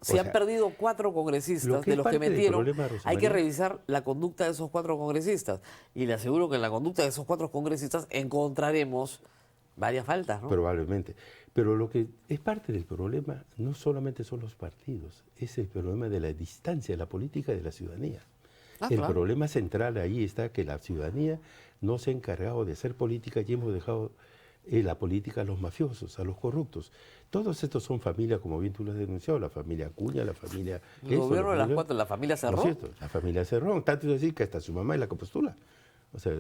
Speaker 1: Si han perdido 4 congresistas de los que metieron, hay que revisar la conducta de esos 4 congresistas. Y le aseguro que en la conducta de esos 4 congresistas encontraremos varias faltas, ¿no?
Speaker 6: Probablemente. Pero lo que es parte del problema no solamente son los partidos, es el problema de la distancia de la política de la ciudadanía. El problema central ahí está que la ciudadanía no se ha encargado de hacer política y hemos dejado la política a los mafiosos, a los corruptos. Todos estos son familias, como bien tú lo has denunciado, la familia Acuña, la familia...
Speaker 1: El gobierno de las 4, la familia Cerrón.
Speaker 6: ¿No es cierto? La familia Cerrón, tanto es decir que hasta su mamá es la que postula. O sea,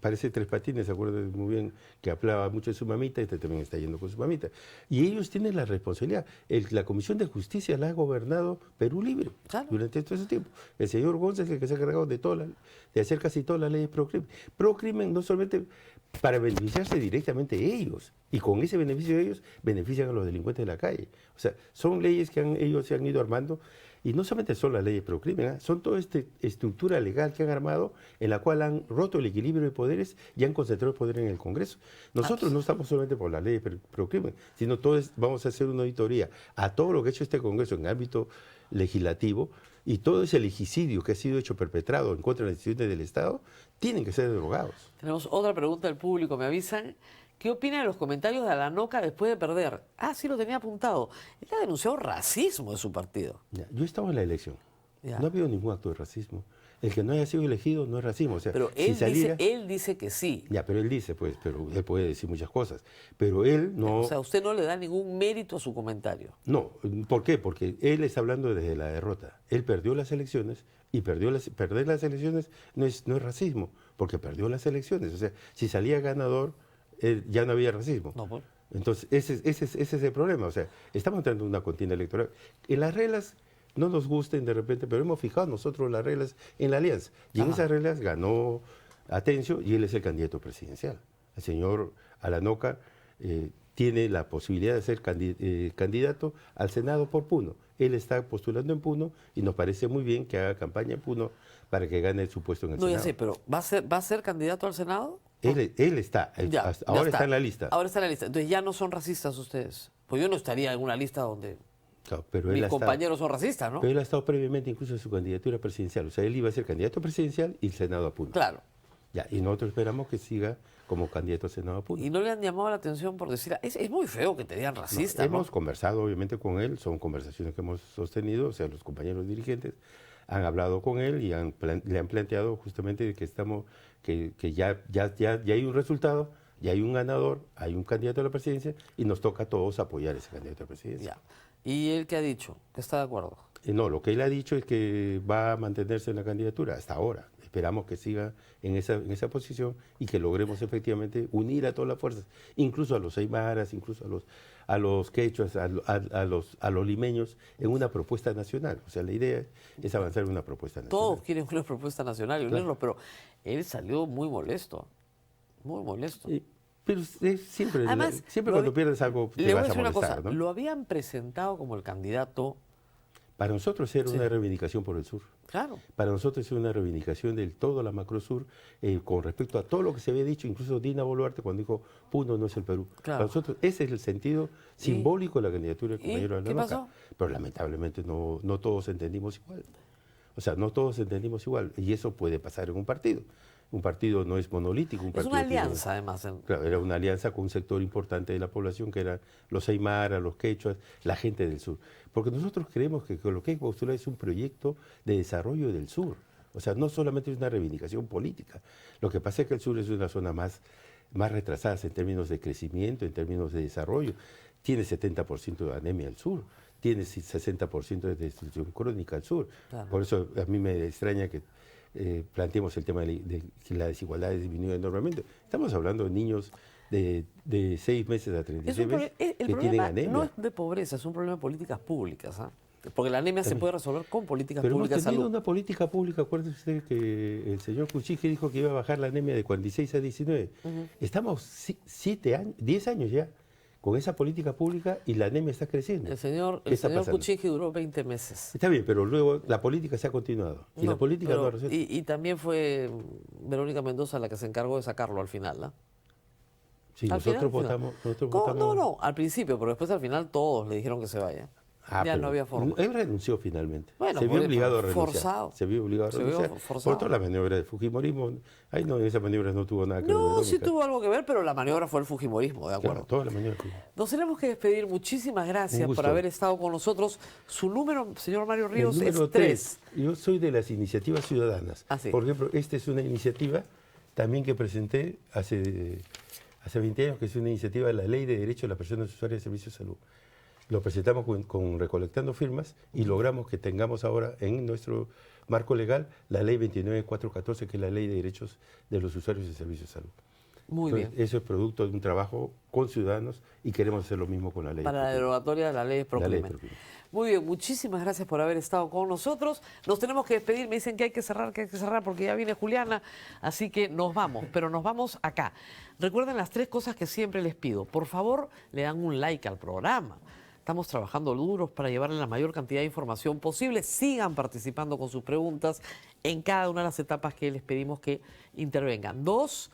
Speaker 6: parece Tres Patines, se acuerda muy bien que hablaba mucho de su mamita, este también está yendo con su mamita. Y ellos tienen la responsabilidad. La Comisión de Justicia la ha gobernado Perú Libre durante todo ese tiempo. El señor González es el que se ha encargado de hacer casi todas las leyes pro crimen. Pro crimen no solamente para beneficiarse directamente ellos, y con ese beneficio de ellos benefician a los delincuentes de la calle. O sea, son leyes que ellos se han ido armando. Y no solamente son las leyes pro crimen, son toda esta estructura legal que han armado en la cual han roto el equilibrio de poderes y han concentrado el poder en el Congreso. Nosotros no estamos solamente por las leyes pro crimen, sino vamos a hacer una auditoría a todo lo que ha hecho este Congreso en ámbito legislativo y todo ese legicidio que ha sido hecho perpetrado en contra de las instituciones del Estado, tienen que ser derogados.
Speaker 1: Tenemos otra pregunta del público, me avisan. ¿Qué opina de los comentarios de Alanoca después de perder? Ah, sí, lo tenía apuntado. Él ha denunciado racismo de su partido.
Speaker 6: Yo estaba en la elección. No ha habido ningún acto de racismo. El que no haya sido elegido no es racismo. O sea,
Speaker 1: pero él dice que sí.
Speaker 6: Pero él dice, pues, pero él puede decir muchas cosas. Pero él no...
Speaker 1: O sea, usted no le da ningún mérito a su comentario.
Speaker 6: No, ¿por qué? Porque él está hablando desde la derrota. Él perdió las elecciones y perder las elecciones no es racismo, porque perdió las elecciones. O sea, si salía ganador... ya no había racismo.
Speaker 1: No, pues.
Speaker 6: Entonces, ese es el problema. O sea, estamos entrando en una contienda electoral. Y las reglas no nos gusten de repente, pero hemos fijado nosotros las reglas en la alianza. Y en esas reglas ganó Atencio y él es el candidato presidencial. El señor Alanoca tiene la posibilidad de ser candidato al Senado por Puno. Él está postulando en Puno y nos parece muy bien que haga campaña en Puno para que gane su puesto en el Senado.
Speaker 1: No, ya sé, pero ¿va a ser candidato al Senado?
Speaker 6: Él está, ahora está en la lista.
Speaker 1: Ahora está en la lista. Entonces ya no son racistas ustedes. Pues yo no estaría en una lista donde
Speaker 6: pero
Speaker 1: mis compañeros son racistas, ¿no?
Speaker 6: Pero él ha estado previamente incluso en su candidatura presidencial. O sea, él iba a ser candidato presidencial y el Senado a Puno.
Speaker 1: Claro.
Speaker 6: Y nosotros esperamos que siga como candidato al Senado a Puno.
Speaker 1: ¿Y no le han llamado la atención por decir, es muy feo que te digan racista?
Speaker 6: Hemos conversado obviamente con él, son conversaciones que hemos sostenido, o sea, los compañeros dirigentes han hablado con él y le han planteado justamente que ya hay un resultado, ya hay un ganador, hay un candidato a la presidencia y nos toca a todos apoyar ese candidato a la presidencia.
Speaker 1: Ya. ¿Y él qué ha dicho? ¿Que está de acuerdo?
Speaker 6: No, lo que él ha dicho es que va a mantenerse en la candidatura hasta ahora. Esperamos que siga en esa posición y que logremos efectivamente unir a todas las fuerzas, incluso a los aymaras, incluso a los quechuas, a los limeños, en una propuesta nacional. O sea, la idea es avanzar en una propuesta nacional.
Speaker 1: Todos quieren una propuesta nacional y unirlo, pero él salió muy molesto. Muy molesto.
Speaker 6: Pero siempre
Speaker 1: Además,
Speaker 6: cuando pierdes algo te vas a molestar,
Speaker 1: una cosa,
Speaker 6: ¿no?
Speaker 1: Lo habían presentado como el candidato.
Speaker 6: Para nosotros era una reivindicación por el sur.
Speaker 1: Claro.
Speaker 6: Para nosotros es una reivindicación del todo la macrosur con respecto a todo lo que se había dicho, incluso Dina Boluarte cuando dijo Puno no es el Perú.
Speaker 1: Claro.
Speaker 6: Para nosotros ese es el sentido simbólico de la candidatura del compañero
Speaker 1: ¿Qué
Speaker 6: Alanoca.
Speaker 1: pasó?
Speaker 6: Pero lamentablemente no todos entendimos igual. O sea, no todos entendimos igual. Y eso puede pasar en un partido. Un partido no es monolítico.
Speaker 1: Es una alianza, además.
Speaker 6: Claro, era una alianza con un sector importante de la población, que eran los aymaras, los quechuas, la gente del sur. Porque nosotros creemos que lo que hay que postular es un proyecto de desarrollo del sur. O sea, no solamente es una reivindicación política. Lo que pasa es que el sur es una zona más retrasada en términos de crecimiento, en términos de desarrollo. Tiene 70% de anemia el sur. Tiene 60% de destrucción crónica al sur. Claro. Por eso a mí me extraña que planteemos el tema de que la desigualdad ha disminuido enormemente. Estamos hablando de niños de 6 meses a 36 meses que tienen anemia.
Speaker 1: No es de pobreza, es un problema de políticas públicas. Porque la anemia se puede resolver con políticas
Speaker 6: Pero hemos
Speaker 1: públicas de
Speaker 6: tenido
Speaker 1: salud.
Speaker 6: una política pública, acuérdense usted que el señor Kuczynski dijo que iba a bajar la anemia de 46 a 19. Estamos 10 años ya con esa política pública y la anemia está creciendo.
Speaker 1: El señor
Speaker 6: pasando?
Speaker 1: Kuczynski duró 20 meses.
Speaker 6: Está bien, pero luego la política se ha continuado. Y
Speaker 1: No,
Speaker 6: la política
Speaker 1: pero-
Speaker 6: no ha resuelto.
Speaker 1: y también fue Verónica Mendoza la que se encargó de sacarlo al final, ¿no?
Speaker 6: Sí,
Speaker 1: Al final,
Speaker 6: nosotros
Speaker 1: al final.
Speaker 6: votamos. Nosotros
Speaker 1: No,
Speaker 6: votamos.
Speaker 1: no, al principio, pero después al final todos le dijeron que se vaya. Ya
Speaker 6: pero
Speaker 1: no había forma.
Speaker 6: Él renunció finalmente.
Speaker 1: Bueno,
Speaker 6: se vio
Speaker 1: por-
Speaker 6: obligado a renunciar.
Speaker 1: forzado.
Speaker 6: Se vio obligado a
Speaker 1: Se vio
Speaker 6: renunciar.
Speaker 1: forzado.
Speaker 6: Por todas las maniobras del Fujimorismo. Ahí no, en esas maniobras no tuvo nada que ver.
Speaker 1: No, sí
Speaker 6: Verónica.
Speaker 1: tuvo algo que ver, pero la maniobra fue el fujimorismo, ¿de acuerdo?
Speaker 6: Claro, todas las maniobras.
Speaker 1: Nos tenemos que despedir. Muchísimas
Speaker 6: Un
Speaker 1: gracias
Speaker 6: gusto.
Speaker 1: por haber estado con nosotros. Su número, señor Mario
Speaker 6: El
Speaker 1: Ríos,
Speaker 6: número
Speaker 1: es 3.
Speaker 6: Yo soy de las iniciativas ciudadanas.
Speaker 1: Ah, sí.
Speaker 6: Por ejemplo, esta es una iniciativa también que presenté hace 20 años, que es una iniciativa de la Ley de Derechos de las Personas Usuarias de Servicios de Salud. Lo presentamos con recolectando firmas y logramos que tengamos ahora en nuestro marco legal la Ley 29414, que es la Ley de Derechos de los Usuarios de Servicios de Salud.
Speaker 1: Muy
Speaker 6: Entonces,
Speaker 1: bien.
Speaker 6: eso es producto de un trabajo con ciudadanos y queremos hacer lo mismo con la ley.
Speaker 1: Para la derogatoria de la ley
Speaker 6: La ley
Speaker 1: Proclimen.
Speaker 6: Proclimen.
Speaker 1: Muy bien, muchísimas gracias por haber estado con nosotros. Nos tenemos que despedir, me dicen que hay que cerrar porque ya viene Juliana, así que nos vamos, pero nos vamos acá. Recuerden las 3 cosas que siempre les pido. Por favor, le dan un like al programa. Estamos trabajando duros para llevarle la mayor cantidad de información posible. Sigan participando con sus preguntas en cada una de las etapas que les pedimos que intervengan. 2,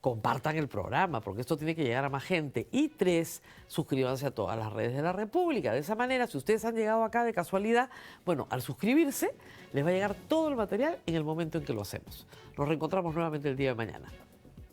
Speaker 1: compartan el programa, porque esto tiene que llegar a más gente. Y 3, suscríbanse a todas las redes de la República. De esa manera, si ustedes han llegado acá de casualidad, bueno, al suscribirse, les va a llegar todo el material en el momento en que lo hacemos. Nos reencontramos nuevamente el día de mañana.